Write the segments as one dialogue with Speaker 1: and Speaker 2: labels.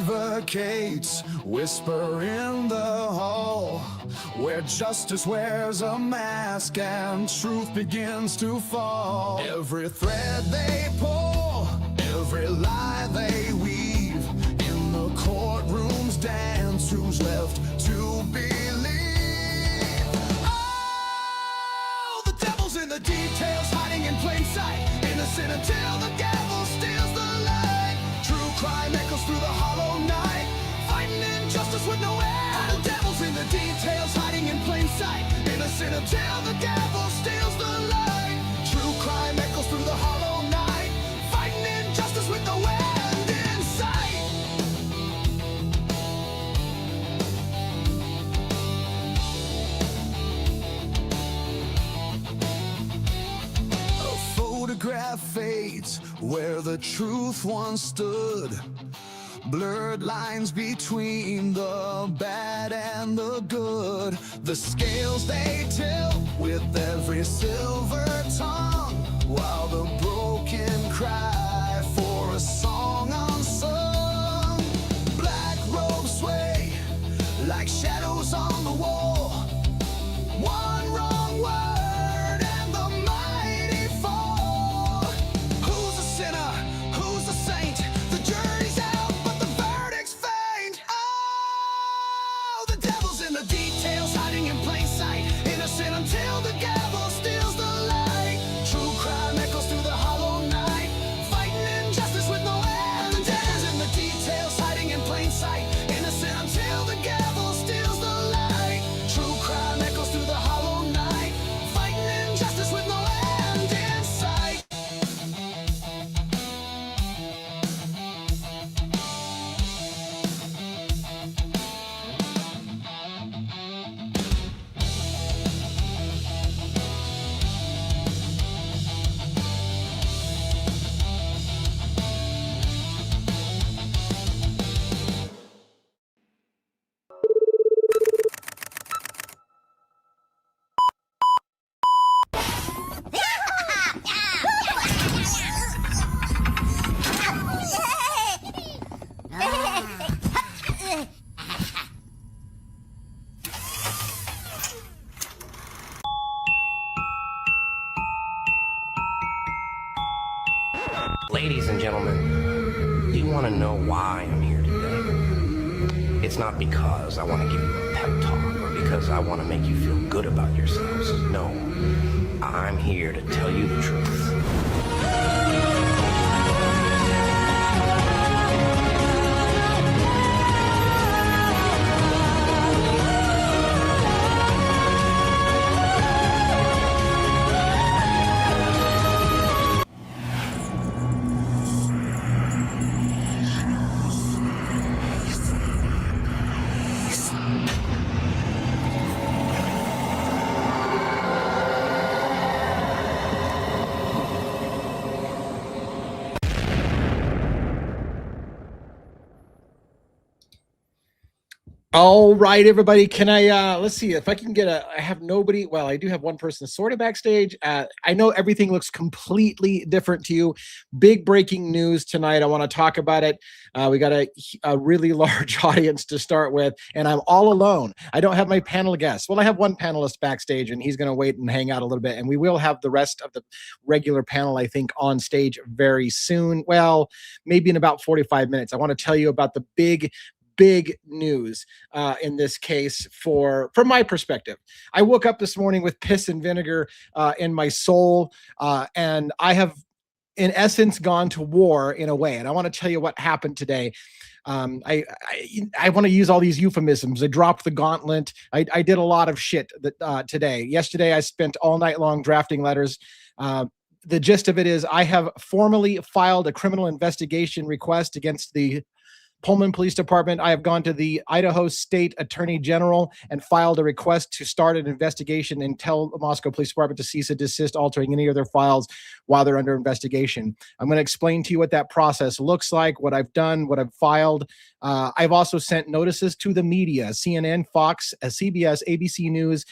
Speaker 1: advocates whisper in the hall, where justice wears a mask and truth begins to fall. Every thread they pull, every lie they weave, in the courtroom's dance, who's left to believe? Oh, the devil's in the details, hiding in plain sight, innocent until the gavel steals the light. True crime echoes through the hollow night, fighting injustice with no end. The devil's in the details, hiding in plain sight, innocent until the gavel steals the light. True crime echoes through the hollow night, fighting injustice with no end in sight. A photograph fades where the truth once stood. Blurred lines between the bad and the good. The scales they tilt with every silver tongue, while the broken cry for a song unsung. Black robes sway like shadows on the wall. One wrong word and the mighty fall. Who's a sinner? Who's a saint? The jury's out, but the verdict's faint. Oh, the devil's in the details, hiding in plain sight, innocent until the gavel steals the light. True crime echoes through the hollow night, fighting injustice with no end. The devil's in the details, hiding in plain sight, innocent until the gavel steals the light. True crime echoes through the hollow night, fighting injustice with no end in sight.
Speaker 2: Ladies and gentlemen, do you want to know why I'm here today? It's not because I want to give you a pep talk or because I want to make you feel good about yourselves. No, I'm here to tell you the truth.
Speaker 3: All right, everybody. Can I, let's see if I can get I have nobody. Well, I do have one person sort of backstage. I know everything looks completely different to you. Big breaking news tonight. I want to talk about it. We got a really large audience to start with, and I'm all alone. I don't have my panel guests. Well, I have one panelist backstage, and he's going to wait and hang out a little bit, and we will have the rest of the regular panel, I think, on stage very soon. Well, maybe in about 45 minutes. I want to tell you about the big news in this case from my perspective. I woke up this morning with piss and vinegar in my soul, and I have, in essence, gone to war in a way. And I want to tell you what happened today. I want to use all these euphemisms. I dropped the gauntlet. I did a lot of shit today. Yesterday, I spent all night long drafting letters. The gist of it is I have formally filed a criminal investigation request against the Pullman Police Department. I have gone to the Idaho State Attorney General and filed a request to start an investigation and tell the Moscow Police Department to cease and desist altering any of their files while they're under investigation. I'm going to explain to you what that process looks like, what I've done, what I've filed. I've also sent notices to the media, CNN, Fox, CBS, ABC News,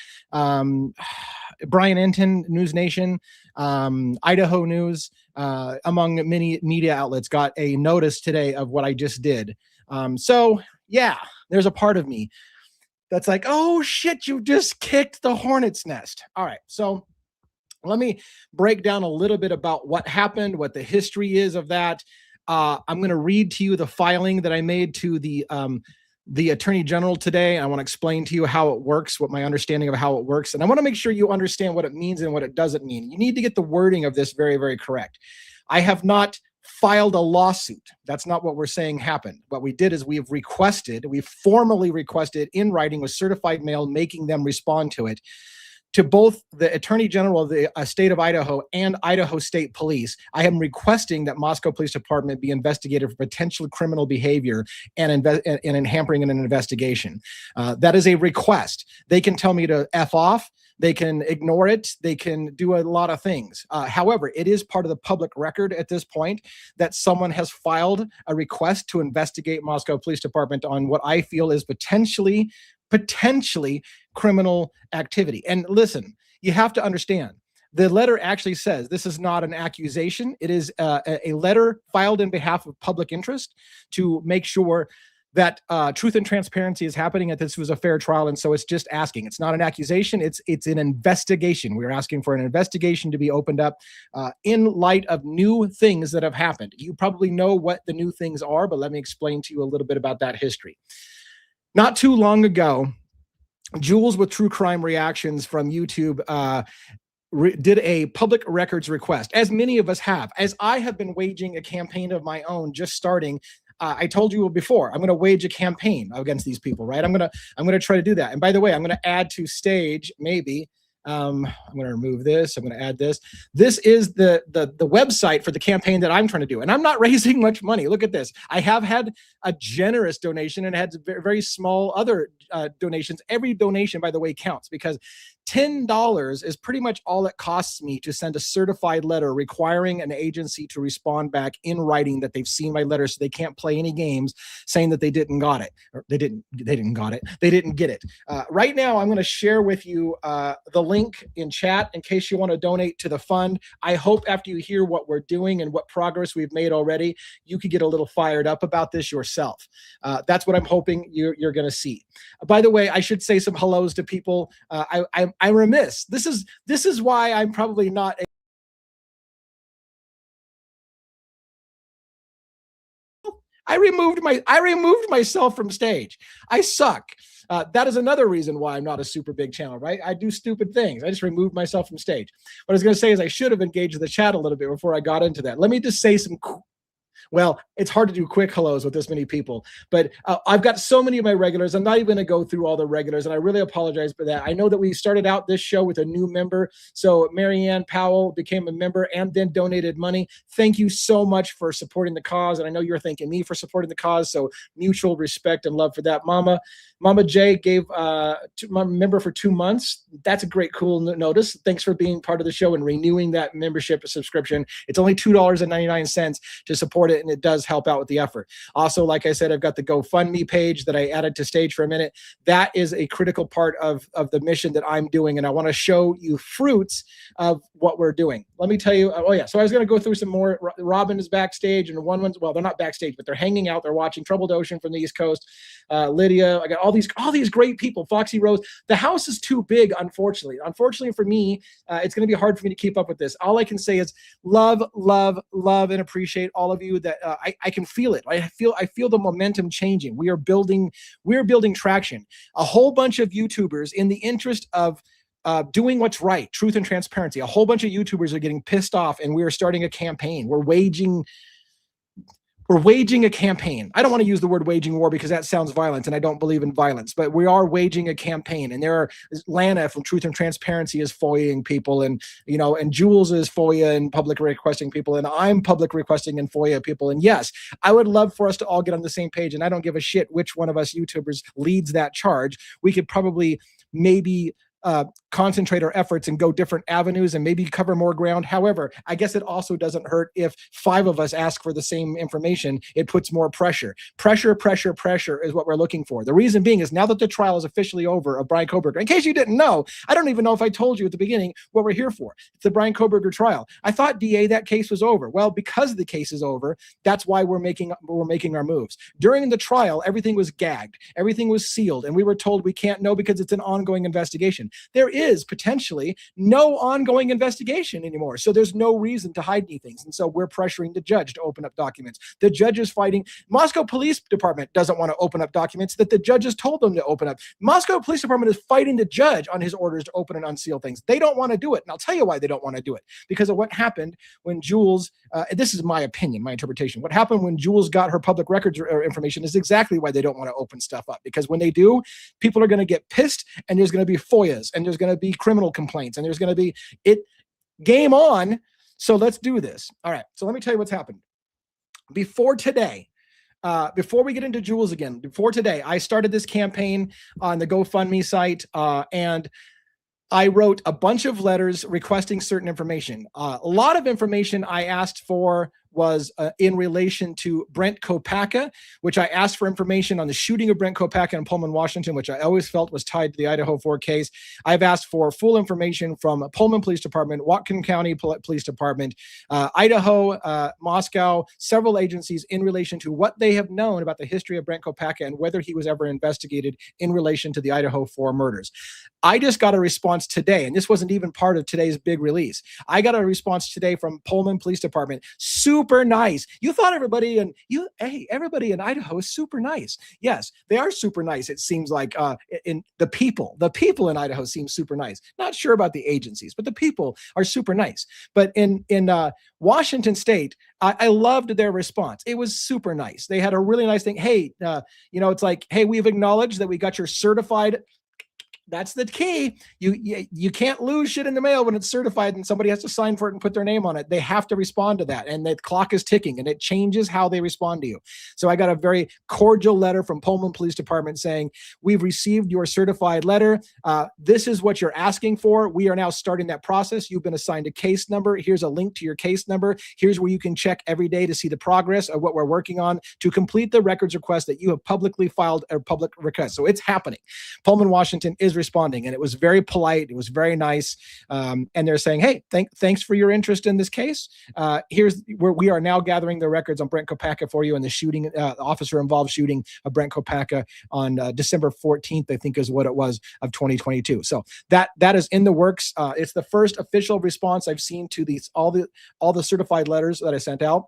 Speaker 3: Brian Enton, News Nation, Idaho News, among many media outlets, got a notice today of what I just did. So yeah, there's a part of me that's like, oh shit, you just kicked the hornet's nest. All right, so let me break down a little bit about what happened, what the history is of that. I'm going to read to you the filing that I made to the Attorney General today. I want to explain to you how it works, what my understanding of how it works, and I want to make sure you understand what it means and what it doesn't mean. You need to get the wording of this very, very correct. I have not filed a lawsuit. That's not what we're saying happened. What we did is we formally requested in writing with certified mail, making them respond to it, to both the Attorney General of the state of Idaho and Idaho State Police. I am requesting that Moscow Police Department be investigated for potential criminal behavior and in hampering an investigation. That is a request. They can tell me to F off. They can ignore it. They can do a lot of things. However, it is part of the public record at this point that someone has filed a request to investigate Moscow Police Department on what I feel is potentially criminal activity. And listen, you have to understand, the letter actually says this is not an accusation. It is a letter filed in behalf of public interest to make sure that truth and transparency is happening, that this was a fair trial. And so it's just asking. It's not an accusation. It's an investigation. We're asking for an investigation to be opened up in light of new things that have happened. You probably know what the new things are, but let me explain to you a little bit about that history. Not too long ago, Jules with True Crime Reactions from YouTube did a public records request, as many of us have. As I have been waging a campaign of my own, just starting. I told you before, I'm going to wage a campaign against these people, right? I'm going to try to do that. And by the way, I'm going to add to stage, maybe. I'm going to remove this. I'm going to add this. This is the website for the campaign that I'm trying to do. And I'm not raising much money. Look at this. I have had a generous donation and had very, very small other donations. Every donation, by the way, counts, because $10 is pretty much all it costs me to send a certified letter requiring an agency to respond back in writing that they've seen my letter, so they can't play any games saying that they didn't got it, or they didn't get it. Right now, I'm going to share with you the link in chat in case you want to donate to the fund. I hope after you hear what we're doing and what progress we've made already, you could get a little fired up about this yourself. That's what I'm hoping you're going to see. By the way, I should say some hellos to people. I'm remiss. This is why I'm probably not. I removed myself from stage. I suck. That is another reason why I'm not a super big channel, right? I do stupid things. I just removed myself from stage. What I was going to say is I should have engaged the chat a little bit before I got into that. Let me just say some well, it's hard to do quick hellos with this many people, but I've got so many of my regulars. I'm not even going to go through all the regulars, and I really apologize for that. I know that we started out this show with a new member. So Marianne Powell became a member and then donated money. Thank you so much for supporting the cause. And I know you're thanking me for supporting the cause. So mutual respect and love for that. Mama J gave my member for 2 months. That's a great, cool notice. Thanks for being part of the show and renewing that membership subscription. It's only $2.99 to support it, and it does help out with the effort. Also, like I said, I've got the GoFundMe page that I added to stage for a minute. That is a critical part of the mission that I'm doing, and I want to show you fruits of what we're doing. Let me tell you, so I was going to go through some more. Robin is backstage, and well, they're not backstage, but they're hanging out. They're watching Troubled Ocean from the East Coast. Lydia, I got all these great people. Foxy Rose. The house is too big, unfortunately. Unfortunately for me, it's going to be hard for me to keep up with this. All I can say is love, and appreciate all of you. That I can feel it. I feel the momentum changing. We are building traction. A whole bunch of YouTubers, in the interest of doing what's right, truth and transparency. A whole bunch of YouTubers are getting pissed off, and we are starting a campaign. We're waging a campaign. I don't want to use the word waging war because that sounds violent, and I don't believe in violence, but we are waging a campaign. And Lana from Truth and Transparency is FOIAing people, and Jules is FOIA and public requesting people, and I'm public requesting and FOIA people. And yes, I would love for us to all get on the same page, and I don't give a shit which one of us YouTubers leads that charge. We could probably maybe concentrate our efforts and go different avenues and maybe cover more ground. However, I guess it also doesn't hurt if 5 of us ask for the same information. It puts more pressure. Pressure is what we're looking for. The reason being is now that the trial is officially over of Brian Kohberger, in case you didn't know, I don't even know if I told you at the beginning what we're here for. It's the Brian Kohberger trial. I thought, DA, that case was over. Well, because the case is over, that's why we're making our moves. During the trial, everything was gagged. Everything was sealed. And we were told we can't know because it's an ongoing investigation. There is potentially no ongoing investigation anymore. So there's no reason to hide anything. And so we're pressuring the judge to open up documents. The judge is fighting. Moscow Police Department doesn't want to open up documents that the judge has told them to open up. Moscow Police Department is fighting the judge on his orders to open and unseal things. They don't want to do it. And I'll tell you why they don't want to do it. Because of what happened when Jules, this is my opinion, my interpretation. What happened when Jules got her public records information is exactly why they don't want to open stuff up. Because when they do, people are going to get pissed, and there's going to be FOIAs, and there's going to be criminal complaints, and there's going to be game on. So let's do this. All right. So let me tell you what's happened. Before today, before we get into Jules again, before today, I started this campaign on the GoFundMe site, and I wrote a bunch of letters requesting certain information. A lot of information I asked for was in relation to Brent Kopacka, which I asked for information on the shooting of Brent Kopacka in Pullman, Washington, which I always felt was tied to the Idaho 4 case. I've asked for full information from Pullman Police Department, Whatcom County Police Department, Idaho, Moscow, several agencies in relation to what they have known about the history of Brent Kopacka and whether he was ever investigated in relation to the Idaho 4 murders. I just got a response today, and this wasn't even part of today's big release. I got a response today from Pullman Police Department. Super nice. You thought everybody in Idaho is super nice. Yes, they are super nice. It seems like in the people in Idaho seem super nice. Not sure about the agencies, but the people are super nice. But in Washington State, I loved their response. It was super nice. They had a really nice thing. Hey, it's like, hey, we've acknowledged that we got your certified. That's the key. You can't lose shit in the mail when it's certified and somebody has to sign for it and put their name on it. They have to respond to that, and the clock is ticking, and it changes how they respond to you. So I got a very cordial letter from Pullman Police Department saying, we've received your certified letter. This is what you're asking for. We are now starting that process. You've been assigned a case number. Here's a link to your case number. Here's where you can check every day to see the progress of what we're working on to complete the records request that you have publicly filed a public request. So it's happening. Pullman, Washington is responding, and it was very polite. It was very nice. And they're saying, hey, thanks for your interest in this case. Here's where we are now gathering the records on Brent Kopacka for you and the shooting, officer-involved shooting of Brent Kopacka on December 14th, I think is what it was, of 2022. So that is in the works. It's the first official response I've seen to these all the certified letters that I sent out.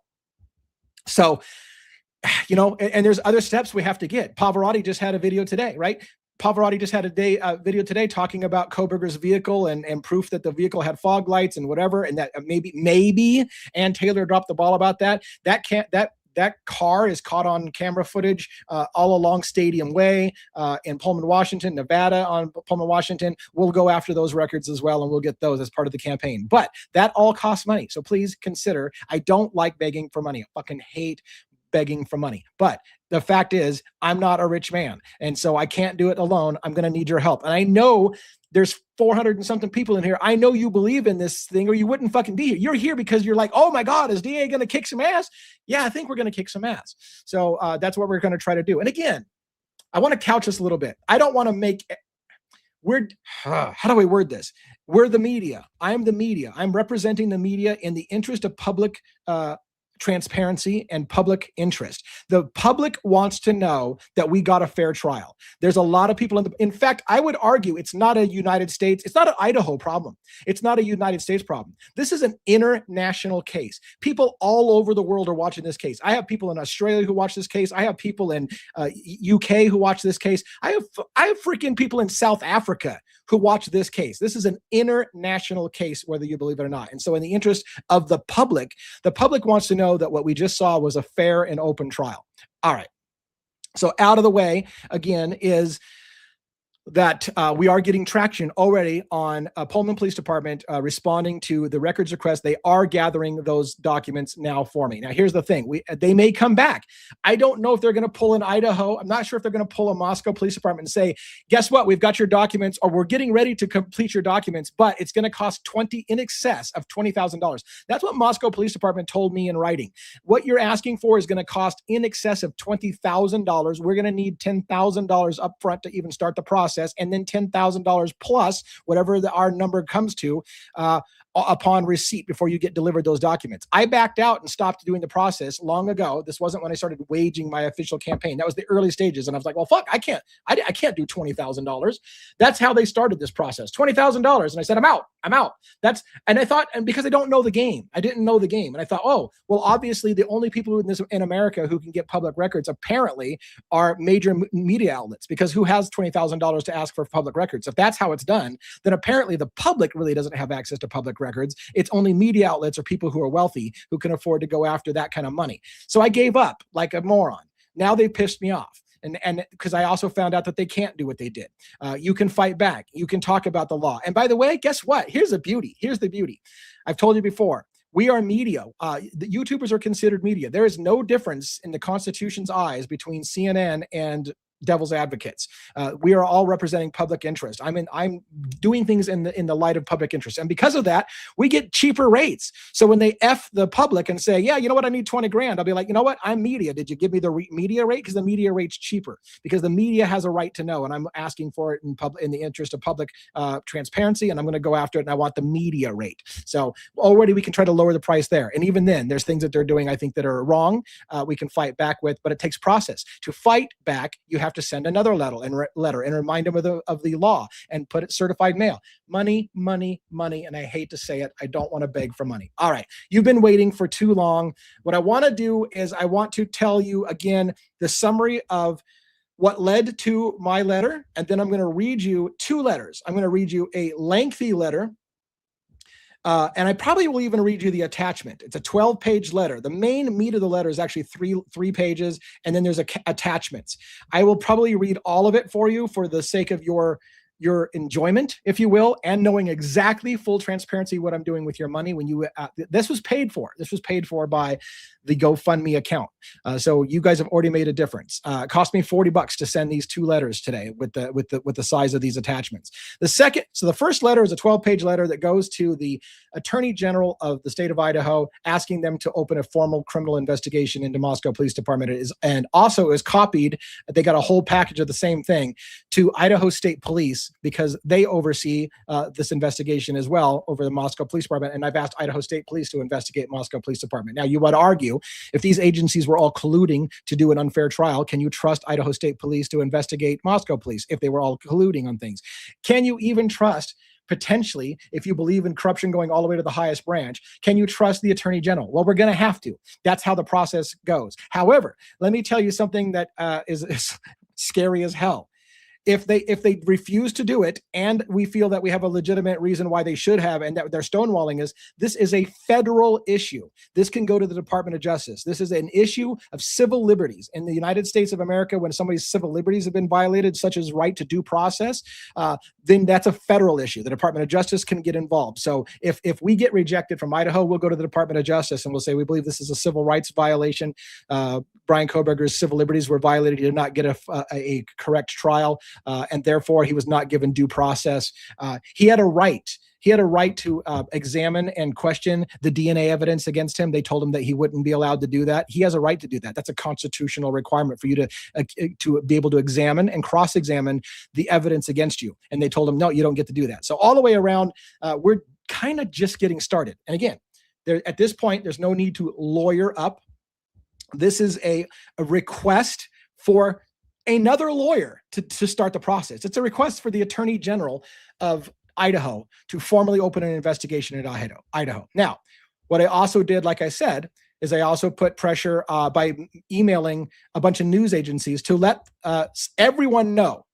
Speaker 3: So, and there's other steps we have to get. Pavarotti just had a video today, right? Pavarotti just had a video today talking about Kohberger's vehicle and proof that the vehicle had fog lights and whatever, and that maybe Ann Taylor dropped the ball about that. That car is caught on camera footage all along Stadium Way in Pullman, Washington, Nevada on Pullman, Washington. We'll go after those records as well, and we'll get those as part of the campaign. But that all costs money. So please consider. I don't like begging for money. I fucking hate begging for money. But the fact is, I'm not a rich man, and so I can't do it alone. I'm going to need your help. And I know there's 400 and something people in here. I know you believe in this thing, or you wouldn't fucking be here. You're here because you're like, oh my God, is DA going to kick some ass? Yeah, I think we're going to kick some ass. So that's what we're going to try to do. And again, I want to couch this a little bit. I don't want to make how do I word this? We're the media. I'm the media. I'm representing the media in the interest of public transparency and public interest. The public wants to know that we got a fair trial. There's a lot of people in fact, I would argue it's not a United States, it's not an Idaho problem. It's not a United States problem. This is an international case. People all over the world are watching this case. I have people in Australia who watch this case. I have people in UK who watch this case. I have freaking people in South Africa who watch this case. This is an international case, whether you believe it or not. And so in the interest of the public wants to know that what we just saw was a fair and open trial. All right. So out of the way, again, is that we are getting traction already on Pullman Police Department responding to the records request. They are gathering those documents now for me. Now, here's the thing. They may come back. I don't know if they're going to pull in Idaho. I'm not sure if they're going to pull a Moscow Police Department and say, guess what? We've got your documents, or we're getting ready to complete your documents, but it's going to cost in excess of $20,000. That's what Moscow Police Department told me in writing. What you're asking for is going to cost in excess of $20,000. We're going to need $10,000 up front to even start the process, and then $10,000 plus whatever our number comes to upon receipt before you get delivered those documents. I backed out and stopped doing the process long ago. This wasn't when I started waging my official campaign. That was the early stages. And I was like, well, fuck, I can't do $20,000. That's how they started this process. $20,000. And I said, I'm out. And I thought, and because I don't know the game, I didn't know the game. And I thought, oh, well, obviously the only people in America who can get public records apparently are major media outlets, because who has $20,000 to ask for public records? If that's how it's done, then apparently the public really doesn't have access to public records. It's only media outlets or people who are wealthy who can afford to go after that kind of money. So I gave up like a moron. Now they pissed me off. And because I also found out that they can't do what they did. You can fight back. You can talk about the law. And by the way, guess what? Here's the beauty. I've told you before. We are media. The YouTubers are considered media. There is no difference in the Constitution's eyes between CNN and devil's advocates. We are all representing public interest. I'm doing things in the light of public interest. And because of that, we get cheaper rates. So when they F the public and say, yeah, you know what, I need 20 grand. I'll be like, you know what, I'm media. Did you give me the media rate? Because the media rate's cheaper, because the media has a right to know. And I'm asking for it in the interest of public transparency. And I'm going to go after it. And I want the media rate. So already we can try to lower the price there. And even then, there's things that they're doing, I think, that are wrong. We can fight back with, but it takes process. To fight back, you have to send another letter and remind them of the law and put it certified mail. Money. And I hate to say it, I don't want to beg for money. All right. You've been waiting for too long. What I want to do is I want to tell you again the summary of what led to my letter. And then I'm going to read you two letters. I'm going to read you a lengthy letter. And I probably will even read you the attachment. It's a 12-page letter. The main meat of the letter is actually three pages, and then there's attachments. I will probably read all of it for you for the sake of your enjoyment, if you will, and knowing exactly full transparency what I'm doing with your money. When you this was paid for. This was paid for by the GoFundMe account. So you guys have already made a difference. It cost me $40 to send these two letters today with the size of these attachments. The first letter is a 12-page letter that goes to the Attorney General of the state of Idaho, asking them to open a formal criminal investigation into Moscow Police Department. And also is copied. They got a whole package of the same thing to Idaho State Police, because they oversee this investigation as well over the Moscow Police Department. And I've asked Idaho State Police to investigate Moscow Police Department. Now, you would argue, if these agencies were all colluding to do an unfair trial, can you trust Idaho State Police to investigate Moscow Police if they were all colluding on things? Can you even trust, potentially, if you believe in corruption going all the way to the highest branch, can you trust the Attorney General? Well, we're going to have to. That's how the process goes. However, let me tell you something that is scary as hell. If they refuse to do it, and we feel that we have a legitimate reason why they should have, and that they're stonewalling us, this is a federal issue. This can go to the Department of Justice. This is an issue of civil liberties in the United States of America. When somebody's civil liberties have been violated, such as right to due process, then that's a federal issue. The Department of Justice can get involved. So if we get rejected from Idaho, we'll go to the Department of Justice and we'll say, we believe this is a civil rights violation. Brian Kohberger's civil liberties were violated. He did not get a correct trial. And therefore, he was not given due process. He had a right. He had a right to examine and question the DNA evidence against him. They told him that he wouldn't be allowed to do that. He has a right to do that. That's a constitutional requirement for you to be able to examine and cross-examine the evidence against you. And they told him, no, you don't get to do that. So all the way around, we're kind of just getting started. And again, at this point, there's no need to lawyer up. This is a request for another lawyer to start the process. It's a request for the Attorney General of Idaho to formally open an investigation in Idaho. Now, what I also did, like I said, is I also put pressure by emailing a bunch of news agencies to let everyone know.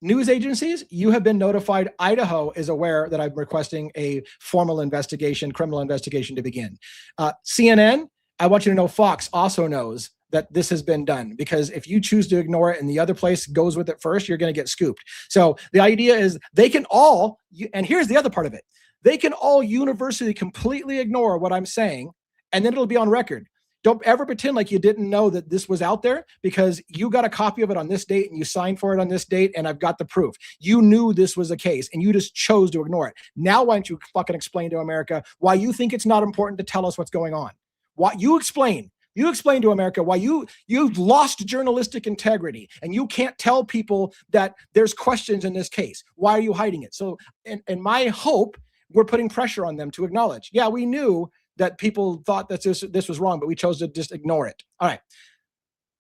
Speaker 3: News agencies, you have been notified. Idaho is aware that I'm requesting a formal investigation, criminal investigation to begin. CNN, I want you to know Fox also knows that this has been done, because if you choose to ignore it and the other place goes with it first, you're going to get scooped. So the idea is they can all, and here's the other part of it, they can all universally completely ignore what I'm saying, and then it'll be on record. Don't ever pretend like you didn't know that this was out there, because you got a copy of it on this date and you signed for it on this date, and I've got the proof. You knew this was a case and you just chose to ignore it. Now why don't you fucking explain to America why you think it's not important to tell us what's going on? What you explain. You explain to America why you've lost journalistic integrity and you can't tell people that there's questions in this case. Why are you hiding it? So, and my hope, we're putting pressure on them to acknowledge, yeah, we knew that people thought that this was wrong, but we chose to just ignore it. All right.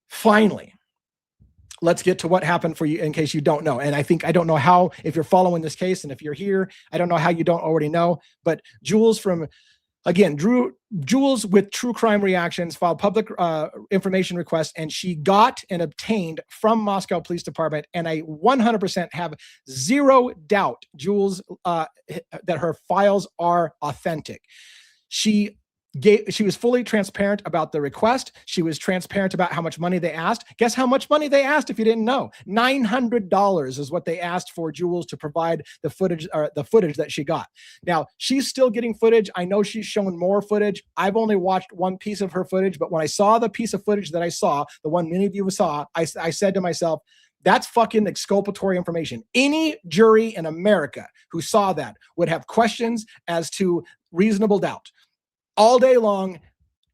Speaker 3: Finally, let's get to what happened for you, in case you don't know. And I don't know how, if you're following this case and if you're here, I don't know how you don't already know, but Jules with True Crime Reactions filed public information request, and she got and obtained from Moscow Police Department, and I 100% have zero doubt, Jules, that her files are authentic. She was fully transparent about the request. She was transparent about how much money they asked. Guess how much money they asked if you didn't know? $900 is what they asked for Jules to provide the footage, or the footage that she got. Now, she's still getting footage. I know she's shown more footage. I've only watched one piece of her footage, but when I saw the piece of footage that I saw, the one many of you saw, I said to myself, that's fucking exculpatory information. Any jury in America who saw that would have questions as to reasonable doubt. All day long,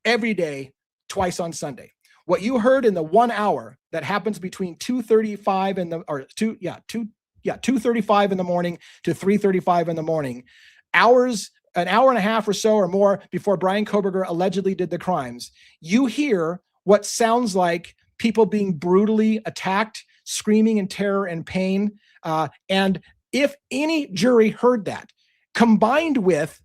Speaker 3: every day, twice on Sunday. What you heard in the 1 hour that happens between 2:35 in the 2:35 in the morning to 3:35 in the morning, an hour and a half or so or more before Brian Kohberger allegedly did the crimes, you hear what sounds like people being brutally attacked, screaming in terror and pain. And if any jury heard that, combined with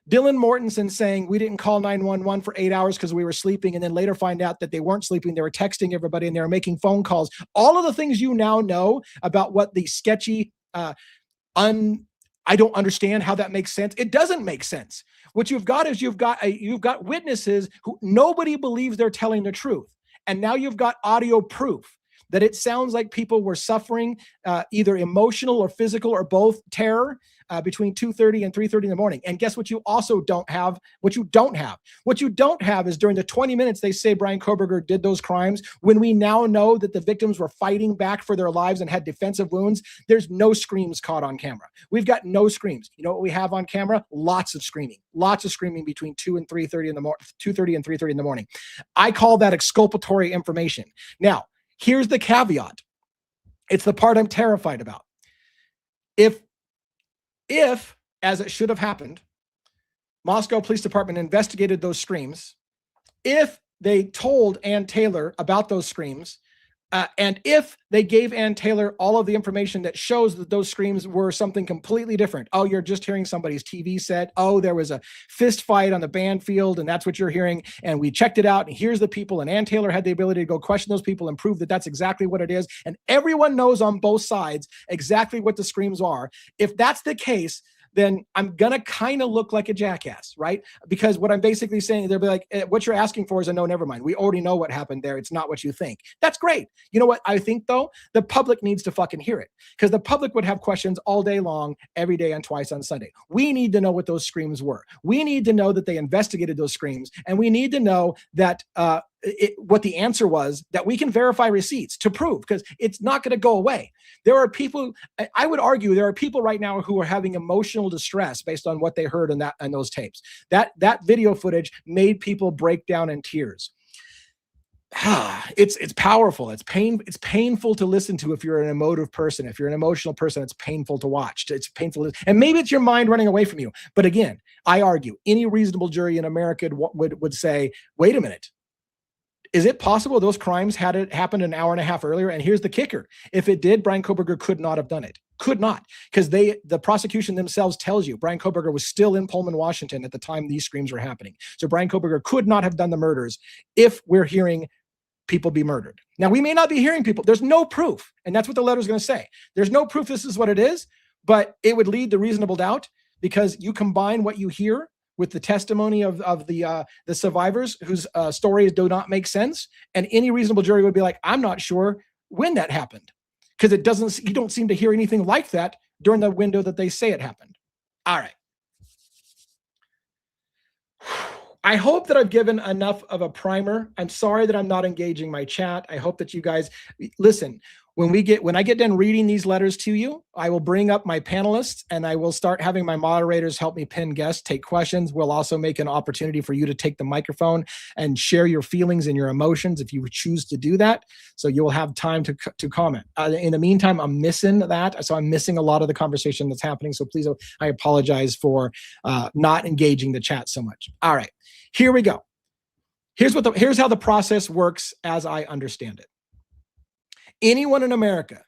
Speaker 3: Dylan Mortensen saying we didn't call 911 for 8 hours because we were sleeping, and then later find out that they weren't sleeping, they were texting everybody and they were making phone calls. All of the things you now know about what the sketchy, I don't understand how that makes sense. It doesn't make sense. What you've got is you've got witnesses who nobody believes they're telling the truth. And now you've got audio proof that it sounds like people were suffering either emotional or physical or both terror between 2:30 and 3:30 in the morning. And guess what you also don't have? What you don't have is during the 20 minutes they say Brian Kohberger did those crimes, when we now know that the victims were fighting back for their lives and had defensive wounds, there's no screams caught on camera. We've got no screams. You know what we have on camera? Lots of screaming between 2:30 and 3:30 in the morning. I call that exculpatory information. Now, here's the caveat. It's the part I'm terrified about. If, as it should have happened, Moscow Police Department investigated those screams, if they told Ann Taylor about those screams, and if they gave Ann Taylor all of the information that shows that those screams were something completely different. Oh, you're just hearing somebody's TV set. Oh, there was a fist fight on the band field, and that's what you're hearing. And we checked it out, and here's the people. And Ann Taylor had the ability to go question those people and prove that that's exactly what it is. And everyone knows on both sides exactly what the screams are. If that's the case, then I'm going to kind of look like a jackass, right? Because what I'm basically saying, they'll be like, what you're asking for is a no, never mind. We already know what happened there. It's not what you think. That's great. You know what I think, though? The public needs to fucking hear it, because the public would have questions all day long, every day, and twice on Sunday. We need to know what those screams were. We need to know that they investigated those screams, and we need to know that what the answer was, that we can verify receipts to prove, because it's not going to go away. There are people, I would argue, there are people right now who are having emotional distress based on what they heard in those tapes. That video footage made people break down in tears. It's powerful. It's painful to listen to if you're an emotive person. If you're an emotional person, it's painful to watch. It's painful. And maybe it's your mind running away from you. But again, I argue any reasonable jury in America would say, wait a minute. Is it possible those crimes had it happened an hour and a half earlier? And here's the kicker. If it did, Brian Kohberger could not have done it. Could not. Because the prosecution themselves tells you Brian Kohberger was still in Pullman, Washington at the time these screams were happening. So Brian Kohberger could not have done the murders if we're hearing people be murdered. Now, we may not be hearing people. There's no proof. And that's what the letter is going to say. There's no proof this is what it is, but it would lead to reasonable doubt, because you combine what you hear with the testimony of the survivors whose stories do not make sense. And any reasonable jury would be like, I'm not sure when that happened, because you don't seem to hear anything like that during the window that they say it happened. All right. I hope that I've given enough of a primer. I'm sorry that I'm not engaging my chat. I hope that you guys listen. When I get done reading these letters to you, I will bring up my panelists and I will start having my moderators help me pin guests, take questions. We'll also make an opportunity for you to take the microphone and share your feelings and your emotions if you choose to do that. So you will have time to comment. In the meantime, I'm missing that. So I'm missing a lot of the conversation that's happening. So please, I apologize for not engaging the chat so much. All right, here we go. Here's how the process works as I understand it. Anyone in America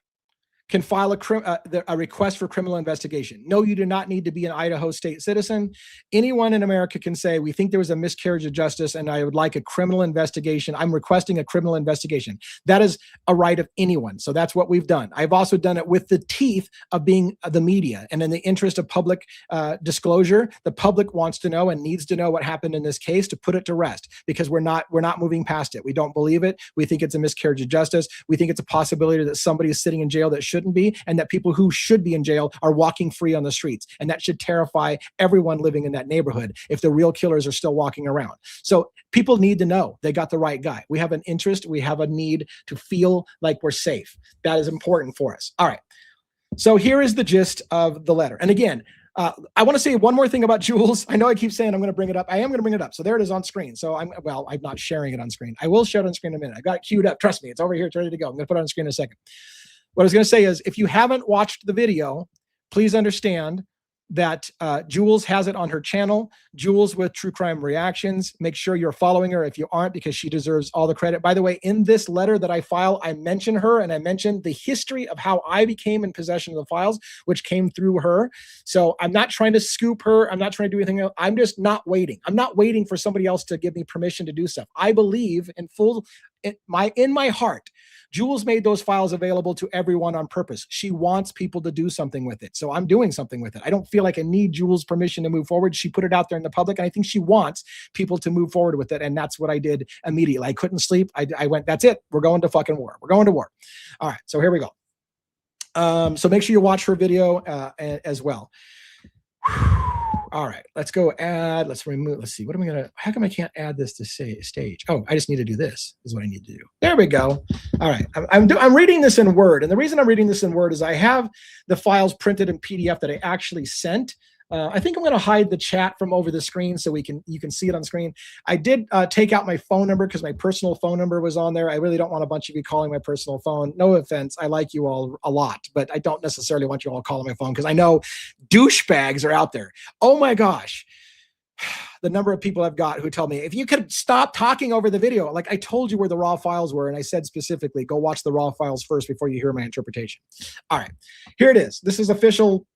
Speaker 3: can file a request for criminal investigation. No, you do not need to be an Idaho state citizen. Anyone in America can say, we think there was a miscarriage of justice and I would like a criminal investigation. I'm requesting a criminal investigation. That is a right of anyone. So that's what we've done. I've also done it with the teeth of being the media. And in the interest of public disclosure, the public wants to know and needs to know what happened in this case to put it to rest, because we're not moving past it. We don't believe it. We think it's a miscarriage of justice. We think it's a possibility that somebody is sitting in jail that shouldn't be, and that people who should be in jail are walking free on the streets. And that should terrify everyone living in that neighborhood if the real killers are still walking around. So people need to know they got the right guy. We have an interest, we have a need to feel like we're safe. That is important for us. All right. So here is the gist of the letter. And again, I want to say one more thing about Jules. I know I keep saying I'm going to bring it up. I am going to bring it up. So there it is on screen. So I'm not sharing it on screen. I will share it on screen in a minute. I got it queued up. Trust me, it's over here. It's ready to go. I'm going to put it on screen in a second. What I was going to say is, if you haven't watched the video, please understand that Jules has it on her channel, Jules with True Crime Reactions. Make sure you're following her if you aren't, because she deserves all the credit. By the way, in this letter that I file, I mention her and I mentioned the history of how I became in possession of the files, which came through her. So I'm not trying to scoop her. I'm not trying to do anything else. I'm just not waiting. I'm not waiting for somebody else to give me permission to do stuff. I believe in my heart, Jules made those files available to everyone on purpose. She wants people to do something with it. So I'm doing something with it. I don't feel like I need Jules' permission to move forward. She put it out there in the public, and I think she wants people to move forward with it. And that's what I did immediately. I couldn't sleep. I went, that's it. We're going to fucking war. We're going to war. All right. So here we go. So make sure you watch her video as well. All right, let's go add, let's remove, let's see, how come I can't add this to stage? Oh, I just need to do this, is what I need to do. There we go. All right, I'm reading this in Word. And the reason I'm reading this in Word is I have the files printed in PDF that I actually sent. I think I'm going to hide the chat from over the screen so you can see it on screen. I did take out my phone number because my personal phone number was on there. I really don't want a bunch of you calling my personal phone. No offense. I like you all a lot, but I don't necessarily want you all calling my phone because I know douchebags are out there. Oh my gosh. The number of people I've got who tell me, if you could stop talking over the video, like I told you where the raw files were. And I said specifically, go watch the raw files first before you hear my interpretation. All right, here it is. This is official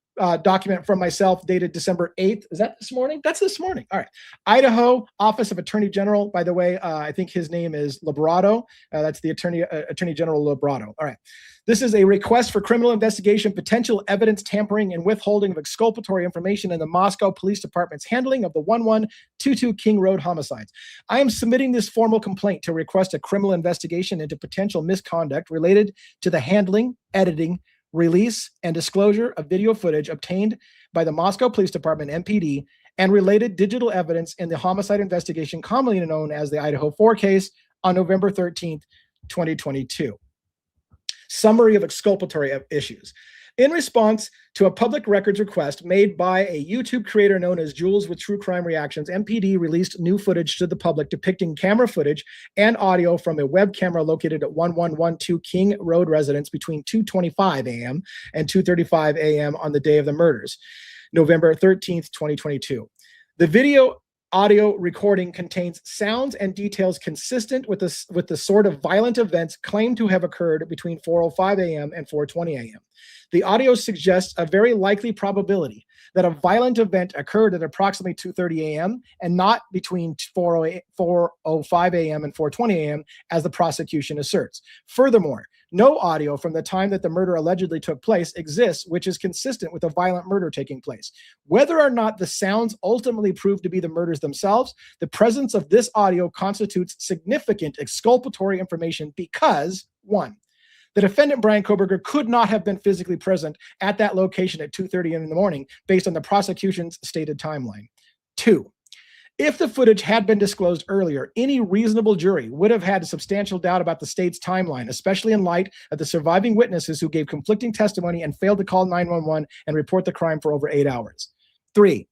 Speaker 3: document from myself dated December 8th. Is that this morning? That's this morning. All right. Idaho Office of Attorney General. By the way, I think his name is Librado. That's the Attorney General Librado. All right. This is a request for criminal investigation, potential evidence tampering and withholding of exculpatory information in the Moscow Police Department's handling of the 1122 King Road homicides. I am submitting this formal complaint to request a criminal investigation into potential misconduct related to the handling, editing, release, and disclosure of video footage obtained by the Moscow Police Department, MPD, and related digital evidence in the homicide investigation commonly known as the Idaho 4 case on November 13th, 2022. Summary of exculpatory issues. In response to a public records request made by a YouTube creator known as Jules with True Crime Reactions, MPD released new footage to the public depicting camera footage and audio from a web camera located at 1112 King Road residence between 2:25 a.m. and 2:35 a.m. on the day of the murders, November 13th, 2022. The video audio recording contains sounds and details consistent with the sort of violent events claimed to have occurred between 4:05 a.m. and 4:20 a.m. The audio suggests a very likely probability that a violent event occurred at approximately 2:30 a.m. and not between 4:05 a.m. and 4:20 a.m. as the prosecution asserts. Furthermore, No audio from the time that the murder allegedly took place exists, which is consistent with a violent murder taking place. Whether or not the sounds ultimately prove to be the murders themselves, the presence of this audio constitutes significant exculpatory information because, 1, the defendant, Brian Kohberger, could not have been physically present at that location at 2:30 in the morning based on the prosecution's stated timeline. 2, if the footage had been disclosed earlier, any reasonable jury would have had a substantial doubt about the state's timeline, especially in light of the surviving witnesses who gave conflicting testimony and failed to call 911 and report the crime for over 8 hours. 3,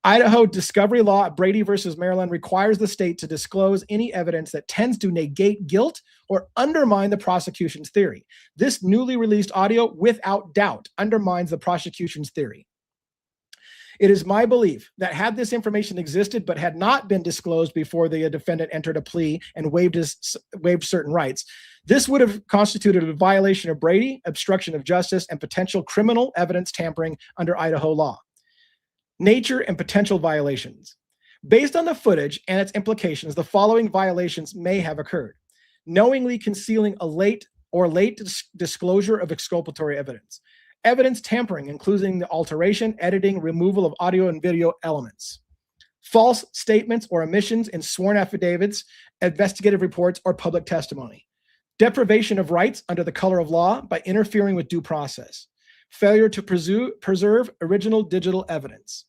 Speaker 3: Idaho discovery law Brady versus Maryland requires the state to disclose any evidence that tends to negate guilt or undermine the prosecution's theory. This newly released audio, without doubt, undermines the prosecution's theory. It is my belief that had this information existed but had not been disclosed before the defendant entered a plea and waived certain rights, this would have constituted a violation of Brady, obstruction of justice, and potential criminal evidence tampering under Idaho law. Nature and potential violations. Based on the footage and its implications, the following violations may have occurred. Knowingly concealing a late disclosure of exculpatory evidence. Evidence tampering, including the alteration, editing, removal of audio and video elements. False statements or omissions in sworn affidavits, investigative reports, or public testimony. Deprivation of rights under the color of law by interfering with due process. Failure to preserve original digital evidence.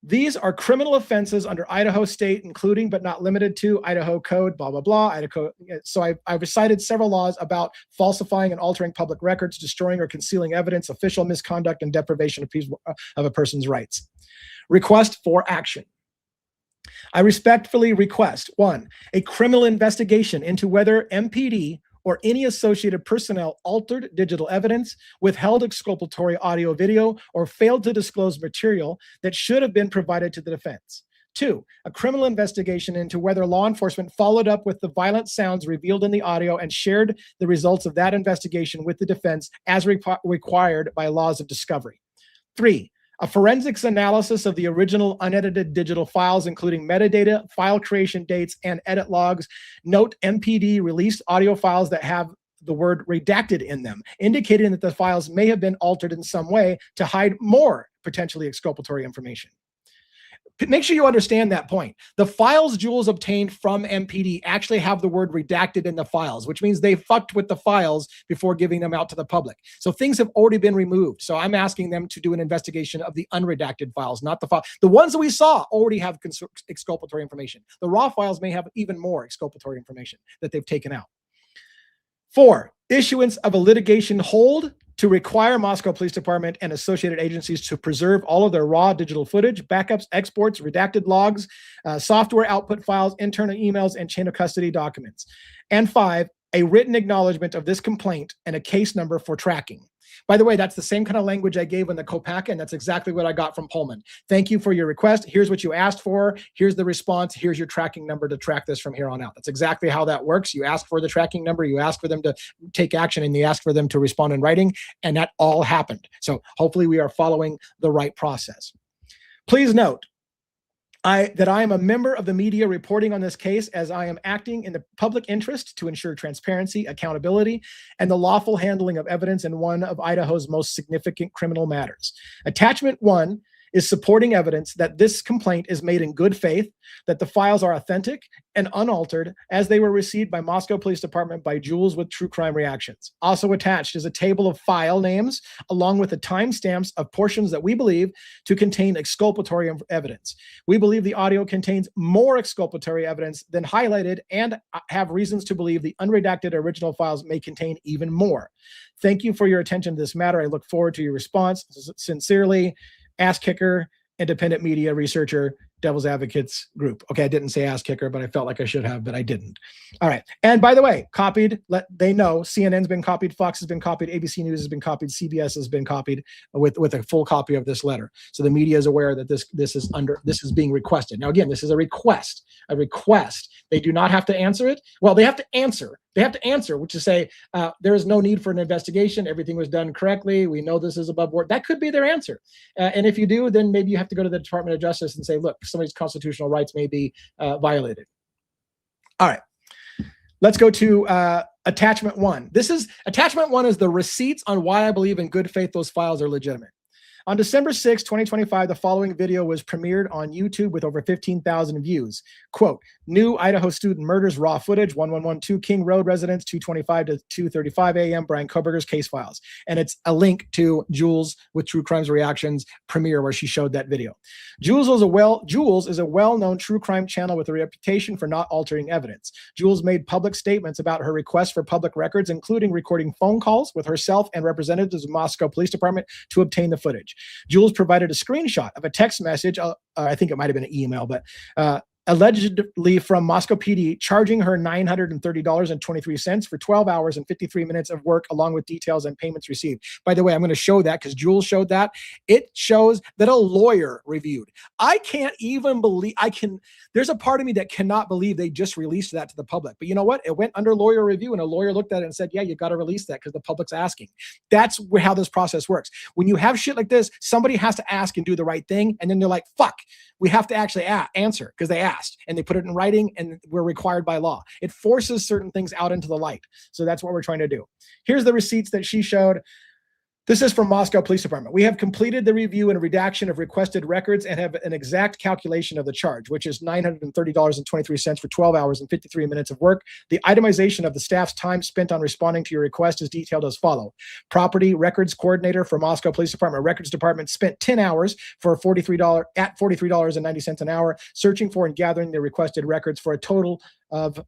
Speaker 3: These are criminal offenses under Idaho state, including but not limited to Idaho code, blah, blah, blah. Idaho. So I've recited several laws about falsifying and altering public records, destroying or concealing evidence, official misconduct, and deprivation of a person's rights. Request for action. I respectfully request, 1, a criminal investigation into whether MPD or any associated personnel altered digital evidence, withheld exculpatory audio video, or failed to disclose material that should have been provided to the defense. 2, a criminal investigation into whether law enforcement followed up with the violent sounds revealed in the audio and shared the results of that investigation with the defense as required by laws of discovery. 3, a forensics analysis of the original unedited digital files, including metadata, file creation dates, and edit logs. Note MPD released audio files that have the word redacted in them, indicating that the files may have been altered in some way to hide more potentially exculpatory information. Make sure you understand that point. The files Jules obtained from MPD actually have the word redacted in the files, which means they fucked with the files before giving them out to the public. So things have already been removed. So I'm asking them to do an investigation of the unredacted files, not the file. The ones that we saw already have exculpatory information. The raw files may have even more exculpatory information that they've taken out. 4, issuance of a litigation hold to require Moscow Police Department and associated agencies to preserve all of their raw digital footage, backups, exports, redacted logs, software output files, internal emails, and chain of custody documents. And 5, a written acknowledgement of this complaint and a case number for tracking. By the way, that's the same kind of language I gave in the Kopaka, and that's exactly what I got from Pullman. Thank you for your request. Here's what you asked for. Here's the response. Here's your tracking number to track this from here on out. That's exactly how that works. You ask for the tracking number, you ask for them to take action, and you ask for them to respond in writing, and that all happened. So hopefully we are following the right process. Please note, that I am a member of the media reporting on this case, as I am acting in the public interest to ensure transparency, accountability, and the lawful handling of evidence in one of Idaho's most significant criminal matters. Attachment 1 is supporting evidence that this complaint is made in good faith, that the files are authentic and unaltered as they were received by Moscow Police Department by Jules with True Crime Reactions. Also attached is a table of file names along with the timestamps of portions that we believe to contain exculpatory evidence. We believe the audio contains more exculpatory evidence than highlighted and have reasons to believe the unredacted original files may contain even more. Thank you for your attention to this matter. I look forward to your response. Sincerely, Ass Kicker, independent media researcher, Devil's Advocates Group. Okay, I didn't say ass kicker, but I felt like I should have, but I didn't. All right. And by the way, copied, they know CNN's been copied, Fox has been copied, ABC News has been copied, CBS has been copied with a full copy of this letter. So the media is aware that this is being requested. Now, again, this is a request. They do not have to answer it. Well, they have to answer. Which is say, there is no need for an investigation. Everything was done correctly. We know this is above board. That could be their answer. And if you do, then maybe you have to go to the Department of Justice and say, look, somebody's constitutional rights may be violated. All right. Let's go to attachment 1. Attachment 1 is the receipts on why I believe in good faith those files are legitimate. On December 6, 2025, the following video was premiered on YouTube with over 15,000 views. Quote, new Idaho student murders raw footage, 1112 King Road residence, 2:25 to 2:35 a.m. Brian Kohberger's case files. And it's a link to Jules with True Crimes Reactions premiere where she showed that video. Jules is a well-known true crime channel with a reputation for not altering evidence. Jules made public statements about her request for public records, including recording phone calls with herself and representatives of Moscow Police Department to obtain the footage. Jules provided a screenshot of a text message, I think it might have been an email, but allegedly from Moscow PD, charging her $930.23 for 12 hours and 53 minutes of work, along with details and payments received. By the way, I'm going to show that because Jules showed that. It shows that a lawyer reviewed. I can't even believe, there's a part of me that cannot believe they just released that to the public. But you know what? It went under lawyer review and a lawyer looked at it and said, yeah, you got to release that because the public's asking. That's how this process works. When you have shit like this, somebody has to ask and do the right thing. And then they're like, fuck, we have to actually answer because they asked and they put it in writing and we're required by law. It forces certain things out into the light. So that's what we're trying to do. Here's the receipts that she showed. This is from Moscow Police Department. We have completed the review and redaction of requested records and have an exact calculation of the charge, which is $930.23 for 12 hours and 53 minutes of work. The itemization of the staff's time spent on responding to your request is detailed as follows. Property records coordinator for Moscow Police Department Records Department spent 10 hours for $43.90 an hour, searching for and gathering the requested records for a total of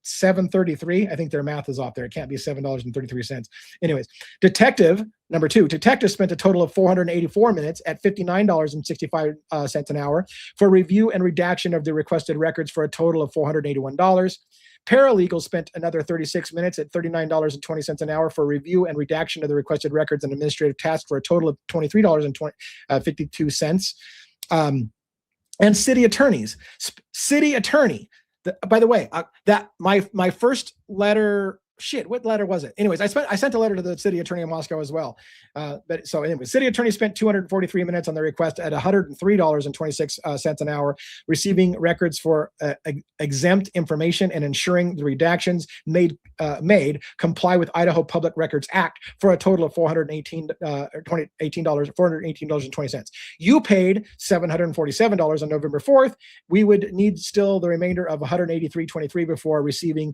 Speaker 3: $7.33. I think their math is off there. It can't be $7.33. Anyways, number 2, detective spent a total of 484 minutes at $59.65 an hour for review and redaction of the requested records for a total of $481. Paralegal spent another 36 minutes at $39.20 an hour for review and redaction of the requested records and administrative tasks for a total of $23.52. And city attorney. By the way, that my first letter. Shit, what letter was it? Anyways, I sent a letter to the city attorney of Moscow as well. But so anyway, city attorney spent 243 minutes on the request at $103.26 an hour, receiving records for exempt information and ensuring the redactions made comply with Idaho Public Records Act for a total of $418.20. You paid $747 on November 4th. We would need still the remainder of $183.23 before receiving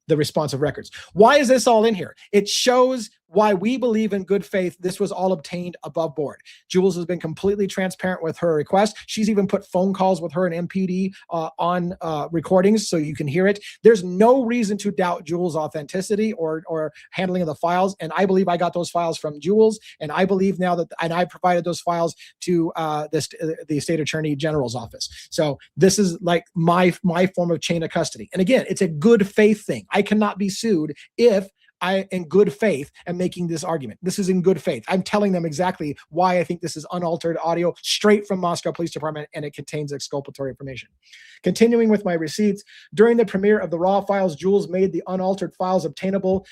Speaker 3: the responsive records. Why is this all in here? It shows why we believe in good faith. This was all obtained above board. Jules has been completely transparent with her request. She's even put phone calls with her and MPD on recordings so you can hear it. There's no reason to doubt Jules' authenticity or handling of the files. And I believe I got those files from Jules. And I believe now that, and I provided those files to the state attorney general's office. So this is like my form of chain of custody. And again, it's a good faith thing. I cannot be sued if I, in good faith, am making this argument. This is in good faith. I'm telling them exactly why I think this is unaltered audio straight from Moscow Police Department, and it contains exculpatory information. Continuing with my receipts, during the premiere of the raw files, Jules made the unaltered files obtainable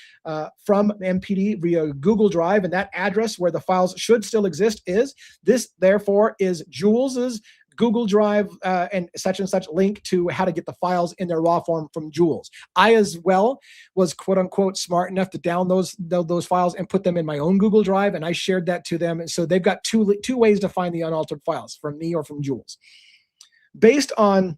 Speaker 3: from MPD via Google Drive, and that address where the files should still exist is this, therefore, is Jules's Google Drive and such link to how to get the files in their raw form from Jules. I as well was quote unquote smart enough to download those files and put them in my own Google Drive, and I shared that to them. And so they've got two ways to find the unaltered files, from me or from Jules. Based on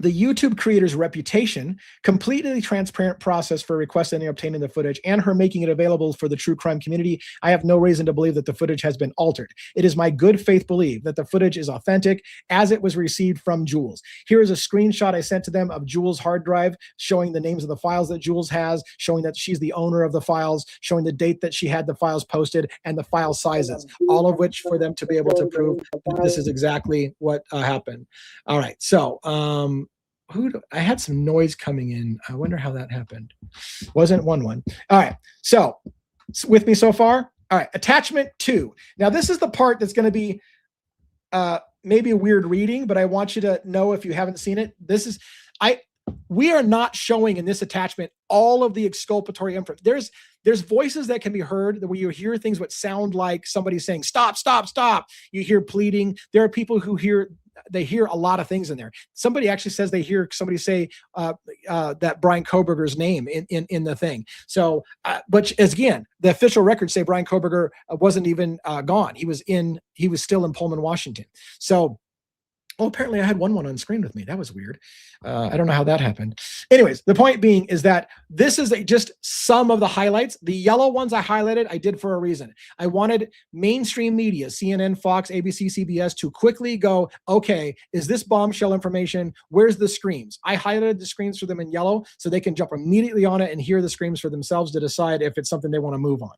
Speaker 3: the YouTube creator's reputation, completely transparent process for requesting and obtaining the footage, and her making it available for the true crime community, I have no reason to believe that the footage has been altered. It is my good faith belief that the footage is authentic as it was received from Jules. Here is a screenshot I sent to them of Jules' hard drive, showing the names of the files that Jules has, showing that she's the owner of the files, showing the date that she had the files posted, and the file sizes, all of which for them to be able to prove that this is exactly what happened. All right, so I had some noise coming in. I wonder how that happened. Wasn't one. All right. So with me so far? All right. Attachment 2. Now this is the part that's going to be maybe a weird reading, but I want you to know if you haven't seen it. We are not showing in this attachment all of the exculpatory info. There's voices that can be heard where you hear things that sound like somebody saying, stop, stop, stop. You hear pleading. There are people who hear a lot of things in there. Somebody actually says they hear somebody say that Brian Kohberger's name in the thing. So, but as again, the official records say Brian Kohberger wasn't even gone. He was still in Pullman, Washington. So, apparently I had one on screen with me. That was weird. I don't know how that happened. Anyways, the point being is that this is just some of the highlights. The yellow ones I highlighted, I did for a reason. I wanted mainstream media, CNN, Fox, ABC, CBS, to quickly go, okay, is this bombshell information? Where's the screams? I highlighted the screams for them in yellow so they can jump immediately on it and hear the screams for themselves to decide if it's something they want to move on.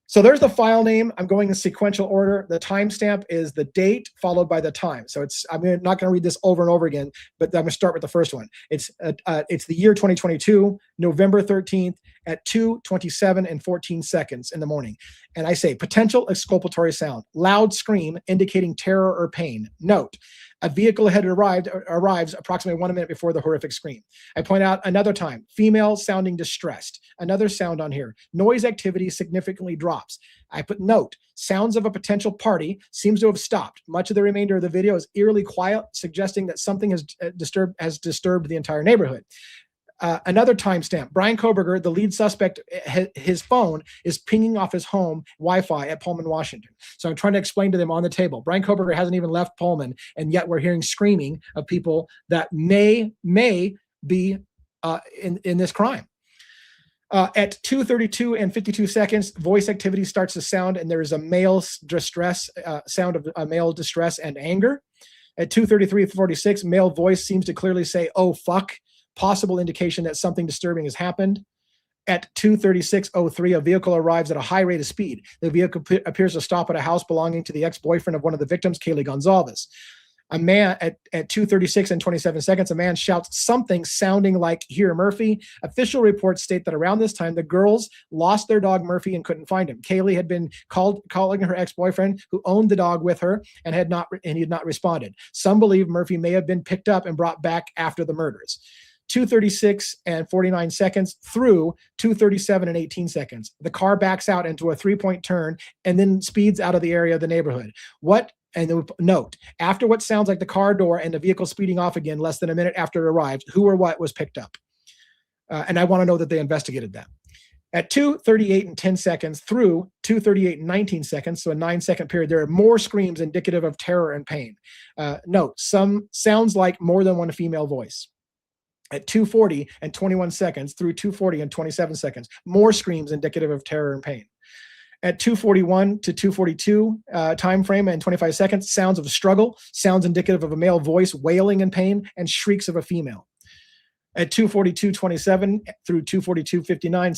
Speaker 3: So there's the file name. I'm going in sequential order. The timestamp is the date followed by the time. So I'm not going to read this over and over again, but I'm going to start with the first one. It's the year 2022, November 13th at 2:27 and 14 seconds in the morning. And I say potential exculpatory sound, loud scream indicating terror or pain. Note, a vehicle had arrives approximately 1 minute before the horrific scream. I point out another time, female sounding distressed. Another sound on here, noise activity significantly drops. I put note, sounds of a potential party seems to have stopped. Much of the remainder of the video is eerily quiet, suggesting that something has disturbed the entire neighborhood. Another timestamp, Brian Kohberger, the lead suspect, his phone is pinging off his home Wi-Fi at Pullman, Washington. So I'm trying to explain to them on the table. Brian Kohberger hasn't even left Pullman, and yet we're hearing screaming of people that may be in this crime. At 2:32 and 52 seconds, voice activity starts to sound, and there is a male distress, sound of a male distress and anger. At 2:33 and 46, male voice seems to clearly say, "Oh, fuck." Possible indication that something disturbing has happened. At 2:36:03, a vehicle arrives at a high rate of speed. The vehicle appears to stop at a house belonging to the ex-boyfriend of one of the victims, Kaylee Gonzalez. A man at 2:36 and 27 seconds, a man shouts something sounding like "Here, Murphy." Official reports state that around this time, the girls lost their dog Murphy and couldn't find him. Kaylee had been calling her ex-boyfriend, who owned the dog with her, and he had not responded. Some believe Murphy may have been picked up and brought back after the murders. 2:36 and 49 seconds through 2:37 and 18 seconds. The car backs out into a 3-point turn and then speeds out of the area of the neighborhood. Note, after what sounds like the car door and the vehicle speeding off again less than a minute after it arrived, who or what was picked up? And I want to know that they investigated that. At 2:38 and 10 seconds through 2:38 and 19 seconds, so a 9-second period, there are more screams indicative of terror and pain. Note, some sounds like more than one female voice. At 2:40 and 21 seconds through 2:40 and 27 seconds, more screams indicative of terror and pain. At 2:41 to 2:42 time frame and 25 seconds, sounds of struggle, sounds indicative of a male voice wailing in pain, and shrieks of a female. At 2:42:27 through 2:42:59,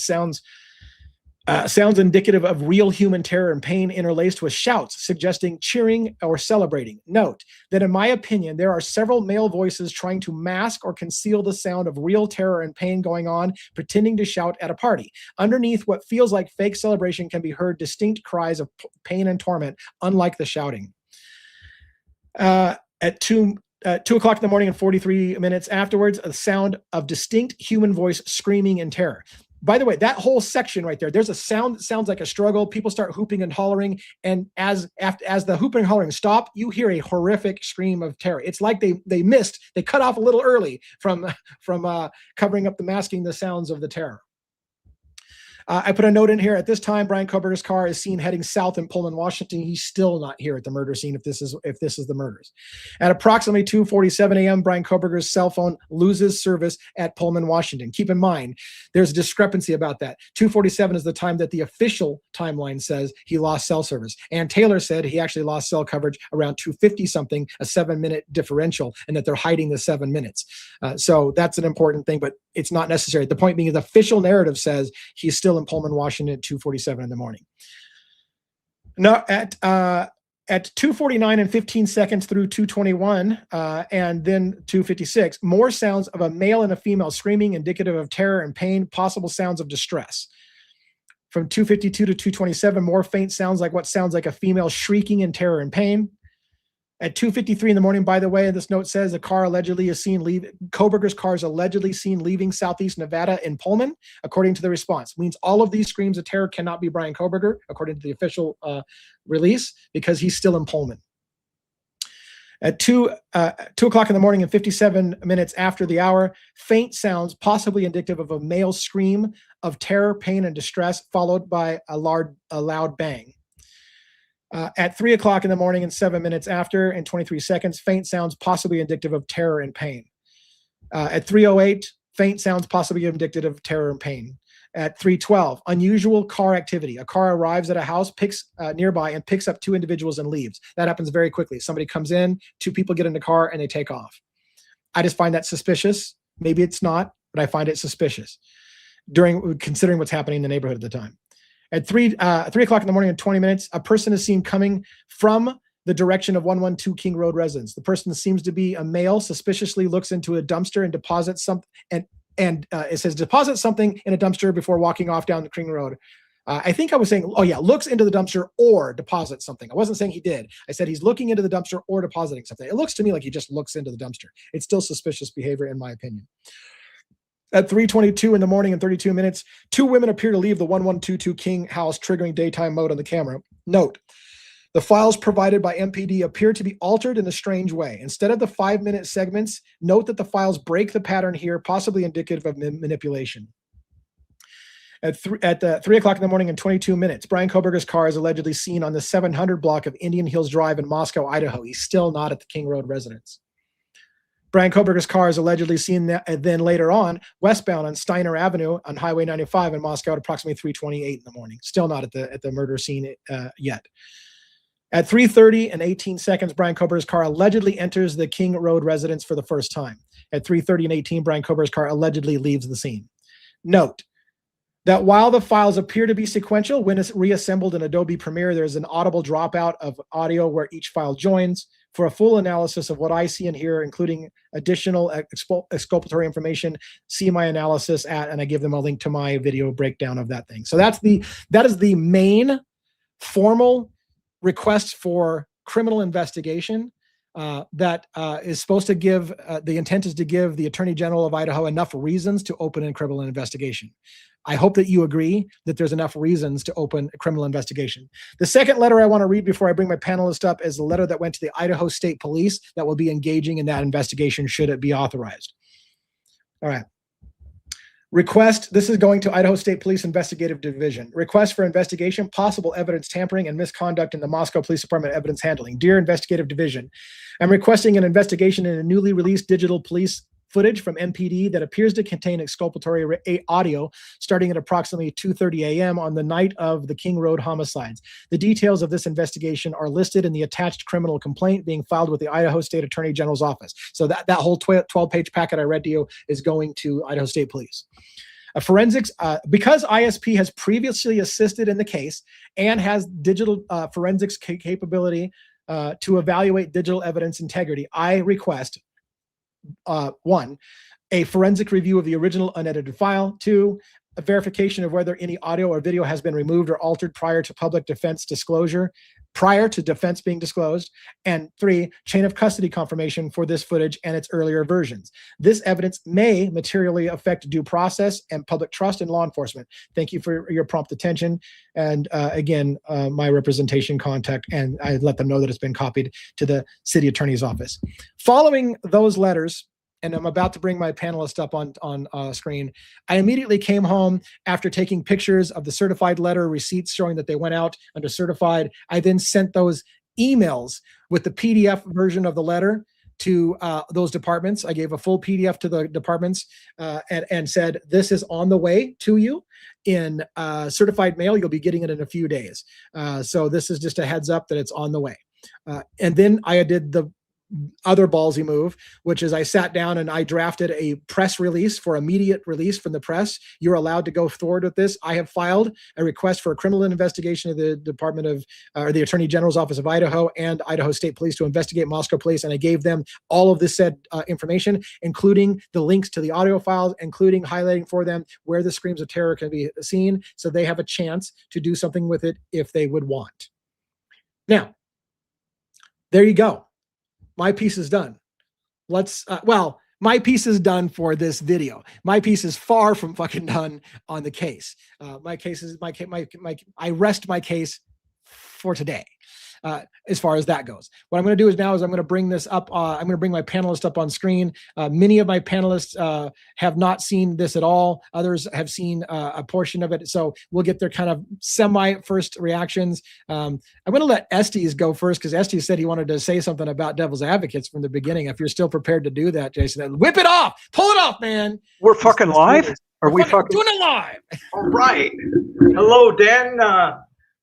Speaker 3: sounds indicative of real human terror and pain interlaced with shouts, suggesting cheering or celebrating. Note that in my opinion, there are several male voices trying to mask or conceal the sound of real terror and pain going on, pretending to shout at a party. Underneath what feels like fake celebration can be heard distinct cries of pain and torment, unlike the shouting. At 2 o'clock in the morning and 43 minutes afterwards, a sound of distinct human voice screaming in terror. By the way, that whole section right there, there's a sound that sounds like a struggle. People start hooping and hollering. And as the hooping and hollering stop, you hear a horrific scream of terror. It's like they missed, they cut off a little early from covering up masking the sounds of the terror. I put a note in here. At this time, Brian Kohberger's car is seen heading south in Pullman, Washington. He's still not here at the murder scene if this is the murders. At approximately 2:47 a.m., Brian Kohberger's cell phone loses service at Pullman, Washington. Keep in mind, there's a discrepancy about that. 2:47 is the time that the official timeline says he lost cell service. And Taylor said he actually lost cell coverage around 2:50 something, a 7-minute differential, and that they're hiding the 7 minutes. So that's an important thing, but it's not necessary. The point being, the official narrative says he's still in Pullman, Washington at 2:47 in the morning. Now at 2:49 and 15 seconds through 2:21 and then 2:56, more sounds of a male and a female screaming, indicative of terror and pain, possible sounds of distress. From 2:52 to 2:27, more faint sounds like what sounds like a female shrieking in terror and pain. At 2:53 in the morning, by the way, this note says a car allegedly is seen leaving. Kohberger's car is allegedly seen leaving Southeast Nevada in Pullman, according to the response. Means all of these screams of terror cannot be Brian Kohberger, according to the official release, because he's still in Pullman. At 2 o'clock in the morning and 57 minutes after the hour, faint sounds possibly indicative of a male scream of terror, pain, and distress, followed by a loud bang. At 3 o'clock in the morning and 7 minutes after and 23 seconds, faint sounds possibly indicative of terror and pain. At 3:08, faint sounds possibly indicative of terror and pain. At 3:12, unusual car activity. A car arrives at a house, picks nearby, and picks up 2 individuals and leaves. That happens very quickly. Somebody comes in, 2 people get in the car, and they take off. I just find that suspicious. Maybe it's not, but I find it suspicious considering what's happening in the neighborhood at the time. At 3 o'clock in the morning and 20 minutes, a person is seen coming from the direction of 112 King Road residence. The person seems to be a male, suspiciously looks into a dumpster and deposits something, and it says deposit something in a dumpster before walking off down the King Road. I think I was saying, looks into the dumpster or deposits something. I wasn't saying he did. I said he's looking into the dumpster or depositing something. It looks to me like he just looks into the dumpster. It's still suspicious behavior, in my opinion. At 3:22 in the morning and 32 minutes, 2 women appear to leave the 1122 King house, triggering daytime mode on the camera. Note, the files provided by MPD appear to be altered in a strange way. Instead of the 5-minute segments, note that the files break the pattern here, possibly indicative of manipulation. At 3 o'clock in the morning and 22 minutes, Brian Kohberger's car is allegedly seen on the 700 block of Indian Hills Drive in Moscow, Idaho. He's still not at the King Road residence. Brian Kohberger's car is allegedly seen then later on westbound on Steiner Avenue on Highway 95 in Moscow at approximately 3:28 in the morning. Still not at the murder scene yet. At 3:30 and 18 seconds, Brian Kohberger's car allegedly enters the King Road residence for the first time. At 3:30 and 18, Brian Kohberger's car allegedly leaves the scene. Note that while the files appear to be sequential, when it's reassembled in Adobe Premiere, there's an audible dropout of audio where each file joins. For a full analysis of what I see and hear, including additional exculpatory information, see my analysis and I give them a link to my video breakdown of that thing. So that is the main formal request for criminal investigation that is supposed to give, the intent is to give the Attorney General of Idaho enough reasons to open a criminal investigation. I hope that you agree that there's enough reasons to open a criminal investigation. The second letter I want to read before I bring my panelist up is the letter that went to the Idaho State Police that will be engaging in that investigation should it be authorized. All right. Request, this is going to Idaho State Police Investigative Division. Request for investigation, possible evidence tampering and misconduct in the Moscow Police Department evidence handling. Dear Investigative Division, I'm requesting an investigation in a newly released digital police footage from MPD that appears to contain exculpatory audio starting at approximately 2:30 a.m. on the night of the King Road homicides. The details of this investigation are listed in the attached criminal complaint being filed with the Idaho State Attorney General's office. So that whole 12-page packet I read to you is going to Idaho State Police. Forensics, because ISP has previously assisted in the case and has digital forensics capability to evaluate digital evidence integrity, I request 1, a forensic review of the original unedited file. 2, a verification of whether any audio or video has been removed or altered prior to public defense disclosure, prior to defense being disclosed. And 3, chain of custody confirmation for this footage and its earlier versions. This evidence may materially affect due process and public trust in law enforcement. Thank you for your prompt attention. And again, my representation contact, and I let them know that it's been copied to the city attorney's office. Following those letters, and I'm about to bring my panelist up on screen, I immediately came home after taking pictures of the certified letter receipts showing that they went out under certified. I then sent those emails with the PDF version of the letter to those departments. I gave a full PDF to the departments and said, this is on the way to you in certified mail. You'll be getting it in a few days. So this is just a heads up that it's on the way. And then I did the other ballsy move, which is I sat down and I drafted a press release for immediate release from the press. You're allowed to go forward with this. I have filed a request for a criminal investigation of the Department of, or the Attorney General's Office of Idaho and Idaho State Police to investigate Moscow Police. And I gave them all of this said information, including the links to the audio files, including highlighting for them where the screams of terror can be seen. So they have a chance to do something with it if they would want. Now, there you go. My piece is done. Let's, well, my piece is done for this video. My piece is far from fucking done on the case. My case is, I rest my case for today. as far as that goes. What I'm going to do is I'm going to bring this up. I'm going to bring my panelist up on screen. Many of my panelists have not seen this at all. Others have seen a portion of it. So we'll get their kind of semi first reactions. I'm going to let Estes go first because Estes said he wanted to say something about Devil's Advocates from the beginning. If you're still prepared to do that, Jason, then whip it off, pull it off, man.
Speaker 4: We're fucking live? Are we fucking
Speaker 3: doing it live?
Speaker 4: All right. Hello, Dan.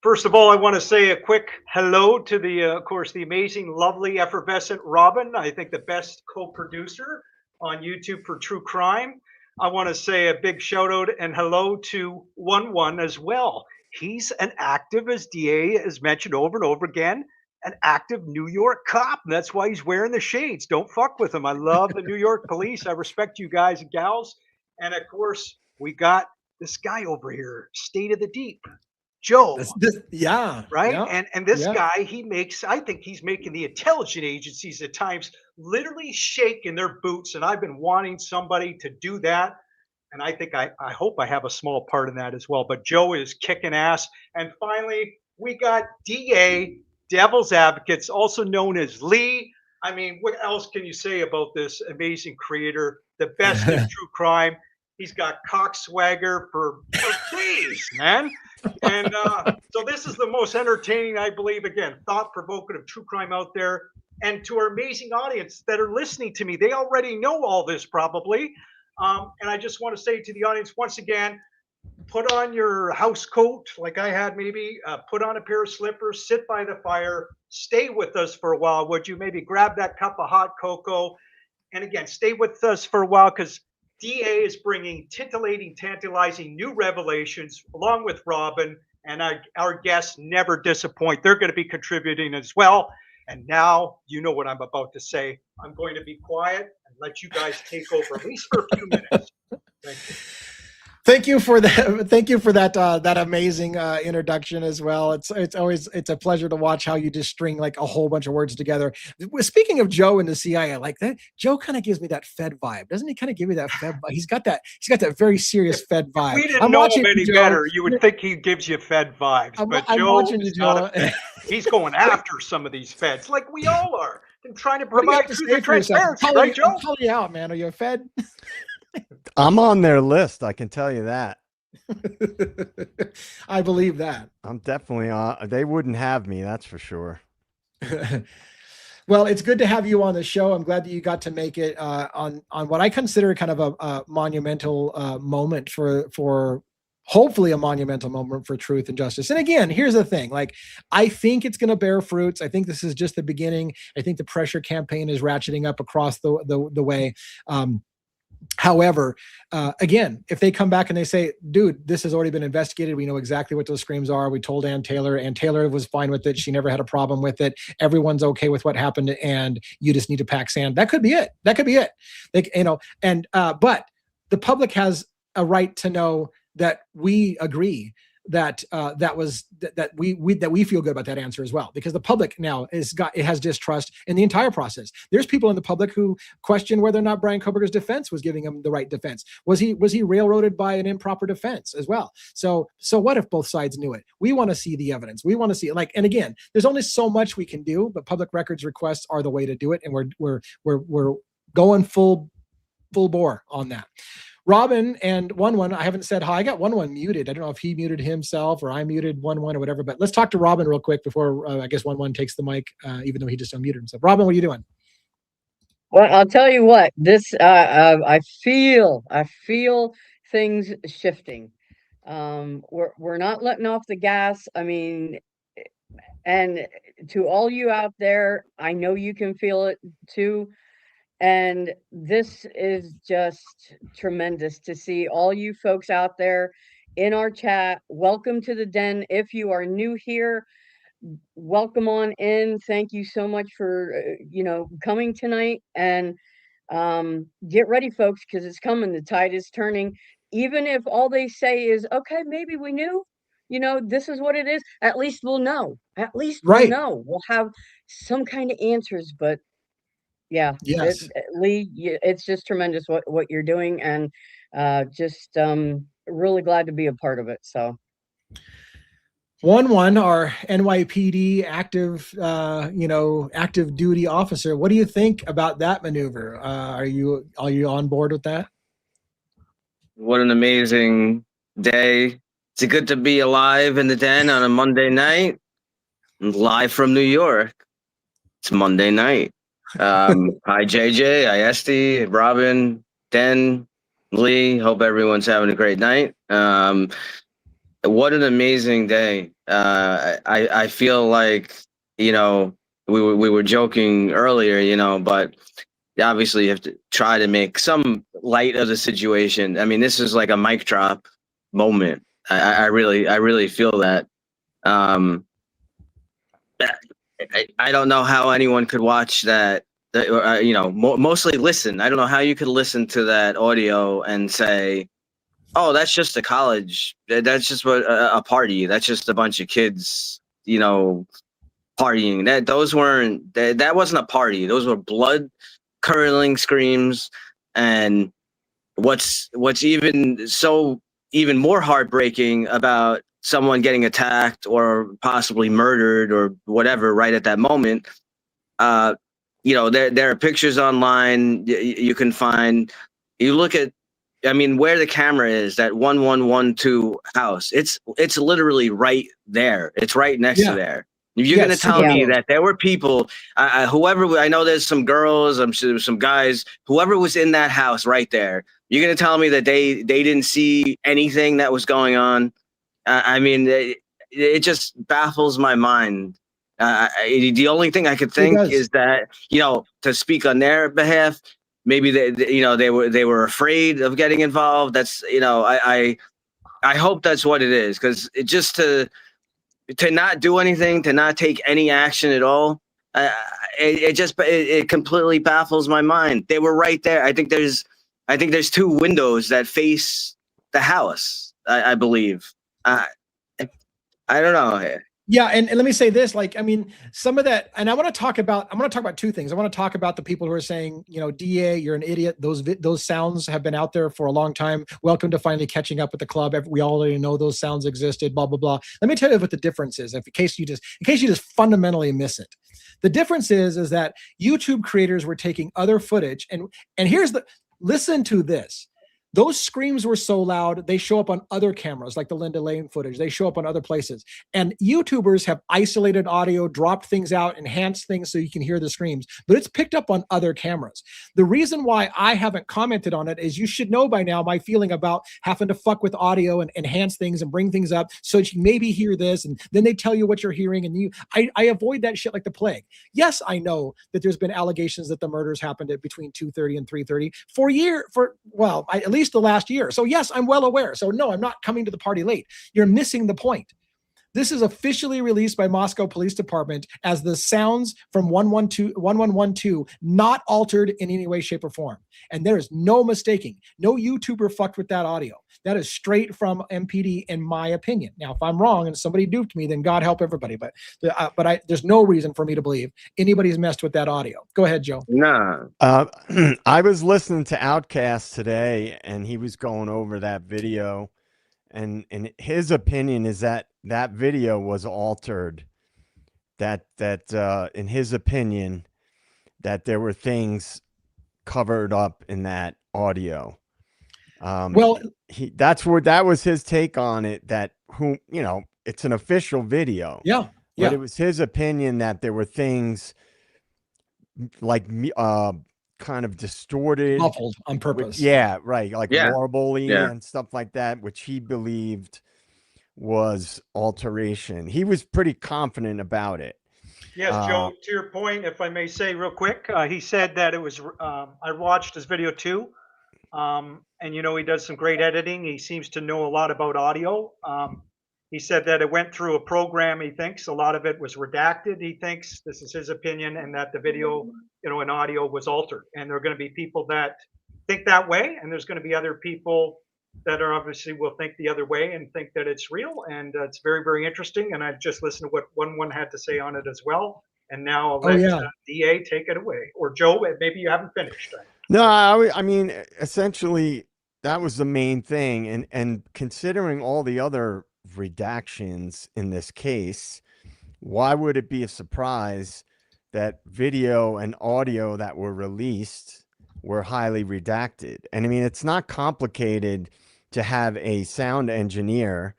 Speaker 4: First of all, I want to say a quick hello to the, of course, the amazing, lovely, effervescent Robin. I think the best co-producer on YouTube for true crime. I want to say a big shout out and hello to 11 as well. He's an active, as DA has mentioned over and over again, an active New York cop. And that's why he's wearing the shades. Don't fuck with him. I love the New York police. I respect you guys and gals. And of course, we got this guy over here, State of the Deep, Joe.
Speaker 3: Yeah.
Speaker 4: Right.
Speaker 3: Yeah,
Speaker 4: and this guy, I think he's making the intelligence agencies at times literally shake in their boots. And I've been wanting somebody to do that. And I think I hope I have a small part in that as well. But Joe is kicking ass. And finally, we got DA, Devil's Advocates, also known as Lee. I mean, what else can you say about this amazing creator, the best in true crime? He's got cock swagger for days, man. And so this is the most entertaining, I believe, again, thought-provocative true crime out there. And to our amazing audience that are listening to me, they already know all this probably. And I just want to say to the audience, once again, put on your house coat like I had maybe, put on a pair of slippers, sit by the fire, stay with us for a while, would you? Maybe grab that cup of hot cocoa. And again, stay with us for a while because DA is bringing tantalizing new revelations along with Robin, and our guests never disappoint. They're going to be contributing as well. And now you know what I'm about to say. I'm going to be quiet and let you guys take over at least for a few minutes. Thank you.
Speaker 3: Thank you for that. Thank you for that that amazing introduction as well. It's a pleasure to watch how you just string like a whole bunch of words together. Speaking of Joe and the CIA, like that, Joe kind of gives me that Fed vibe, doesn't he? Kind of give me that Fed vibe. He's got that very serious Fed vibe.
Speaker 4: If we didn't know him any better, you would think he gives you Fed vibes. But Joe is not a Fed. He's going after some of these Feds, like we all are, and trying to provide truth and transparency. Right, Joe?
Speaker 3: Call you out, man. Are you a Fed?
Speaker 5: I'm on their list. I can tell you that.
Speaker 3: I believe that.
Speaker 5: I'm definitely on. They wouldn't have me. That's for sure.
Speaker 3: Well, it's good to have you on the show. I'm glad that you got to make it on what I consider kind of a monumental moment for hopefully a monumental moment for truth and justice. And again, here's the thing, like, I think it's going to bear fruits. I think this is just the beginning. I think the pressure campaign is ratcheting up across the way. However, again, if they come back and they say, dude, this has already been investigated. We know exactly what those screams are. We told Ann Taylor was fine with it. She never had a problem with it. Everyone's okay with what happened. And you just need to pack sand. That could be it. Like, but the public has a right to know that we agree that we feel good about that answer as well, because the public now has distrust in the entire process. There's people in the public who question whether or not Brian Kohberger's defense was giving him the right defense. Was he railroaded by an improper defense as well? So what if both sides knew it? We want to see the evidence. We want to see it. Like, and again, there's only so much we can do, but public records requests are the way to do it, and we're going full bore on that. Robin and 11, I haven't said hi. I got 11 muted. I don't know if he muted himself or I muted 11 or whatever, but let's talk to Robin real quick before I guess 11 takes the mic, even though he just unmuted himself. Robin, what are you doing?
Speaker 6: Well, I'll tell you what, this, I feel things shifting. We're not letting off the gas. I mean, and to all you out there, I know you can feel it too. And this is just tremendous to see all you folks out there in our chat. Welcome to the den. If you are new here, welcome on in. Thank you so much for, coming tonight. And get ready, folks, because it's coming. The tide is turning. Even if all they say is, okay, maybe we knew, this is what it is. At least we'll know. At least we'll know. We'll have some kind of answers, but yeah,
Speaker 3: yes.
Speaker 6: Lee, it's just tremendous what you're doing, and just really glad to be a part of it. So
Speaker 3: 1-1, our NYPD active, active duty officer. What do you think about that maneuver? Are you on board with that?
Speaker 7: What an amazing day. It's good to be alive in the den on a Monday night, live from New York. It's Monday night. Hi, JJ, hi, Esty, Robin, Den, Lee. Hope everyone's having a great night. What an amazing day. I feel like, we were joking earlier, but obviously you have to try to make some light of the situation. I mean, this is like a mic drop moment. I really feel that. I don't know how anyone could watch that, mostly listen. I don't know how you could listen to that audio and say, oh, that's just a college. That's just a party. That's just a bunch of kids, partying. That wasn't a party. Those were blood curdling screams. And what's even more heartbreaking about someone getting attacked or possibly murdered or whatever right at that moment, there are pictures online you can find. You look at, where the camera is, that 1112 house, it's literally right there. It's right next to there. If you're going to tell me that there were people, whoever, I know there's some girls, I'm sure there's some guys, whoever was in that house right there, you're going to tell me that they didn't see anything that was going on? It just baffles my mind. The only thing I could think is that, to speak on their behalf, maybe they were afraid of getting involved. That's, I hope that's what it is, because it just to not do anything, to not take any action at all, it completely baffles my mind. They were right there. I think there's two windows that face the house. I believe. I don't know.
Speaker 3: Yeah, and let me say this, some of that, and I'm going to talk about two things. I want to talk about the people who are saying, DA, you're an idiot. Those sounds have been out there for a long time. Welcome to finally catching up with the club. We already know those sounds existed, blah, blah, blah. Let me tell you what the difference is, in case you just fundamentally miss it. The difference is that YouTube creators were taking other footage, and listen to this. Those screams were so loud, they show up on other cameras, like the Linda Lane footage. They show up on other places. And YouTubers have isolated audio, dropped things out, enhanced things so you can hear the screams, but it's picked up on other cameras. The reason why I haven't commented on it is you should know by now my feeling about having to fuck with audio and enhance things and bring things up so that you maybe hear this, and then they tell you what you're hearing, and I avoid that shit like the plague. Yes, I know that there's been allegations that the murders happened at between 2:30 and 3:30 at least the last year. So yes, I'm well aware. So no, I'm not coming to the party late. You're missing the point. This is officially released by Moscow Police Department as the sounds from 1112 not altered in any way, shape, or form. And there is no mistaking. No YouTuber fucked with that audio. That is straight from MPD, in my opinion. Now, if I'm wrong and somebody duped me, then God help everybody. But there's no reason for me to believe anybody's messed with that audio. Go ahead, Joe.
Speaker 7: No.
Speaker 5: I was listening to Outkast today, and he was going over that video. And his opinion is that video was altered. That in his opinion, that there were things covered up in that audio. That was his take on it. It's an official video.
Speaker 3: Yeah.
Speaker 5: But it was his opinion that there were things like kind of distorted,
Speaker 3: muffled on purpose.
Speaker 5: warbly and stuff like that, which he believed was alteration. He was pretty confident about it.
Speaker 4: Yes, Joe, to your point, if I may say real quick, he said that it was, I watched his video too. And he does some great editing. He seems to know a lot about audio. He said that it went through a program. He thinks a lot of it was redacted. He thinks, this is his opinion, and that the video, and audio was altered. And there are going to be people that think that way, and there's going to be other people that are obviously will think the other way and think that it's real. And it's very, very interesting. And I've just listened to what one had to say on it as well. And now I'll let DA take it away. Or Joe, maybe you haven't finished.
Speaker 5: No, I mean, essentially, that was the main thing. And considering all the other redactions in this case, why would it be a surprise that video and audio that were released were highly redacted? And I mean, it's not complicated to have a sound engineer,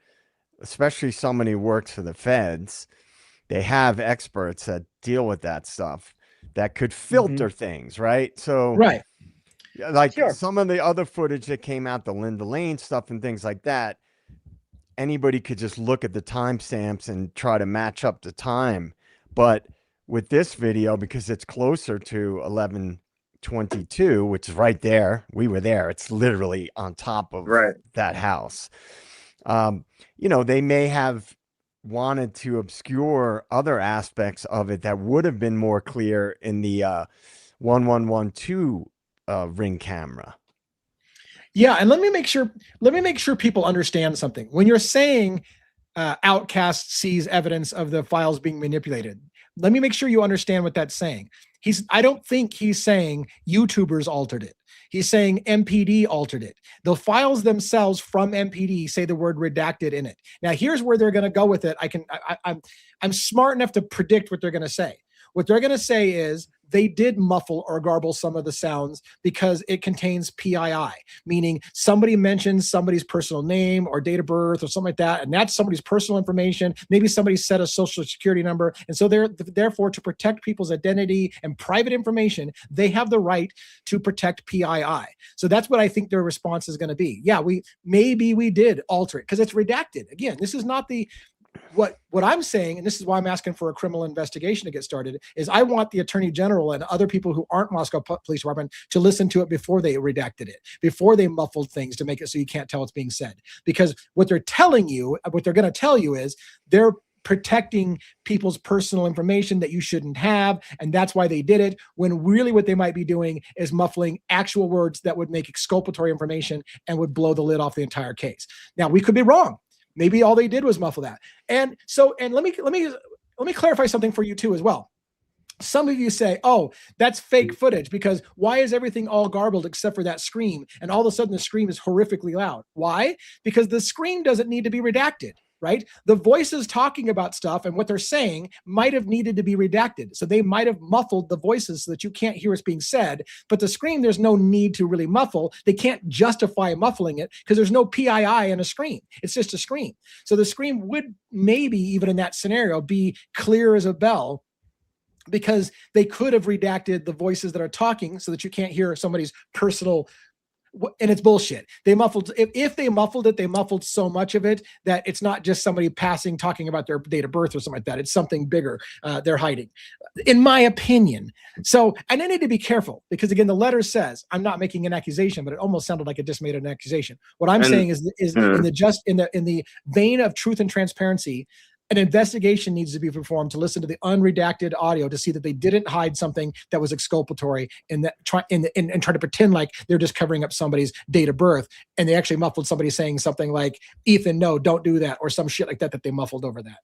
Speaker 5: especially somebody who works for the feds. They have experts that deal with that stuff that could filter things, right? So,
Speaker 3: Right.
Speaker 5: like
Speaker 6: Sure.
Speaker 5: some of the other footage that came out, the Linda Lane stuff and things like that, anybody could just look at the timestamps and try to match up the time. But with this video, because it's closer to 11:22, which is right there, we were there. It's literally on top of that house. You know, they may have wanted to obscure other aspects of it that would have been more clear in the 1112 ring camera.
Speaker 3: Yeah, and let me make sure people understand something. When you're saying Outcast sees evidence of the files being manipulated, let me make sure you understand what that's saying. I don't think he's saying YouTubers altered it. He's saying MPD altered it. The files themselves from MPD say the word redacted in it. Now, here's where they're going to go with it. I'm smart enough to predict what they're going to say. What they're going to say is they did muffle or garble some of the sounds because it contains PII, meaning somebody mentions somebody's personal name or date of birth or something like that, and that's somebody's personal information. Maybe somebody set a social security number, and so therefore, to protect people's identity and private information, they have the right to protect PII. So that's what I think their response is going to be. Yeah, maybe we did alter it because it's redacted. Again, this is not the what I'm saying, and this is why I'm asking for a criminal investigation to get started, is I want the Attorney General and other people who aren't Moscow Police Department to listen to it before they redacted it, before they muffled things to make it so you can't tell what's being said. Because what they're telling you, what they're going to tell you is they're protecting people's personal information that you shouldn't have, and that's why they did it, when really what they might be doing is muffling actual words that would make exculpatory information and would blow the lid off the entire case. Now, we could be wrong. Maybe all they did was muffle that. And let me clarify something for you too as well. Some of you say, oh, that's fake footage because why is everything all garbled except for that scream? And all of a sudden the scream is horrifically loud. Why? Because the scream doesn't need to be redacted, right? The voices talking about stuff and what they're saying might have needed to be redacted. So they might have muffled the voices so that you can't hear what's being said. But the scream, there's no need to really muffle. They can't justify muffling it because there's no PII in a scream. It's just a scream. So the scream would maybe, even in that scenario, be clear as a bell, because they could have redacted the voices that are talking so that you can't hear somebody's personal, and it's bullshit. They muffled, if they muffled it, they muffled so much of it that it's not just somebody passing, talking about their date of birth or something like that. It's something bigger they're hiding, in my opinion. So, and I need to be careful because again, the letter says, I'm not making an accusation, but it almost sounded like it just made an accusation. What I'm saying is in the vein of truth and transparency, an investigation needs to be performed to listen to the unredacted audio to see that they didn't hide something that was exculpatory and try to pretend like they're just covering up somebody's date of birth, and they actually muffled somebody saying something like, Ethan, no, don't do that, or some shit like that they muffled over that.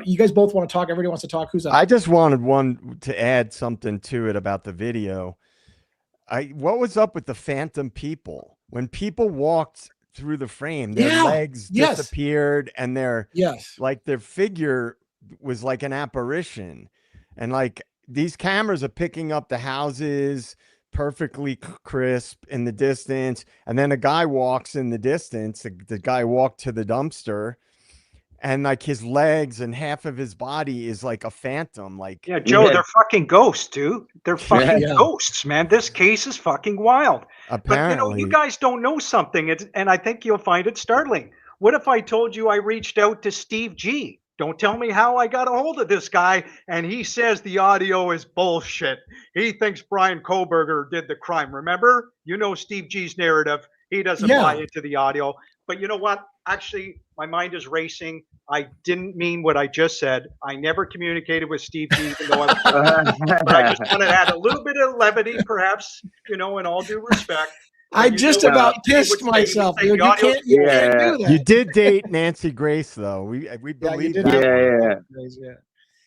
Speaker 3: You guys both want to talk? Everybody wants to talk? Who's up?
Speaker 5: I just wanted one to add something to it about the video. What was up with the phantom people? When people walked through the frame, their legs disappeared and their figure was like an apparition. And like these cameras are picking up the houses perfectly crisp in the distance, and then a guy walks in the distance. The guy walked to the dumpster, and like his legs and half of his body is like a phantom. Like,
Speaker 4: yeah, Joe, they're fucking ghosts, dude. They're fucking ghosts, man. This case is fucking wild.
Speaker 5: Apparently,
Speaker 4: but you guys don't know something, and I think you'll find it startling. What if I told you I reached out to Steve G? Don't tell me how I got a hold of this guy, and he says the audio is bullshit. He thinks Brian Kohberger did the crime. Remember? You know Steve G's narrative. He doesn't buy into the audio. But you know what? Actually, my mind is racing. I didn't mean what I just said. I never communicated with Steve G, even though but I just wanted to add a little bit of levity, perhaps, in all due respect.
Speaker 3: I just about pissed myself, dude. You can't do that.
Speaker 5: You did date Nancy Grace, though. We believe that.
Speaker 7: Yeah.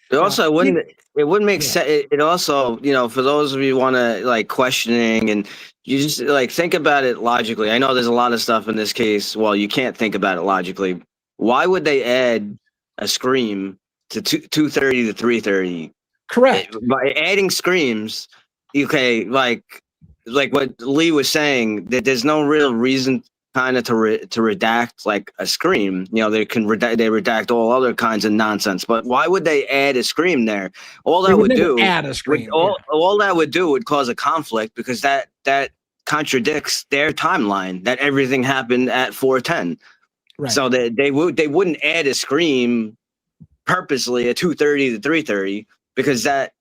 Speaker 7: It also it wouldn't make sense. It also, for those of you who want to like questioning, and you just like think about it logically. I know there's a lot of stuff in this case. Well, you can't think about it logically. why would they add a scream to 2:30 to 3:30?
Speaker 3: Correct.
Speaker 7: By adding screams, okay, like what Lee was saying, that there's no real reason kind of to redact like a scream. You know, they redact all other kinds of nonsense. But why would they add a scream there? All
Speaker 3: They
Speaker 7: that
Speaker 3: would
Speaker 7: would
Speaker 3: never
Speaker 7: do
Speaker 3: add a scream.
Speaker 7: all that would do would cause a conflict, because that contradicts their timeline that everything happened at 4:10.
Speaker 3: Right.
Speaker 7: So they wouldn't add a scream purposely at 2:30 to 3:30, because that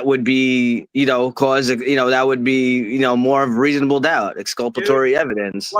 Speaker 7: would be, cause, that would be, more of reasonable doubt, exculpatory evidence. So.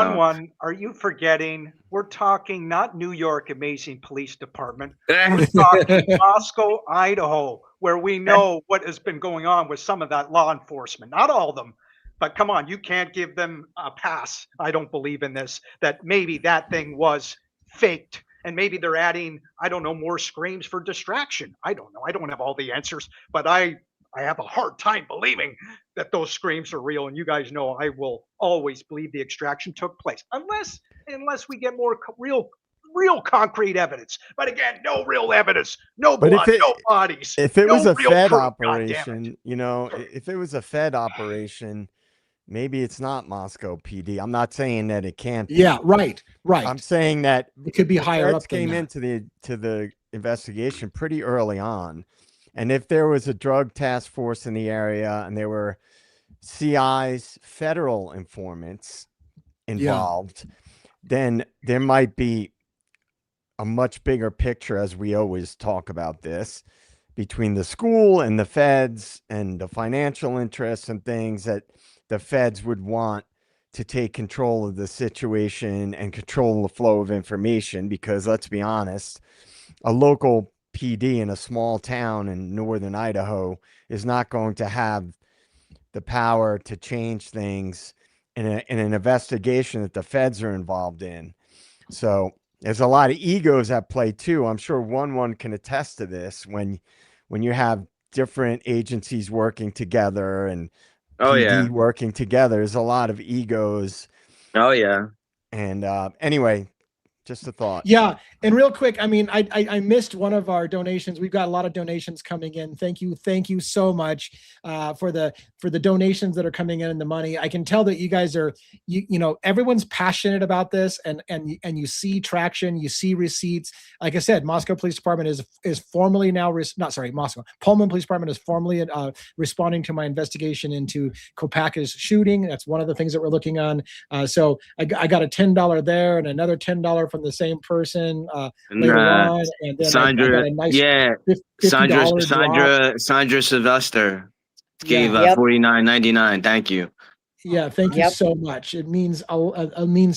Speaker 4: Are you forgetting? We're talking not New York Amazing Police Department. We're talking Moscow, Idaho, where we know what has been going on with some of that law enforcement. Not all of them, but come on, you can't give them a pass. I don't believe in this, that maybe that thing was faked. And maybe they're adding, I don't know, more screams for distraction. I don't know. I don't have all the answers, but I have a hard time believing that those screams are real. And you guys know I will always believe the extraction took place, unless we get more real concrete evidence. But again, no real evidence, no blood, no bodies.
Speaker 5: If it was a Fed
Speaker 4: proof,
Speaker 5: operation, if it was a Fed operation, maybe it's not Moscow PD. I'm not saying that it can't be.
Speaker 3: Yeah, right.
Speaker 5: I'm saying that
Speaker 3: it could be higher up.
Speaker 5: Came into the investigation pretty early on, and if there was a drug task force in the area and there were CIs, federal informants involved, then there might be a much bigger picture, as we always talk about this, between the school and the feds and the financial interests and things that the feds would want to take control of the situation and control the flow of information. Because let's be honest, a local PD in a small town in northern Idaho is not going to have the power to change things in an investigation that the feds are involved in. So there's a lot of egos at play too. I'm sure one can attest to this when you have different agencies working together and PD working together. There's a lot of egos.
Speaker 7: Oh yeah.
Speaker 5: And anyway, just a thought.
Speaker 3: Yeah. And real quick, I mean, I missed one of our donations. We've got a lot of donations coming in. Thank you so much for the donations that are coming in and the money. I can tell that you guys are, everyone's passionate about this, and you see traction, you see receipts. Like I said, Moscow Police Department is formally now, Pullman Police Department is formally responding to my investigation into Kopacka's shooting. That's one of the things that we're looking on. So I got a $10 there and another $10 from the same person later on, and then
Speaker 7: Sandra,
Speaker 3: I got a nice
Speaker 7: Sandra Sylvester gave $49.99. Thank you.
Speaker 3: Yeah, thank you so much. It means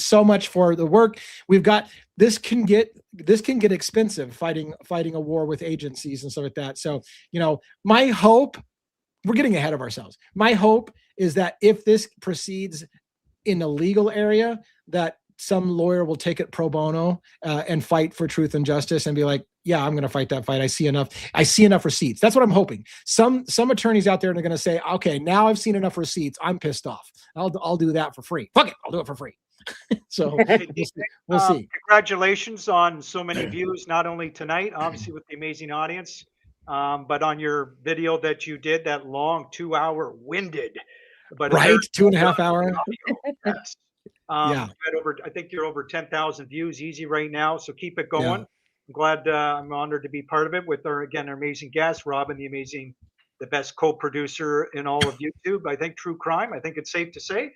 Speaker 3: so much for the work we've got. This can get expensive, fighting a war with agencies and stuff like that. So, my hope, we're getting ahead of ourselves. My hope is that if this proceeds in a legal area, that some lawyer will take it pro bono and fight for truth and justice and be like, yeah, I'm going to fight that fight. I see enough receipts. That's what I'm hoping. Some attorneys out there are going to say, okay, now I've seen enough receipts. I'm pissed off. I'll do that for free. Fuck it. I'll do it for free. So we'll see.
Speaker 4: Congratulations on so many views, not only tonight, obviously with the amazing audience, but on your video that you did, that long 2-hour winded, but
Speaker 3: right, 2.5 hour.
Speaker 4: Yes. I think you're over 10,000 views easy right now. So keep it going. Yeah. I'm glad, I'm honored to be part of it with our amazing guest, Robin, the best co-producer in all of YouTube. I think true crime. I think it's safe to say.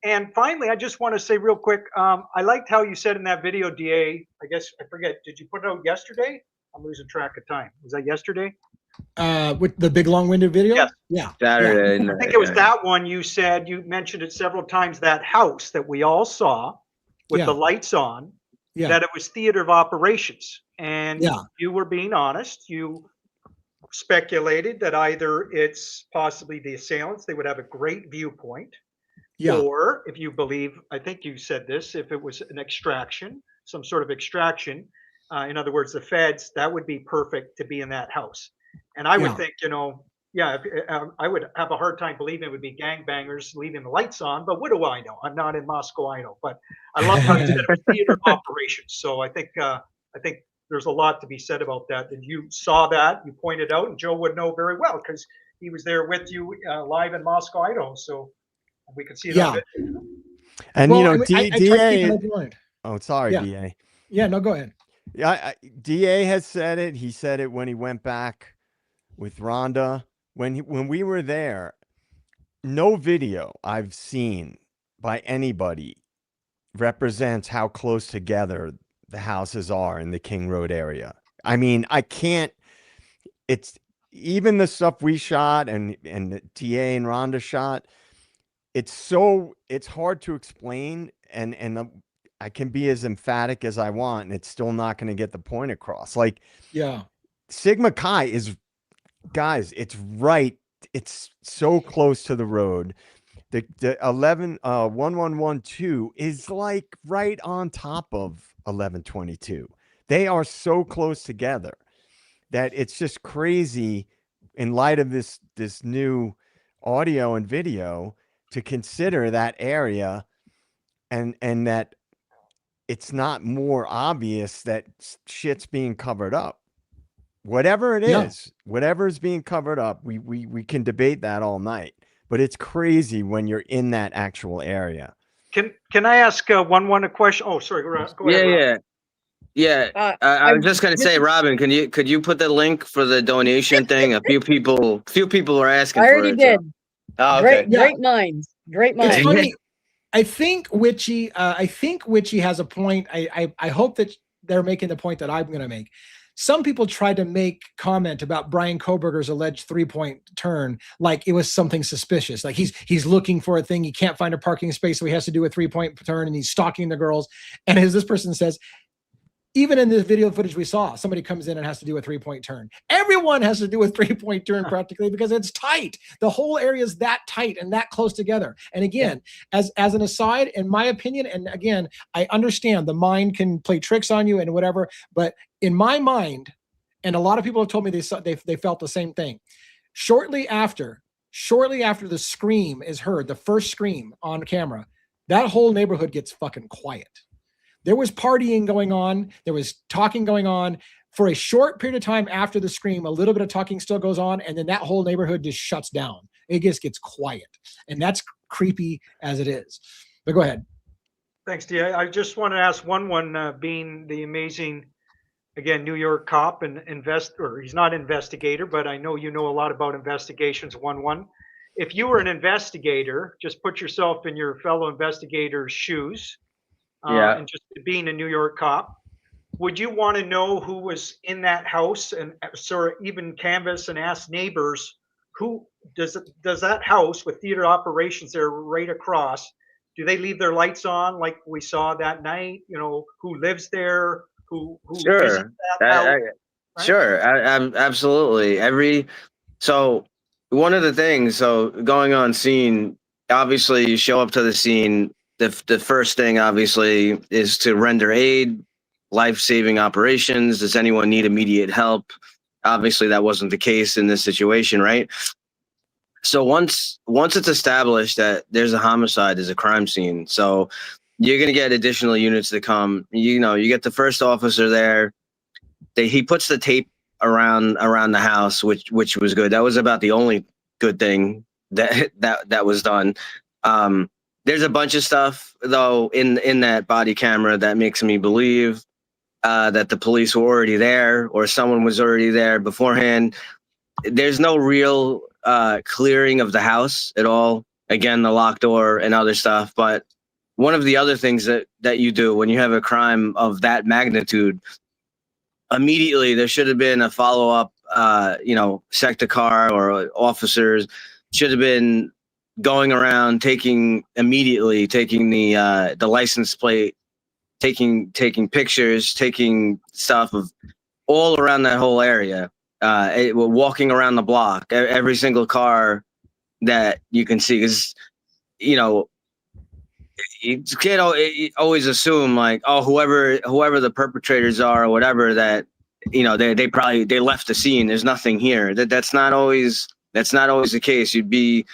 Speaker 4: And finally, I just want to say real quick, I liked how you said in that video, DA, I guess, I forget, did you put it out yesterday? I'm losing track of time. Was that yesterday?
Speaker 3: With the big long-winded video?
Speaker 4: Yes.
Speaker 3: Yeah.
Speaker 7: Saturday.
Speaker 4: I think it was that one you said, you mentioned it several times, that house that we all saw with the lights on, that it was theater of operations. And you were being honest. You speculated that either it's possibly the assailants, they would have a great viewpoint. Yeah. Or if you believe, I think you said this, if it was an extraction, some sort of extraction, in other words, the feds, that would be perfect to be in that house. And I would think, Yeah, I would have a hard time believing it would be gangbangers leaving the lights on, but what do I know? I'm not in Moscow, Idaho. But I love how you said it was theater operations. So I think there's a lot to be said about that. And you saw that, you pointed out, and Joe would know very well because he was there with you live in Moscow, Idaho. So we could see it on
Speaker 3: Yeah.
Speaker 4: video.
Speaker 5: And
Speaker 3: Well,
Speaker 5: you know,
Speaker 3: I try to keep an
Speaker 5: DA.
Speaker 3: open mind.
Speaker 5: Oh, sorry,
Speaker 3: Yeah.
Speaker 5: DA.
Speaker 3: Yeah, no, go ahead.
Speaker 5: Yeah, DA has said it. He said it when he went back with Rhonda. When we were there, no video I've seen by anybody represents how close together the houses are in the King Road area. I mean, I can't. It's even the stuff we shot and the TA and Rhonda shot. It's hard to explain, and I can be as emphatic as I want, and it's still not going to get the point across. Like,
Speaker 3: Yeah.
Speaker 5: Sigma Chi is, guys, it's right. It's so close to the road. The 1112 is like right on top of 1122. They are so close together that it's just crazy in light of this new audio and video to consider that area and that it's not more obvious that shit's being covered up. Whatever it is, whatever is being covered up, we can debate that all night. But it's crazy when you're in that actual area.
Speaker 4: Can I ask one a question? Oh, sorry. Go ahead. Rob.
Speaker 7: Yeah. I was just gonna say, Robin, could you put the link for the donation thing? A few people are asking.
Speaker 6: I already did.
Speaker 7: So. Oh, okay.
Speaker 6: Great minds. Great minds.
Speaker 3: It's funny. I think Witchy has a point. I hope that they're making the point that I'm going to make. Some people tried to make comment about Brian Kohberger's alleged 3-point turn like it was something suspicious. Like he's looking for a thing. He can't find a parking space, so he has to do a 3-point turn, and he's stalking the girls. And as this person says, even in this video footage we saw, somebody comes in and has to do a 3-point turn. Everyone has to do a 3-point turn practically because it's tight. The whole area is that tight and that close together. And again, as an aside, in my opinion, and again, I understand the mind can play tricks on you and whatever, but in my mind, and a lot of people have told me they felt the same thing. Shortly after the scream is heard, the first scream on camera, that whole neighborhood gets fucking quiet. There was partying going on. There was talking going on for a short period of time after the scream. A little bit of talking still goes on, and then that whole neighborhood just shuts down. It just gets quiet, and that's creepy as it is. But go ahead.
Speaker 4: Thanks, D.A. I just want to ask one being the amazing, again, New York cop and he's not investigator, but I know you know a lot about investigations. One. If you were an investigator, just put yourself in your fellow investigator's shoes. And just being a New York cop, would you want to know who was in that house and sort of even canvass and ask neighbors who does that house with theater operations there right across? Do they leave their lights on like we saw that night? You know, who lives there? Who
Speaker 7: Sure.
Speaker 4: that house, right?
Speaker 7: Sure. Absolutely. So one of the things, going on scene, obviously you show up to the scene. The first thing, obviously, is to render aid, life-saving operations. Does anyone need immediate help? Obviously, that wasn't the case in this situation, right? So once it's established that there's a homicide, there's a crime scene, so you're going to get additional units to come. You get the first officer there. He puts the tape around the house, which was good. That was about the only good thing that was done. There's a bunch of stuff, though, in that body camera that makes me believe that the police were already there or someone was already there beforehand. There's no real clearing of the house at all. Again, the locked door and other stuff. But one of the other things that you do when you have a crime of that magnitude, immediately there should have been a follow-up, sector car or officers should have been going around taking the license plate, taking pictures, taking stuff of all around that whole area. Walking around the block, every single car that you can see, because you can't always assume like, oh, whoever the perpetrators are or whatever, that they left the scene. There's nothing here. That's not always That's not always the case. You'd be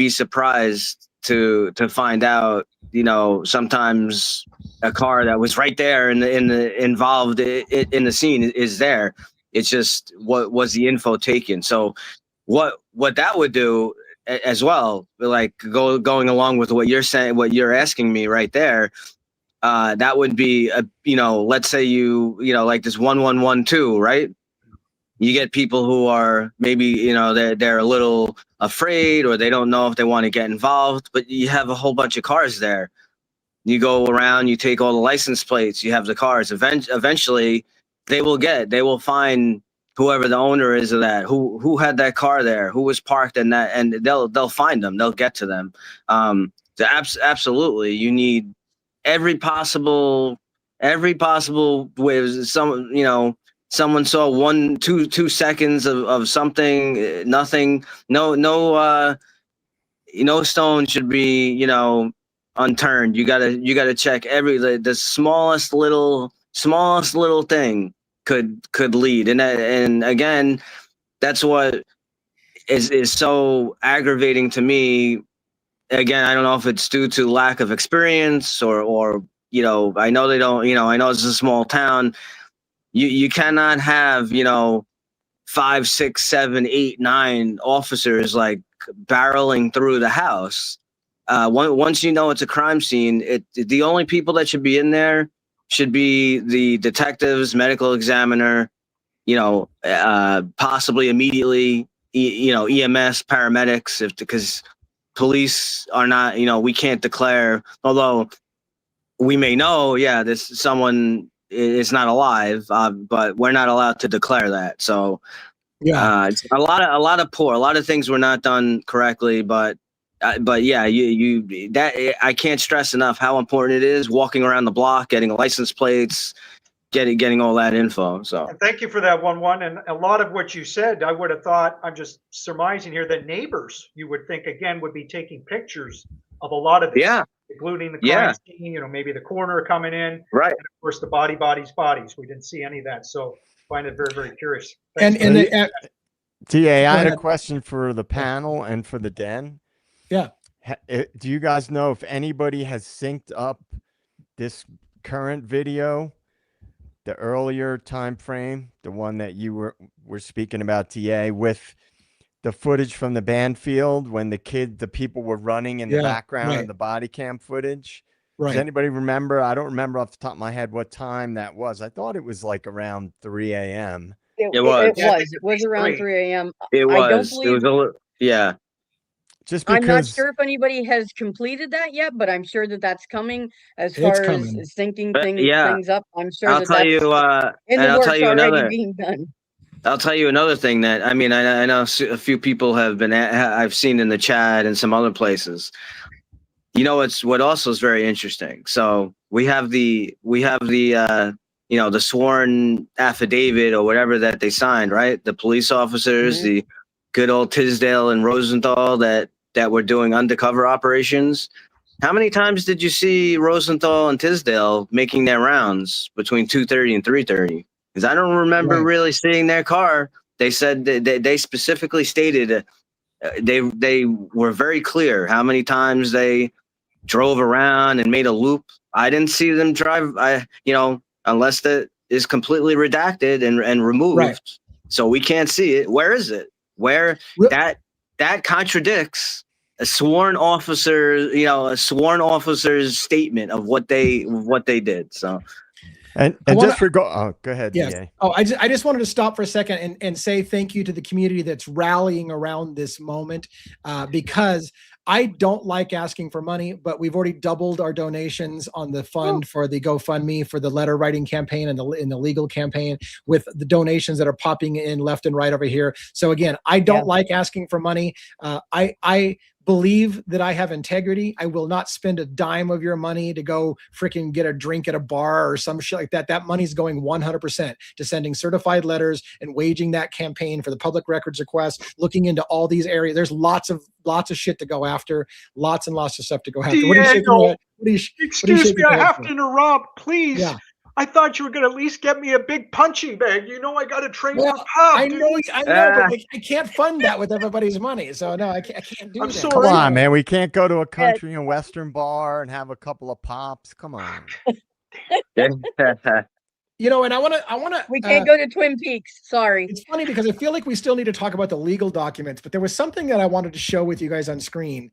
Speaker 7: surprised to find out, you know, sometimes a car that was right there in the involved in the scene is there. It's just what was the info taken. So what that would do as well, like going along with what you're saying, what you're asking me right there, that would be you know, let's say you know, like this 1112, right? You get people who are maybe, you know, they're a little afraid, or they don't know if they want to get involved, but you have a whole bunch of cars there. You go around, you take all the license plates, you have the cars. Eventually they will find whoever the owner is of that, who had that car there, who was parked in that, and they'll find them, they'll get to them. So absolutely, you need every possible way. Some, you know, someone saw 2 seconds of something, nothing, no stone should be, you know, unturned. You gotta check the smallest little thing could lead. And again, that's what is so aggravating to me. Again, I don't know if it's due to lack of experience or you know, I know they don't, you know, I know it's a small town. You cannot have, you know, 5, 6, 7, 8, 9 officers like barreling through the house. Once you know it's a crime scene, the only people that should be in there should be the detectives, medical examiner, you know, possibly immediately, you know, EMS, paramedics, because police are not, you know, we can't declare, although we may know, yeah, someone is not alive, but we're not allowed to declare that. So it's a lot of things were not done correctly, but yeah, that I can't stress enough how important it is walking around the block, getting license plates, getting all that info. So
Speaker 4: and thank you for that one. And a lot of what you said, I would have thought, I'm just surmising here, that neighbors, you would think again, would be taking pictures of a lot of this, including the crime scene, you know, maybe the coroner coming in,
Speaker 7: right?
Speaker 4: And of course the bodies. We didn't see any of that, so find it very, very curious.
Speaker 3: And
Speaker 5: DA, I had a question for the panel and for the den.
Speaker 3: Yeah.
Speaker 5: Do you guys know if anybody has synced up this current video, the earlier time frame, the one that you were speaking about, TA, with the footage from the band field when the people were running in the background of the body cam footage? Does anybody remember? I don't remember off the top of my head what time that was. I thought it was like around 3 a.m.
Speaker 6: It was around 3 a.m.
Speaker 7: It was.
Speaker 6: I don't believe,
Speaker 7: it was a little, yeah.
Speaker 5: Just because
Speaker 6: I'm not sure if anybody has completed that yet, but I'm sure that's coming as far as syncing things up. I'm sure
Speaker 7: I'll tell you,
Speaker 6: in the works already being done.
Speaker 7: I'll tell you another thing that, I mean, I know a few people I've seen in the chat and some other places. You know, what also is very interesting. So we have the you know, the sworn affidavit or whatever that they signed, right? The police officers, the good old Tisdale and Rosenthal that were doing undercover operations. How many times did you see Rosenthal and Tisdale making their rounds between 2:30 and 3:30? Because I don't remember really seeing their car. They said they specifically stated they were very clear how many times they drove around and made a loop. I didn't see them drive. You know, unless that is completely redacted and removed, so we can't see it. Where is it? Where that contradicts a sworn officer, you know, a sworn officer's statement of what they did. So.
Speaker 5: And just for go ahead.
Speaker 3: Yes.
Speaker 5: DA.
Speaker 3: Oh, I just wanted to stop for a second and say thank you to the community that's rallying around this moment, because I don't like asking for money, but we've already doubled our donations on the fund for the GoFundMe for the letter writing campaign and in the legal campaign, with the donations that are popping in left and right over here. So again, I don't like asking for money. I believe that I have integrity. I will not spend a dime of your money to go freaking get a drink at a bar or some shit like that. That money's going 100% to sending certified letters and waging that campaign for the public records request, looking into all these areas. There's lots of shit to go after, lots and lots of stuff to go after.
Speaker 4: Excuse me, I have to interrupt, please. I thought you were going to at least get me a big punching bag. You know, I got to train for
Speaker 3: Well,
Speaker 4: pub.
Speaker 3: I
Speaker 4: dude.
Speaker 3: know, but I can't fund that with everybody's money. So no, I can't do
Speaker 4: I'm
Speaker 3: that.
Speaker 4: sorry.
Speaker 5: Come on, man. We can't go to a country and western bar and have a couple of pops. Come on.
Speaker 3: You know, and I want to.
Speaker 6: We can't go to Twin Peaks. Sorry.
Speaker 3: It's funny because I feel like we still need to talk about the legal documents, but there was something that I wanted to show with you guys on screen.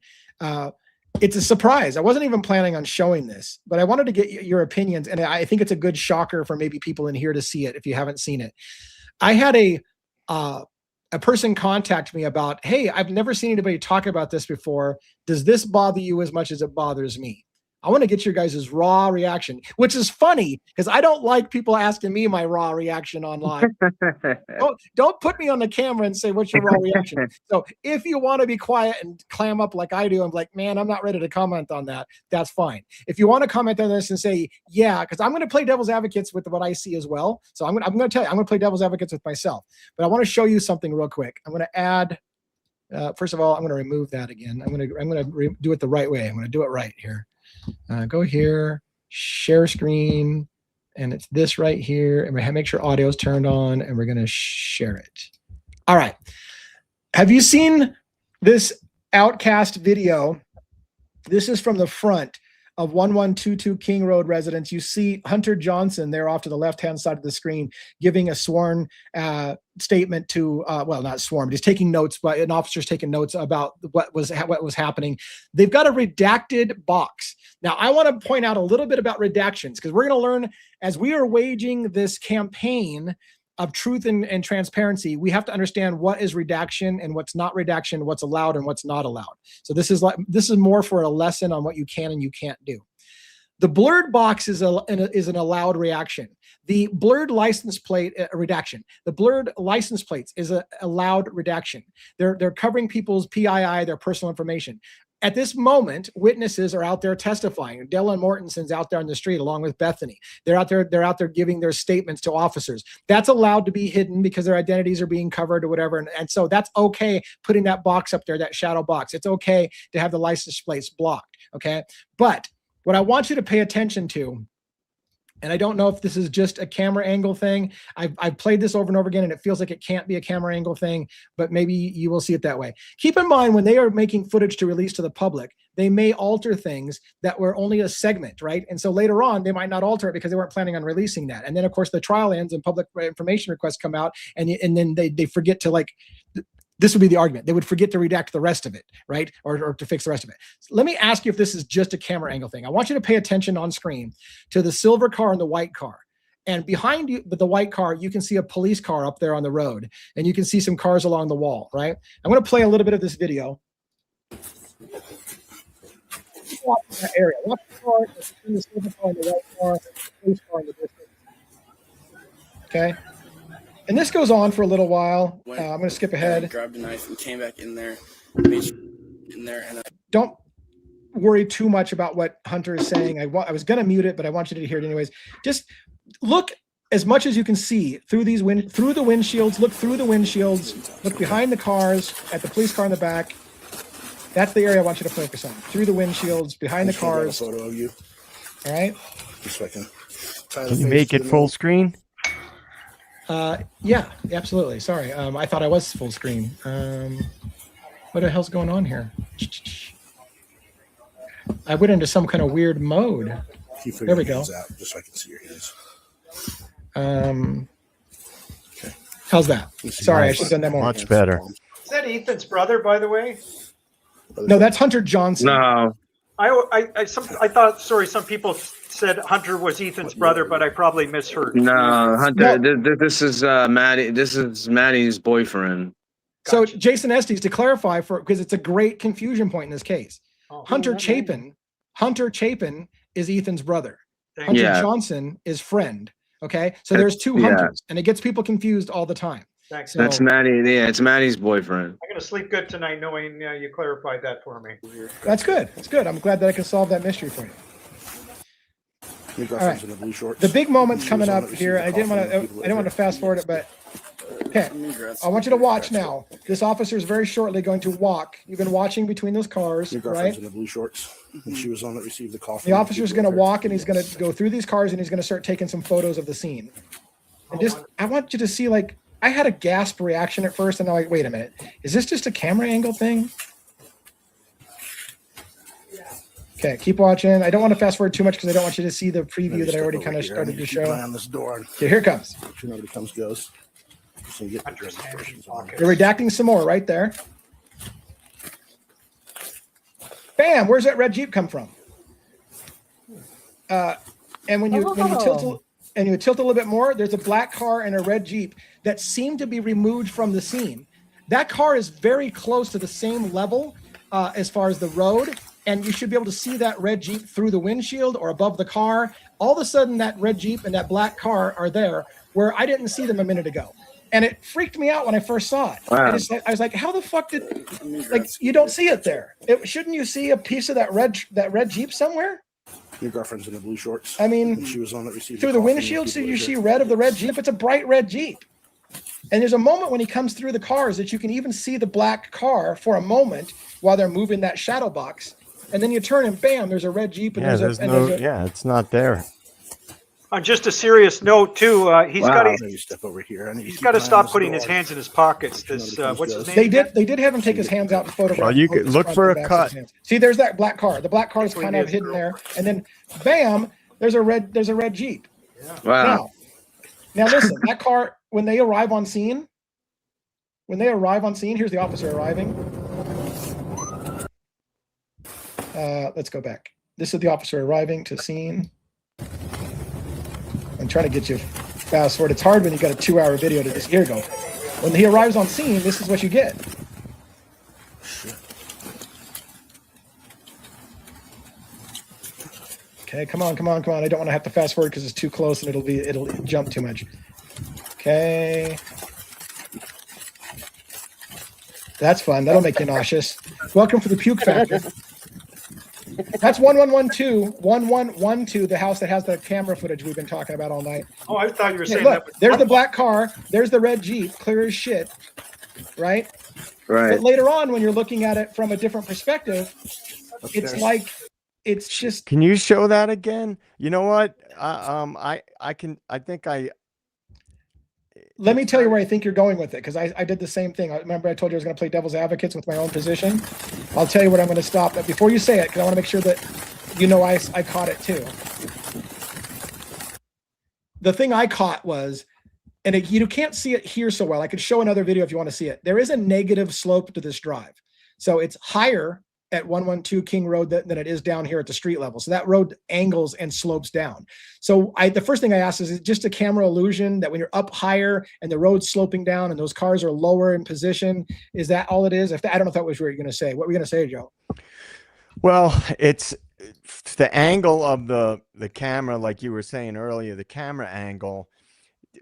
Speaker 3: It's a surprise. I wasn't even planning on showing this, but I wanted to get your opinions, and I think it's a good shocker for maybe people in here to see it if you haven't seen it. I had a person contact me about, hey, I've never seen anybody talk about this before. Does this bother you as much as it bothers me? I want to get your guys' raw reaction, which is funny because I don't like people asking me my raw reaction online. Don't put me on the camera and say, what's your raw reaction? So if you want to be quiet and clam up like I do, I'm like, man, I'm not ready to comment on that. That's fine. If you want to comment on this and say, yeah, because I'm going to play devil's advocates with what I see as well. So I'm going to tell you, I'm going to play devil's advocates with myself. But I want to show you something real quick. I'm going to add, first of all, I'm going to remove that again. I'm going to do it the right way. I'm going to do it right here. Go here, share screen, and it's this right here. And we make sure audio is turned on, and we're going to share it. All right. Have you seen this Outcast video? This is from the front of 1122 King Road residence. You see Hunter Johnson there off to the left-hand side of the screen giving a sworn statement to, well, not sworn, but he's taking notes, but an officer's taking notes about what was happening. They've got a redacted box. Now, I want to point out a little bit about redactions because we're going to learn as we are waging this campaign of truth and transparency, we have to understand what is redaction and what's not redaction, what's allowed and what's not allowed. So this is more for a lesson on what you can and you can't do. The blurred box is an allowed reaction. The blurred license plate redaction. The blurred license plates is a allowed redaction. They're covering people's PII, their personal information. At this moment, witnesses are out there testifying. Della Mortensen's out there on the street along with Bethany. They're out there giving their statements to officers. That's allowed to be hidden because their identities are being covered or whatever. And so that's okay putting that box up there, that shadow box. It's okay to have the license plates blocked, okay? But what I want you to pay attention to, and I don't know if this is just a camera angle thing. I've played this over and over again, and it feels like it can't be a camera angle thing, but maybe you will see it that way. Keep in mind, when they are making footage to release to the public, they may alter things that were only a segment, right? And so later on, they might not alter it because they weren't planning on releasing that. And then, of course, the trial ends and public information requests come out, and then they forget to, like, this would be the argument. They would forget to redact the rest of it, right? Or to fix the rest of it. So let me ask you if this is just a camera angle thing. I want you to pay attention on screen to the silver car and the white car. And behind you, the white car, you can see a police car up there on the road. And you can see some cars along the wall, right? I'm going to play a little bit of this video. Watch that area. Watch the car, the silver car and the white car, the police car in the distance. Okay? And this goes on for a little while. I'm going to skip ahead.
Speaker 8: I grabbed a knife and came back in there, made sure in there, and
Speaker 3: don't worry too much about what Hunter is saying. I was going to mute it, but I want you to hear it anyways. Just look as much as you can see through the windshields. Look through the windshields. Look behind the cars, at the police car in the back. That's the area I want you to focus on. Through the windshields, behind the cars.
Speaker 9: Photo of you.
Speaker 3: All right.
Speaker 9: Just so I
Speaker 5: Can you make it full screen?
Speaker 3: Yeah, absolutely. Sorry. I thought I was full screen. What the hell's going on here? I went into some kind of weird mode. There we go.
Speaker 9: Out just so I can see your hands.
Speaker 3: Okay. How's that? Sorry, I should have done that more.
Speaker 5: Much better.
Speaker 4: Is that Ethan's brother, by the way?
Speaker 3: No, that's Hunter Johnson.
Speaker 7: No.
Speaker 4: I thought, sorry, some people said Hunter was Ethan's brother, but I probably misheard.
Speaker 7: No, Hunter. This is Maddie. This is Maddie's boyfriend.
Speaker 3: So Jason Estes, to clarify, because it's a great confusion point in this case.
Speaker 4: Oh,
Speaker 3: Hunter Chapin is Ethan's brother. Hunter Johnson is friend. Okay, so there's two Hunters, and it gets people confused all the time.
Speaker 4: Thanks.
Speaker 3: So,
Speaker 7: That's Maddie. Yeah, it's Maddie's boyfriend.
Speaker 4: I'm gonna sleep good tonight, knowing you clarified that for me.
Speaker 3: that's good. That's good. I'm glad that I can solve that mystery for you. All right. The big moment's coming up here. I didn't want to fast forward it, but Okay, I want you to watch now. This officer is very shortly going to walk. You've been watching between those cars,
Speaker 9: Your girlfriend's
Speaker 3: right?
Speaker 9: in the blue shorts, and she was the one that received the call.
Speaker 3: The officer is going to walk and he's going to go through these cars and he's going to start taking some photos of the scene. And just, I want you to see, like, I had a gasp reaction at first, and I'm like, wait a minute, is this just a camera angle thing? Okay, keep watching. I don't want to fast forward too much because I don't want you to see the preview that I already kind of started to show.
Speaker 9: On this door.
Speaker 3: Okay, here it comes.
Speaker 9: Sure nobody comes goes. So you get the
Speaker 3: They're redacting some more right there. Bam! Where's that red Jeep come from? And when you tilt a little bit more, there's a black car and a red Jeep that seem to be removed from the scene. That car is very close to the same level as far as the road, and you should be able to see that red Jeep through the windshield or above the car. All of a sudden, that red Jeep and that black car are there where I didn't see them a minute ago. And it freaked me out when I first saw it.
Speaker 7: Wow.
Speaker 3: I was like, how the fuck you don't see it there? Shouldn't you see a piece of that red Jeep somewhere?
Speaker 9: Your girlfriend's in the blue shorts.
Speaker 3: I mean,
Speaker 9: and she was the one that received
Speaker 3: through the windshield, so you see red of the red Jeep. It's a bright red Jeep. And there's a moment when he comes through the cars that you can even see the black car for a moment while they're moving that shadow box. And then you turn and bam, there's a red Jeep. And
Speaker 5: it's not there.
Speaker 4: On just a serious note, too, he's got
Speaker 9: to step over here.
Speaker 4: He's got to stop putting his hands in his pockets. This what's his name?
Speaker 3: They did have him take his hands out and photograph.
Speaker 5: Well, you could look for a cut.
Speaker 3: See, there's that black car. The black car is kind of hidden there, and then bam, there's a red Jeep.
Speaker 7: Wow.
Speaker 3: Now listen, that car, when they arrive on scene, here's the officer arriving. Let's go back. This is the officer arriving to scene. I'm trying to get you fast forward. It's hard when you got a 2-hour video to just, here you go. When he arrives on scene, this is what you get. Okay, come on. I don't want to have to fast forward because it's too close and it'll jump too much. Okay. That's fun. That'll make you nauseous. Welcome for the puke factor. That's 1112, the house that has the camera footage we've been talking about all night.
Speaker 4: Oh, I thought you were saying
Speaker 3: look,
Speaker 4: that.
Speaker 3: There's the black car. There's the red Jeep, clear as shit. Right?
Speaker 7: Right.
Speaker 3: But later on, when you're looking at it from a different perspective, it's like, it's just.
Speaker 5: Can you show that again? You know what?
Speaker 3: Let me tell you where I think you're going with it, because I did the same thing. I remember I told you I was going to play devil's advocates with my own position. I'll tell you what I'm going to stop. But before you say it, because I want to make sure that you know I caught it too. The thing I caught was, and you can't see it here so well. I could show another video if you want to see it. There is a negative slope to this drive. So it's higher at 112 King Road than it is down here at the street level. So that road angles and slopes down. So the first thing I asked is it just a camera illusion that when you're up higher and the road's sloping down and those cars are lower in position, is that all it is? I don't know if that was what you're going to say. What were you going to say, Joe?
Speaker 5: Well, it's the angle of the camera, like you were saying earlier, the camera angle.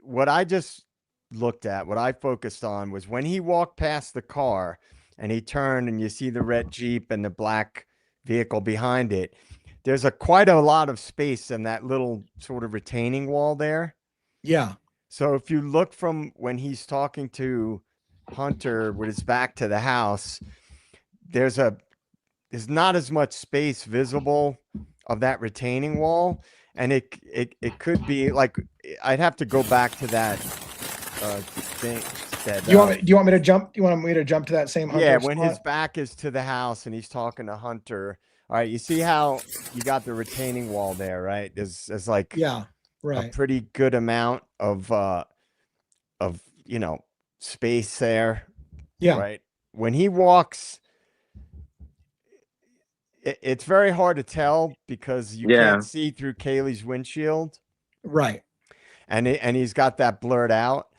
Speaker 5: What I just looked at, what I focused on was when he walked past the car and he turned and you see the red Jeep and the black vehicle behind it. There's quite a lot of space in that little sort of retaining wall there.
Speaker 3: Yeah.
Speaker 5: So if you look from when he's talking to Hunter with his back to the house, there's not as much space visible of that retaining wall. And it could be like, I'd have to go back to that thing. Do you want me to jump? You want me to jump to that same Hunter? Yeah, when his back is to the house and he's talking to Hunter. All right, you see how you got the retaining wall there, right? There's like a pretty good amount of space there. Yeah. Right. When he walks, it's very hard to tell because you can't see through Kaylee's windshield. Right. And he's got that blurred out.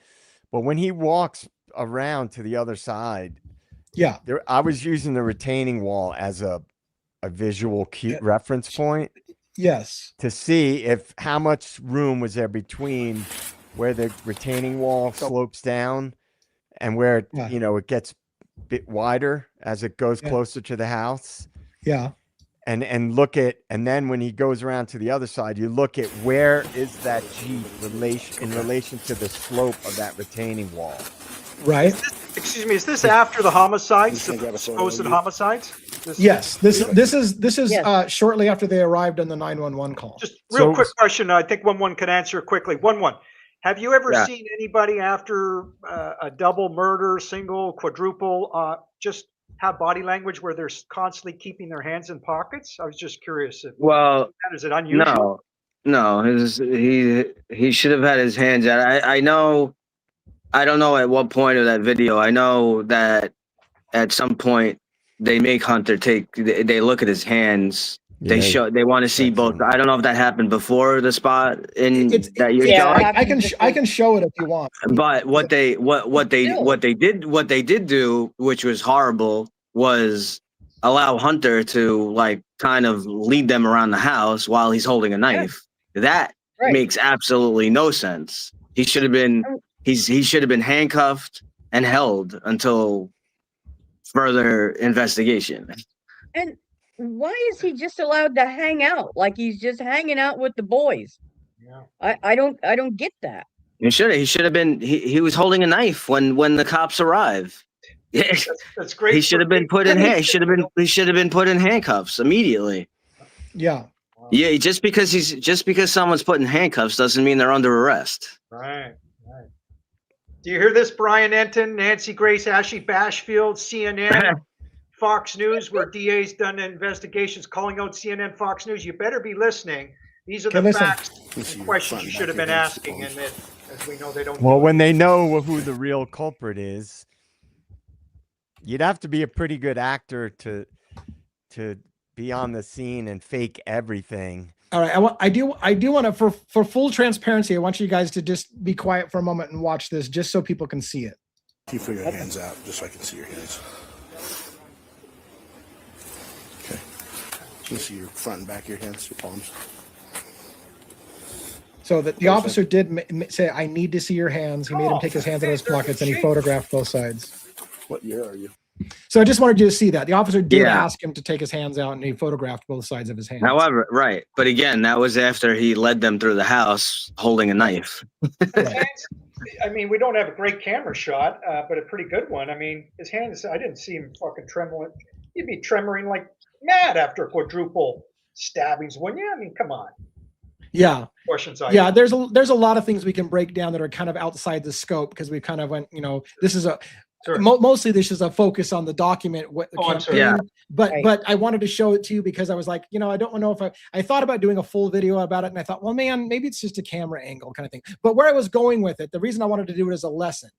Speaker 5: But when he walks around to the other side, I was using the retaining wall as a visual cue reference point. Yes. To see how much room was there between where the retaining wall slopes down and where it gets a bit wider as it goes closer to the house. Yeah. and look at, and then when he goes around to the other side, you look at where is that Jeep in relation to the slope of that retaining wall.
Speaker 3: Right.
Speaker 4: Excuse me, is this after the homicides,
Speaker 9: You
Speaker 4: the
Speaker 9: can grab a photo
Speaker 4: supposed
Speaker 9: of you.
Speaker 4: homicides?
Speaker 3: Yes. This is
Speaker 6: Yes.
Speaker 3: shortly after they arrived on the 911 call.
Speaker 4: Just real
Speaker 5: So-
Speaker 4: quick question. I think one can answer quickly. One. Have you ever
Speaker 7: Yeah.
Speaker 4: seen anybody after a double murder, single, quadruple, just have body language where they're constantly keeping their hands in pockets? I was just curious.
Speaker 7: Well,
Speaker 4: Is it unusual?
Speaker 7: no, he should have had his hands out. I know. I don't know at what point of that video. I know that at some point they make Hunter they look at his hands. They want to see both. I don't know if that happened before the spot that you're
Speaker 6: Yeah,
Speaker 7: showing.
Speaker 3: I can show it if you want.
Speaker 7: But what they
Speaker 6: Still.
Speaker 7: did do, which was horrible, was allow Hunter to like kind of lead them around the house while he's holding a knife. That
Speaker 6: Right.
Speaker 7: makes absolutely no sense. He should have been he should have been handcuffed and held until further investigation.
Speaker 6: And why is he just allowed to hang out? Like he's just hanging out with the boys.
Speaker 4: Yeah.
Speaker 6: I don't get that.
Speaker 7: He should have been he was holding a knife when the cops arrive.
Speaker 4: That's great.
Speaker 7: He should have been put in he should have been put in handcuffs immediately.
Speaker 3: Yeah.
Speaker 7: Yeah, just because someone's put in handcuffs doesn't mean they're under arrest.
Speaker 4: Right. Do you hear this, Brian Enton, Nancy Grace, Ashley Bashfield, CNN, Fox News, where DA's done investigations calling out CNN, Fox News? You better be listening. These are the
Speaker 3: listen.
Speaker 4: facts and questions you should have been asking, and that, as we know, they don't.
Speaker 5: Well,
Speaker 4: do it.
Speaker 5: when they know who the real culprit is, you'd have to be a pretty good actor to be on the scene and fake everything.
Speaker 3: All right. I do want to, for full transparency, I want you guys to just be quiet for a moment and watch this, just so people can see it.
Speaker 9: You put your hands out just so I can see your hands. Okay. You can see your front and back of your hands, your palms.
Speaker 3: So that the officer did say, "I need to see your hands." He made him take his hands out of his pockets, and he photographed both sides.
Speaker 9: What year are you?
Speaker 3: So I just wanted you to see that the officer did
Speaker 7: Yeah.
Speaker 3: ask him to take his hands out, and he photographed both sides of his hands.
Speaker 7: However, right. But again, that was after he led them through the house holding a knife.
Speaker 4: I mean, we don't have a great camera shot, but a pretty good one. I mean, his hands, I didn't see him fucking trembling. He'd be tremoring like mad after quadruple stabbings, wouldn't you? I mean, come on.
Speaker 3: Yeah.
Speaker 4: Questions I
Speaker 3: Yeah,
Speaker 4: have.
Speaker 3: there's a lot of things we can break down that are kind of outside the scope, because we kind of went, this is
Speaker 4: Sure.
Speaker 3: mostly this is a focus on the document, what the
Speaker 4: Oh, I'm
Speaker 3: campaign,
Speaker 4: sorry.
Speaker 7: Yeah.
Speaker 3: but
Speaker 6: Right.
Speaker 3: but I wanted to show it to you because I was like, I don't know if I thought about doing a full video about it, and I thought, well, man, maybe it's just a camera angle kind of thing. But where I was going with it, the reason I wanted to do it as a lesson,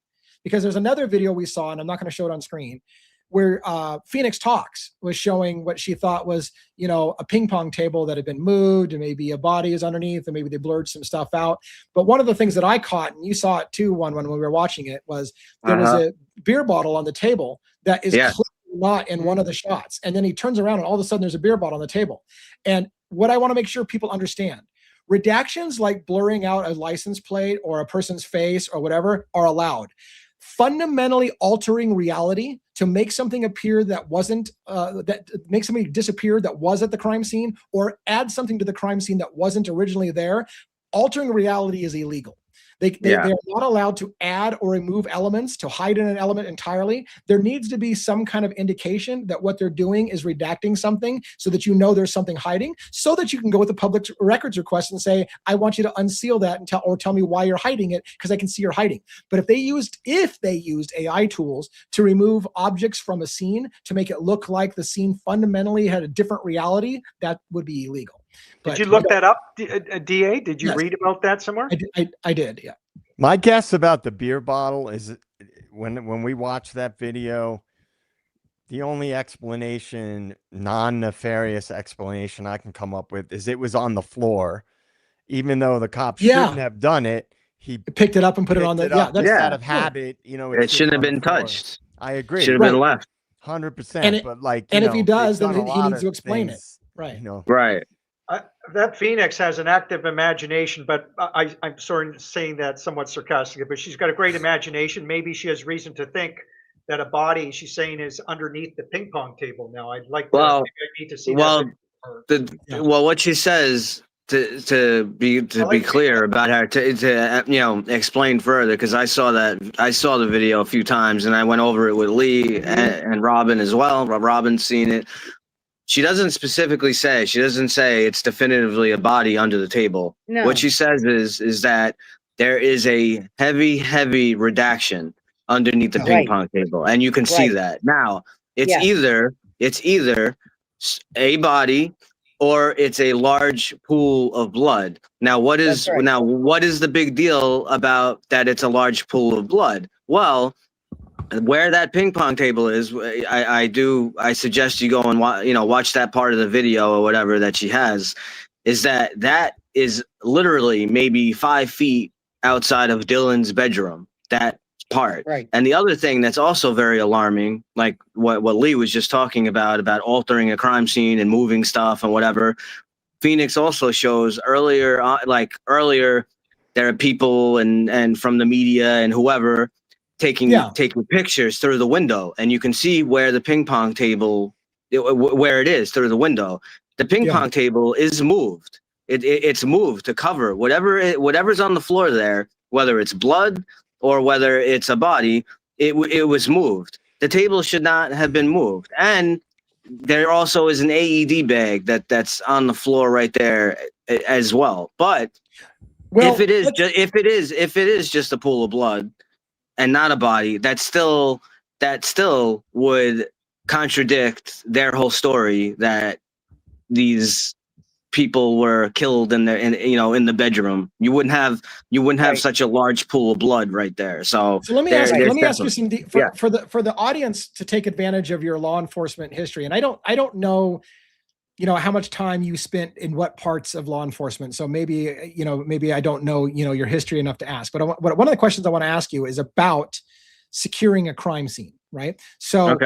Speaker 3: because there's another video we saw, and I'm not going to show it on screen, where Phoenix Talks was showing what she thought was, a ping pong table that had been moved, and maybe a body is underneath, and maybe they blurred some stuff out. But one of the things that I caught, and you saw it too, when we were watching it, was there was a beer bottle on the table that is
Speaker 7: Yeah.
Speaker 3: clearly not in one of the shots. And then he turns around, and all of a sudden there's a beer bottle on the table. And what I want to make sure people understand, redactions like blurring out a license plate or a person's face or whatever are allowed. Fundamentally altering reality to make something appear that wasn't, that makes somebody disappear that was at the crime scene, or add something to the crime scene that wasn't originally there, altering reality is illegal. They're not allowed to add or remove elements, to hide in an element entirely. There needs to be some kind of indication that what they're doing is redacting something, so that there's something hiding, so that you can go with the public records request and say, I want you to unseal that and tell me why you're hiding it, because I can see you're hiding. But if they used AI tools to remove objects from a scene to make it look like the scene fundamentally had a different reality, that would be illegal.
Speaker 4: Did you look that up, DA? Did you
Speaker 3: Yes.
Speaker 4: read about that somewhere?
Speaker 3: I did, yeah.
Speaker 5: My guess about the beer bottle is when we watch that video, the only explanation, non-nefarious explanation I can come up with is it was on the floor, even though the cops shouldn't have done it. He
Speaker 3: Picked it up and put it on the,
Speaker 5: that's
Speaker 7: Yeah.
Speaker 5: out of habit.
Speaker 7: It shouldn't have been touched.
Speaker 5: I agree.
Speaker 7: Should have been left.
Speaker 5: 100%. But
Speaker 3: if he does, then
Speaker 5: they've
Speaker 3: he
Speaker 5: done a lot
Speaker 3: needs to
Speaker 5: of
Speaker 3: explain it.
Speaker 5: things,
Speaker 3: Right.
Speaker 7: Right.
Speaker 4: That Phoenix has an active imagination, but I'm sorry saying that somewhat sarcastically, but she's got a great imagination. Maybe she has reason to think that a body, she's saying, is underneath the ping pong table now. I'd like to,
Speaker 7: Well,
Speaker 4: maybe I need to see
Speaker 7: Well,
Speaker 4: that.
Speaker 3: Yeah.
Speaker 7: Well, what she says to be clear about her to explain further, because I saw the video a few times and I went over it with Lee and Robin as well. Robin's seen it. She doesn't specifically say, it's definitively a body under the table.
Speaker 6: No.
Speaker 7: What she says is that there is a heavy redaction underneath the ping pong table, and you can see that. Now, it's either a body or it's a large pool of blood. Now, what is the big deal about that it's a large pool of blood? Well, where that ping pong table is, I suggest you go and watch that part of the video or whatever that she has, is that is literally maybe 5 feet outside of Dylan's bedroom, that part.
Speaker 6: Right.
Speaker 7: And the other thing that's also very alarming, like what Lee was just talking about altering a crime scene and moving stuff and whatever, Phoenix also shows earlier, there are people and from the media and whoever taking pictures through the window, and you can see where the ping pong table, where it is through the window. The ping pong table is moved. It's moved to cover whatever's on the floor there, whether it's blood or whether it's a body. It was moved. The table should not have been moved. And there also is an AED bag that's on the floor right there as well. But if it is just a pool of blood and not a body, that still would contradict their whole story that these people were killed in the bedroom. You wouldn't have such a large pool of blood right there. So
Speaker 3: let me ask you some for the audience to take advantage of your law enforcement history. And I don't know, how much time you spent in what parts of law enforcement. So maybe I don't know, your history enough to ask. But one of the questions I want to ask you is about securing a crime scene, right? So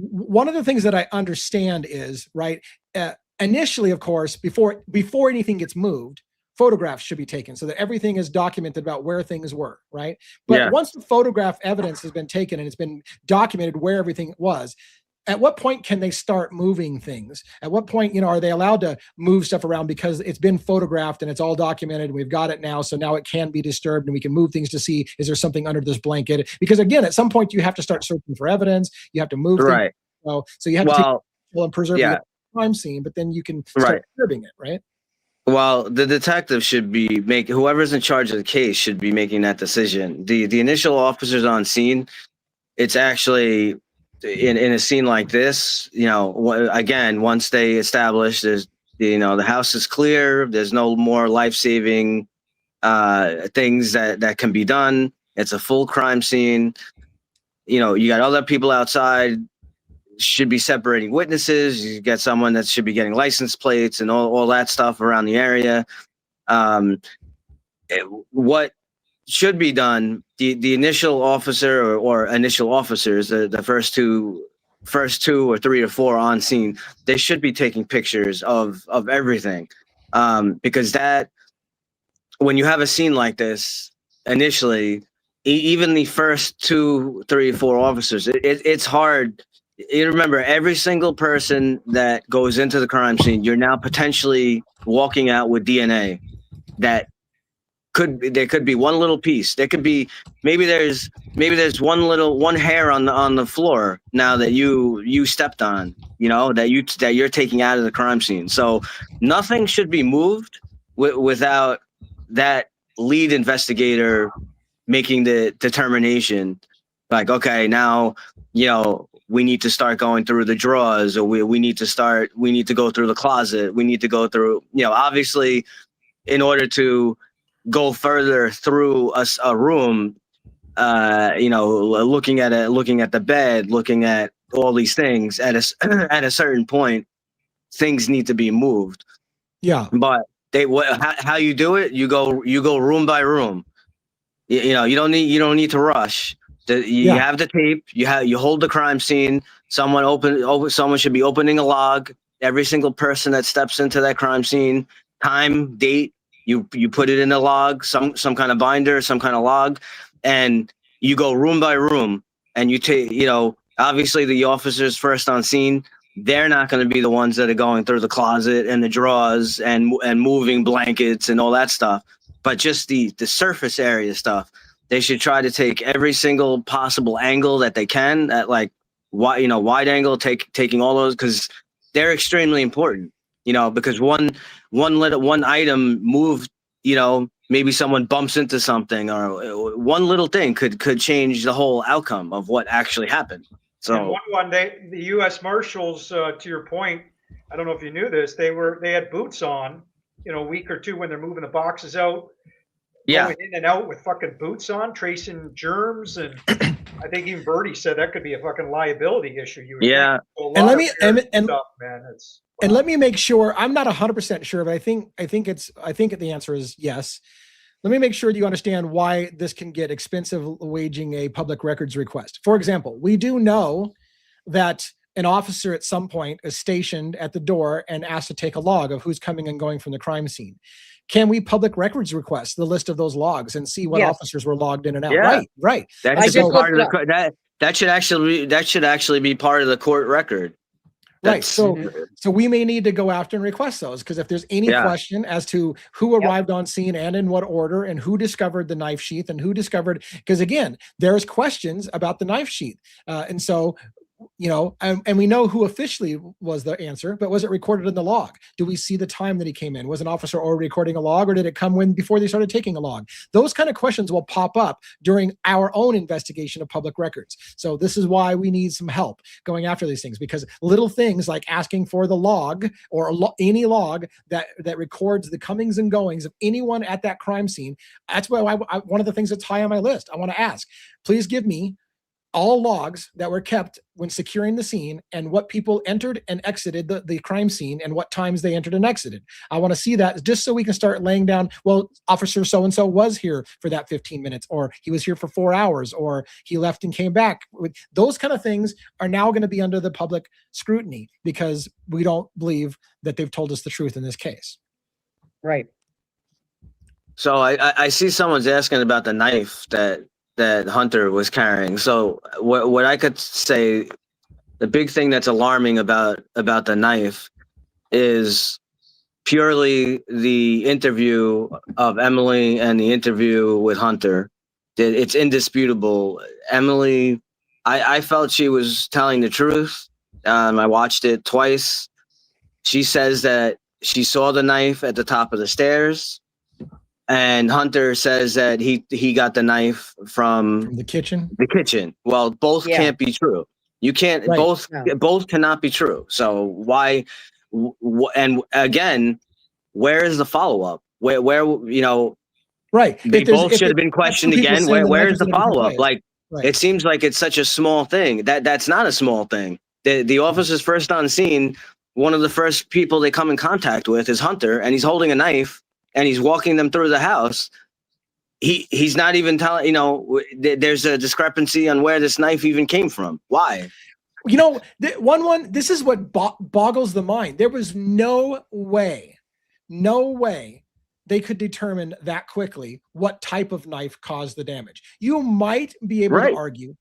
Speaker 3: one of the things that I understand is, right, initially, of course, before anything gets moved, photographs should be taken so that everything is documented about where things were, right? But once the photograph evidence has been taken and it's been documented where everything was, at what point can they start moving things? At what point, are they allowed to move stuff around because it's been photographed and it's all documented and we've got it now, so now it can be disturbed and we can move things to see, is there something under this blanket? Because again, at some point you have to start searching for evidence, you have to move things. So you have to take and preserve the crime scene, but then you can start disturbing it, right?
Speaker 7: Well, the detective should be whoever's in charge of the case should be making that decision. The initial officers on scene, it's actually in a scene like this, again, once they establish there's, the house is clear, there's no more life-saving things that can be done. It's a full crime scene. You got other people outside, should be separating witnesses. You get someone that should be getting license plates and all that stuff around the area. What should be done, the initial officer or initial officers, the first two or three or four on scene, they should be taking pictures of everything. Because that, when you have a scene like this, initially, even the first 2, 3, 4 officers, it's hard. You remember, every single person that goes into the crime scene, you're now potentially walking out with DNA that there could be one little piece. There could be, maybe there's one hair on the floor now that you stepped on, that you're taking out of the crime scene. So nothing should be moved without that lead investigator making the determination, like, okay, now, we need to start going through the drawers, or we need to go through the closet. We need to go through, obviously, in order to go further through a room, looking at the bed, looking at all these things, at a certain point, things need to be moved.
Speaker 3: Yeah.
Speaker 7: But how you do it? You go room by room. You don't need to rush. You have the tape. You hold the crime scene. Someone should be opening a log. Every single person that steps into that crime scene, time, date. You put it in a log, some kind of binder, some kind of log, and you go room by room. And you take, obviously the officers first on scene, they're not going to be the ones that are going through the closet and the drawers and moving blankets and all that stuff. But just the surface area stuff, they should try to take every single possible angle that they can at like wide angle, taking all those, because they're extremely important. Because one item moved, maybe someone bumps into something, or one little thing could change the whole outcome of what actually happened. So
Speaker 4: one day, the U.S. Marshals, to your point, I don't know if you knew this, they had boots on, a week or two when they're moving the boxes out, going in and out with fucking boots on, tracing germs, and I think even Bertie said that could be a fucking liability issue.
Speaker 7: Yeah.
Speaker 4: So
Speaker 3: And let me
Speaker 4: stuff, man.
Speaker 3: And let me make sure, I'm not 100% sure, but I think the answer is yes. Let me make sure you understand why this can get expensive waging a public records request. For example, we do know that an officer at some point is stationed at the door and asked to take a log of who's coming and going from the crime scene. Can we public records request the list of those logs and see what officers were logged in and out?
Speaker 7: Yeah.
Speaker 3: Right.
Speaker 7: That should be part of that should actually be part of the court record.
Speaker 3: Right. So we may need to go after and request those, because if there's any question as to who arrived on scene and in what order and who discovered the knife sheath and who discovered, because again, there's questions about the knife sheath. And so, and we know who officially was the answer, but was it recorded in the log? Do we see the time that he came in? Was an officer already recording a log, or did it come before they started taking a log? Those kind of questions will pop up during our own investigation of public records. So this is why we need some help going after these things, because little things like asking for the log or any log that records the comings and goings of anyone at that crime scene. That's why one of the things that's high on my list. I want to ask, please give me all logs that were kept when securing the scene and what people entered and exited the crime scene and what times they entered and exited. I want to see that, just so we can start laying down, well, officer so-and-so was here for that 15 minutes, or he was here for 4 hours, or he left and came back. Those kind of things are now going to be under the public scrutiny because we don't believe that they've told us the truth in this case.
Speaker 6: Right.
Speaker 7: So I see someone's asking about the knife that Hunter was carrying. So what I could say, the big thing that's alarming about the knife is purely the interview of Emily and the interview with Hunter. It's indisputable. Emily, I felt she was telling the truth. I watched it twice. She says that she saw the knife at the top of the stairs. And Hunter says that he got the knife from
Speaker 3: the kitchen.
Speaker 7: Well, both can't be true. You can't both cannot be true. So why? And again, where is the follow up? Where
Speaker 3: Right?
Speaker 7: They both should have been questioned again. Where is the follow up? Like it seems like it's such a small thing. That's not a small thing. The officers first on scene, one of the first people they come in contact with is Hunter, and he's holding a knife. And he's walking them through the house. He's not even telling, there's a discrepancy on where this knife even came from. Why?
Speaker 3: This is what boggles the mind. There was no way they could determine that quickly what type of knife caused the damage. You might be able to argue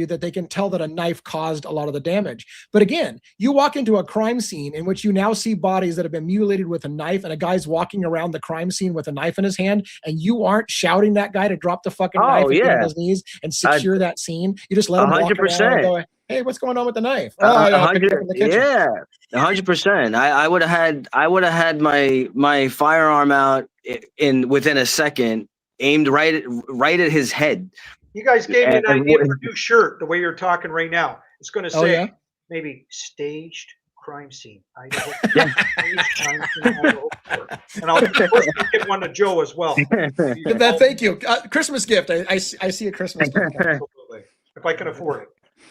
Speaker 3: that they can tell that a knife caused a lot of the damage. But again, you walk into a crime scene in which you now see bodies that have been mutilated with a knife, and a guy's walking around the crime scene with a knife in his hand, and you aren't shouting that guy to drop the fucking knife and get on his knees and secure that scene. You just let him walk around and go, hey, what's going on with the knife?
Speaker 7: 100%. I would have had my firearm out within a second, aimed right at his head.
Speaker 4: You guys gave me an idea for a new shirt. The way you're talking right now, it's going to say maybe staged crime scene. Idaho. Staged crime scene, Idaho. And I'll give one to Joe as well.
Speaker 3: Thank you. Christmas gift. I see a Christmas gift.
Speaker 4: Absolutely. If I can afford it.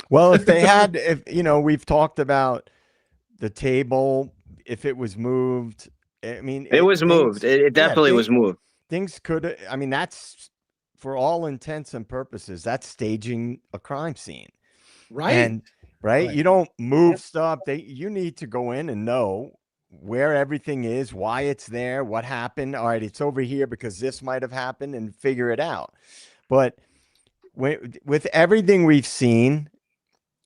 Speaker 5: Well, we've talked about the table, if it was moved. I mean,
Speaker 7: it was moved. It definitely was moved.
Speaker 5: Things could, that's for all intents and purposes, that's staging a crime scene.
Speaker 3: Right.
Speaker 5: And you don't move stuff. You need to go in and know where everything is, why it's there, what happened. All right, it's over here because this might have happened, and figure it out. But with everything we've seen,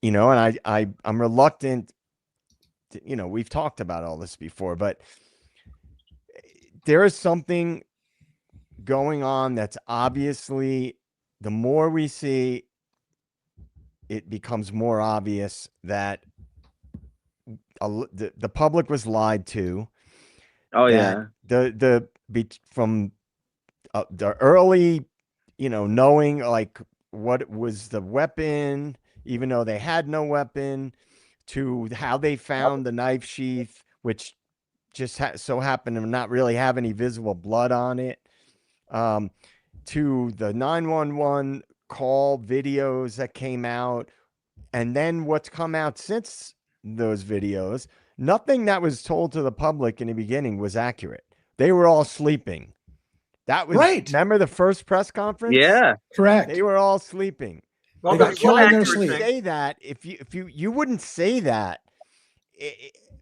Speaker 5: you know, and I'm reluctant to, you know, we've talked about all this before, but there is something going on that's obviously, the more we see, it becomes more obvious that the public was lied to.
Speaker 7: Oh
Speaker 5: That
Speaker 7: yeah.
Speaker 5: from the early, you know, knowing like what was the weapon, even though they had no weapon, to how they found the knife sheath, which just so happened to not really have any visible blood on it, to the 911 call videos that came out, and then what's come out since those videos. Nothing that was told to the public in the beginning was accurate. They were all sleeping. That was
Speaker 3: Right.
Speaker 5: Remember the first press conference?
Speaker 7: Yeah.
Speaker 3: Correct.
Speaker 5: They were all sleeping.
Speaker 4: Well,
Speaker 3: They got
Speaker 4: there's
Speaker 3: killed
Speaker 4: one
Speaker 3: in their
Speaker 4: accurate
Speaker 3: sleep.
Speaker 4: thing.
Speaker 5: Say that if you wouldn't say that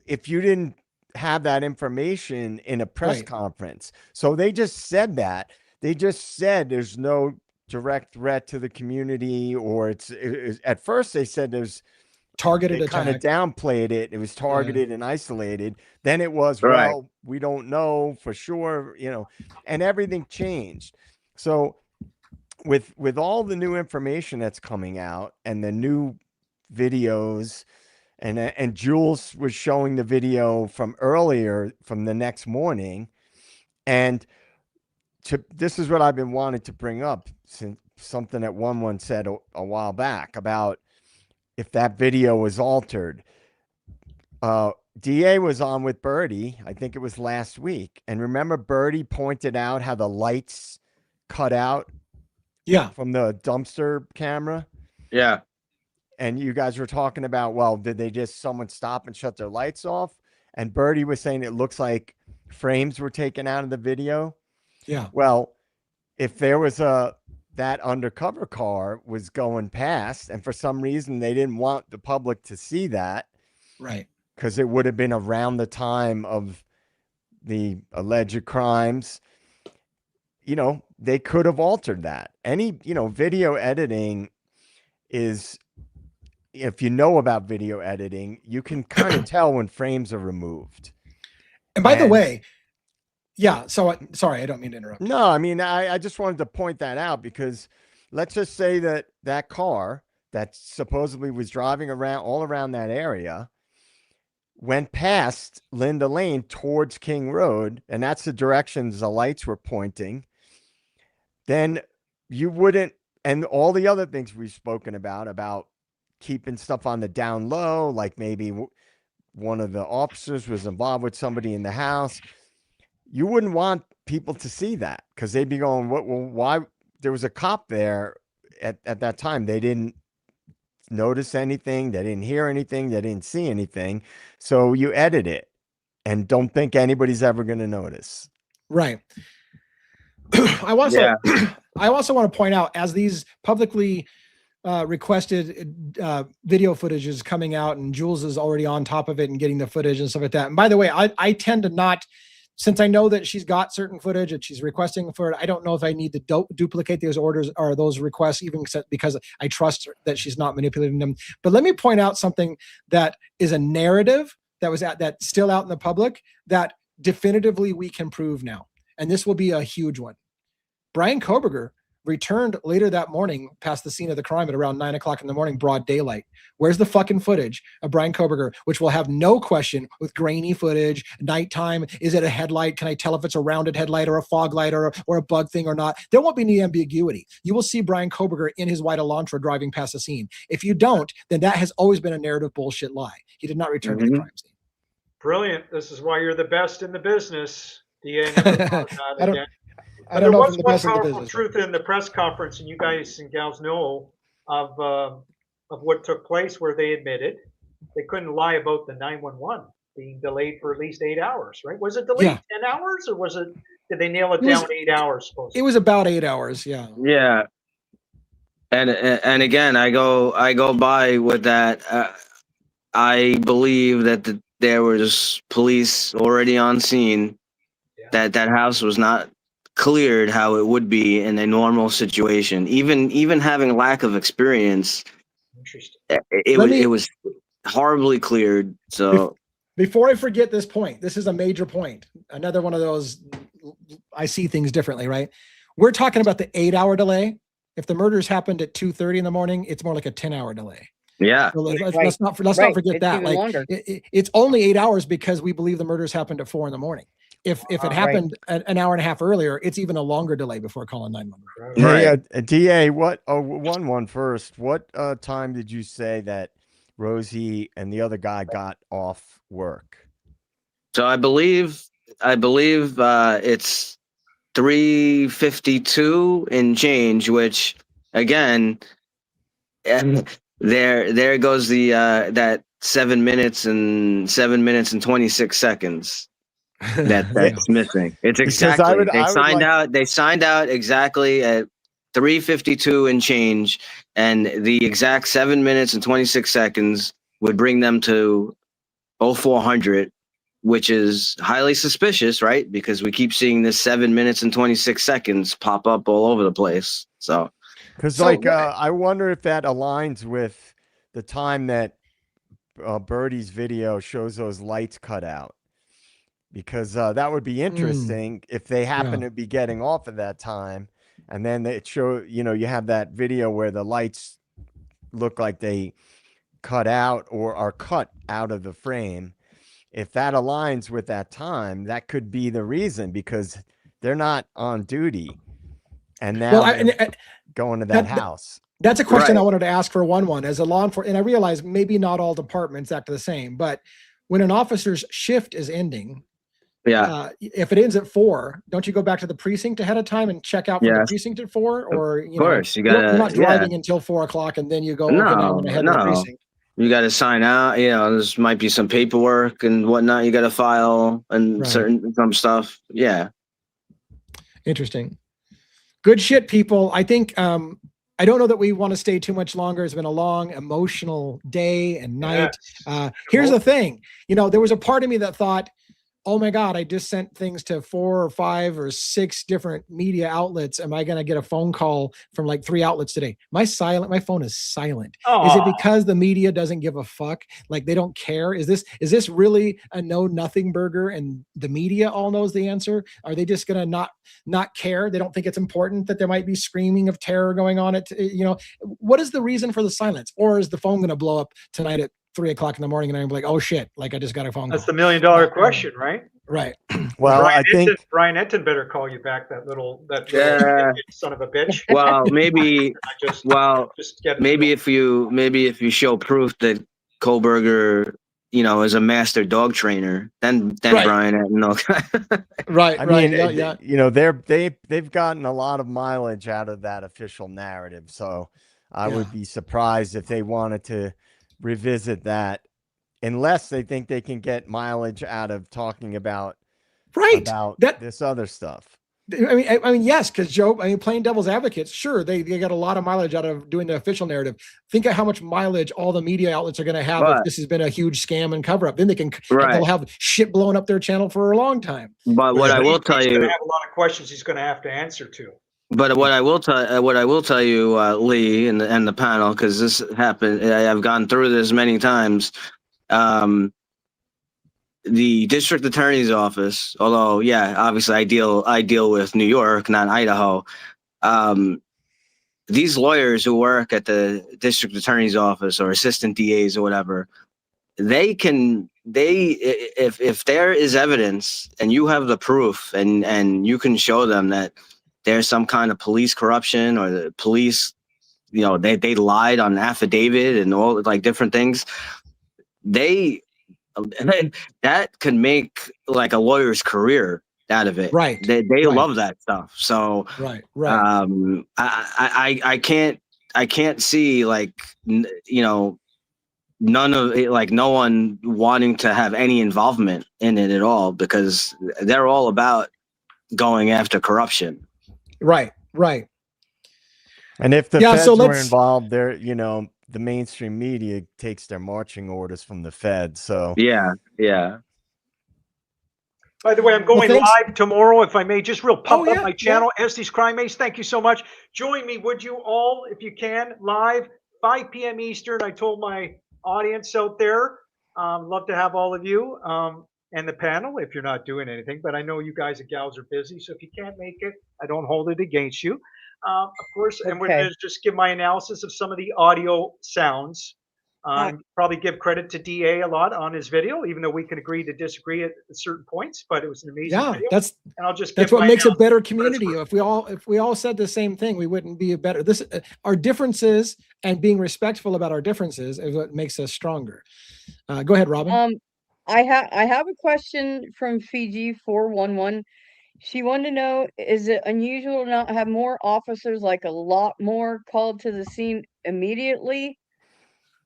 Speaker 5: if you didn't have that information in a press
Speaker 3: Right.
Speaker 5: conference. So they just said that. They just said there's no direct threat to the community, or at first they said there's
Speaker 3: Targeted
Speaker 5: they kind of
Speaker 3: attack.
Speaker 5: downplayed it. It was targeted and isolated. Then it was,
Speaker 7: Right.
Speaker 5: well, we don't know for sure, you know, and everything changed. So with all the new information that's coming out and the new videos, and Jules was showing the video from earlier, from the next morning, and this is what I've been wanting to bring up, since something that one said a while back about if that video was altered. DA was on with Birdie, I think it was last week, and remember Birdie pointed out how the lights cut out from the dumpster camera.
Speaker 7: Yeah.
Speaker 5: And you guys were talking about, well, did they just someone stop and shut their lights off? And Birdie was saying it looks like frames were taken out of the video.
Speaker 3: Yeah.
Speaker 5: Well, if there was that undercover car was going past, and for some reason they didn't want the public to see that,
Speaker 3: right?
Speaker 5: Because it would have been around the time of the alleged crimes. You know, they could have altered that. Any, you know, video editing is, if you know about video editing, you can kind of tell when frames are removed.
Speaker 3: And by the way, yeah, so sorry, I don't mean to interrupt.
Speaker 5: No, I mean, I just wanted to point that out, because let's just say that car that supposedly was driving around all around that area went past Linda Lane towards King Road, and that's the directions the lights were pointing. Then you wouldn't, and all the other things we've spoken about keeping stuff on the down low, like maybe one of the officers was involved with somebody in the house. You wouldn't want people to see that, because they'd be going, "What? Well, why?" There was a cop there at that time. They didn't notice anything. They didn't hear anything. They didn't see anything. So you edit it and don't think anybody's ever going to notice.
Speaker 3: Right. I also want to point out, as these publicly requested video footage is coming out, and Jules is already on top of it and getting the footage and stuff like that. And by the way, I tend to not, since I know that she's got certain footage that she's requesting for it, I don't know if I need to duplicate those orders or those requests, even because I trust that she's not manipulating them. But let me point out something that is a narrative that was that's still out in the public that definitively we can prove now. And this will be a huge one. Brian Kohberger returned later that morning past the scene of the crime at around 9 o'clock in the morning, broad daylight. Where's the fucking footage of Brian Kohberger, which will have no question with grainy footage, nighttime? Is it a headlight? Can I tell if it's a rounded headlight or a fog light or a bug thing or not? There won't be any ambiguity. You will see Brian Kohberger in his white Elantra driving past the scene. If you don't, then that has always been a narrative bullshit lie. He did not return to the crime scene.
Speaker 4: Brilliant. This is why you're the best in the business, DA.
Speaker 3: I don't know if
Speaker 4: there was
Speaker 3: I'm the
Speaker 4: one
Speaker 3: best in the
Speaker 4: powerful
Speaker 3: business.
Speaker 4: truth in the press conference, and you guys and gals know of what took place, where they admitted they couldn't lie about the 911 being delayed for at least 8 hours, right? Was it delayed 10 hours, or was it? Did they nail it down 8 hours? Supposedly?
Speaker 3: It was about 8 hours. Yeah.
Speaker 7: Yeah. And again, I go by with that. I believe that there was police already on scene. Yeah. That house was not cleared how it would be in a normal situation. Even having lack of experience,
Speaker 4: Interesting.
Speaker 7: It was horribly cleared. So
Speaker 3: Before I forget this point, this is a major point. Another one of those, I see things differently, right? We're talking about the 8-hour delay. If the murders happened at 2:30 in the morning, it's more like a 10-hour delay.
Speaker 7: yeah,
Speaker 3: So let's
Speaker 6: Right.
Speaker 3: not
Speaker 6: Right.
Speaker 3: forget
Speaker 6: It's
Speaker 3: that.
Speaker 6: even
Speaker 3: Like
Speaker 6: longer.
Speaker 3: it's only 8 hours because we believe the murders happened at 4 in the morning. If it
Speaker 6: Right.
Speaker 3: happened an hour and a half earlier, it's even a longer delay before calling 911.
Speaker 7: Right.
Speaker 5: Hey, DA, what? Oh, one first. What time did you say that Rosie and the other guy got off work?
Speaker 7: So I believe it's 3:52 and change, which again, and there goes the that 7 minutes and 26 seconds that's missing. It's
Speaker 5: Because
Speaker 7: exactly
Speaker 5: I would like,
Speaker 7: they signed out exactly at 3:52 and change, and the exact 7 minutes and 26 seconds would bring them to 0400, which is highly suspicious, right? Because we keep seeing this 7 minutes and 26 seconds pop up all over the place. So,
Speaker 5: because
Speaker 3: So
Speaker 5: I wonder if that aligns with the time that Birdie's video shows those lights cut out. Because that would be interesting if they happen
Speaker 3: Yeah.
Speaker 5: to be getting off at that time, and then it show, you know, you have that video where the lights look like they cut out or are cut out of the frame. If that aligns with that time, that could be the reason, because they're not on duty, and now
Speaker 3: Well,
Speaker 5: they're going to that house.
Speaker 3: That's a question I
Speaker 7: Right.
Speaker 3: wanted to ask for one as a law enforcement. And I realize maybe not all departments act the same, but when an officer's shift is ending,
Speaker 7: yeah,
Speaker 3: if it ends at 4, don't you go back to the precinct ahead of time and check out from the
Speaker 7: Yes.
Speaker 3: precinct at 4? Or,
Speaker 7: of course, you gotta,
Speaker 3: you're not
Speaker 7: yeah.
Speaker 3: driving until 4 o'clock and then you go, okay, now I'm
Speaker 7: No,
Speaker 3: going to head to the
Speaker 7: no.
Speaker 3: precinct.
Speaker 7: You got to sign out. You know, there's might be some paperwork and whatnot. You got to file and
Speaker 3: Right.
Speaker 7: some stuff. Yeah.
Speaker 3: Interesting. Good shit, people. I think, I don't know that we want to stay too much longer. It's been a long, emotional day and night. Here's the thing. There was a part of me that thought, oh my God, I just sent things to 4 or 5 or 6 different media outlets. Am I going to get a phone call from like 3 outlets today? My phone is silent. Is it because the media doesn't give a fuck? Like they don't care? Is this really a know nothing burger and the media all knows the answer? Are they just going to not care? They don't think it's important that there might be screaming of terror going on what is the reason for the silence? Or is the phone going to blow up tonight at 3 o'clock in the morning and I'm like, oh shit, like I just got a phone call?
Speaker 4: That's the $1 million question, right?
Speaker 3: Right.
Speaker 5: Well, I think
Speaker 4: Brian Enton better call you back. That little
Speaker 7: Yeah.
Speaker 4: son of a bitch.
Speaker 7: Well, maybe.
Speaker 4: Just get
Speaker 7: Maybe if you show proof that Kohberger, is a master dog trainer, then
Speaker 3: Right.
Speaker 7: Brian, no.
Speaker 3: Right.
Speaker 5: I
Speaker 3: right.
Speaker 5: mean,
Speaker 3: Yeah.
Speaker 5: they've gotten a lot of mileage out of that official narrative. So I
Speaker 3: Yeah.
Speaker 5: would be surprised if they wanted to revisit that, unless they think they can get mileage out of talking about this other stuff.
Speaker 3: I mean, yes, because Joe, playing devil's advocates, sure, they got a lot of mileage out of doing the official narrative. Think of how much mileage all the media outlets are going to have if this has been a huge scam and cover up. Then they'll have shit blowing up their channel for a long time.
Speaker 7: But what I will tell you,
Speaker 4: he's going to have a lot of questions he's going to have to answer to.
Speaker 7: But what I will tell you, Lee, and the panel, because this happened, I've gone through this many times. The district attorney's office, although obviously I deal with New York, not Idaho. These lawyers who work at the district attorney's office or assistant DAs or whatever, if there is evidence and you have the proof and you can show them that there's some kind of police corruption or the police, they lied on an affidavit and all like different things, that can make like a lawyer's career out of it.
Speaker 3: Right.
Speaker 7: They
Speaker 3: right.
Speaker 7: love that stuff. So
Speaker 3: right.
Speaker 7: I can't see like none of it, like no one wanting to have any involvement in it at all, because they're all about going after corruption.
Speaker 3: Right.
Speaker 5: And if the feds were involved, they're, the mainstream media takes their marching orders from the feds. So
Speaker 7: yeah.
Speaker 4: By the way, I'm going live tomorrow. If I may just pump up my channel, Estes Crime Mace. Thank you so much. Join me, would you all, if you can, live 5 p.m. Eastern. I told my audience out there, love to have all of you and the panel if you're not doing anything. But I know you guys and gals are busy, so if you can't make it, I don't hold it against you. Of course, and we're
Speaker 6: Okay.
Speaker 4: going to just give my analysis of some of the audio sounds. Probably give credit to DA a lot on his video, even though we can agree to disagree at certain points. But it was an amazing
Speaker 3: Yeah,
Speaker 4: video.
Speaker 3: that's
Speaker 4: And I'll just
Speaker 3: that's
Speaker 4: give
Speaker 3: what
Speaker 4: my
Speaker 3: makes a
Speaker 4: analysis.
Speaker 3: better community. If we all said the same thing, we wouldn't be a better. This our differences and being respectful about our differences is what makes us stronger. Go ahead, Robin.
Speaker 6: I have a question from Fiji 411. She wanted to know, is it unusual to not have more officers, like a lot more, called to the scene immediately?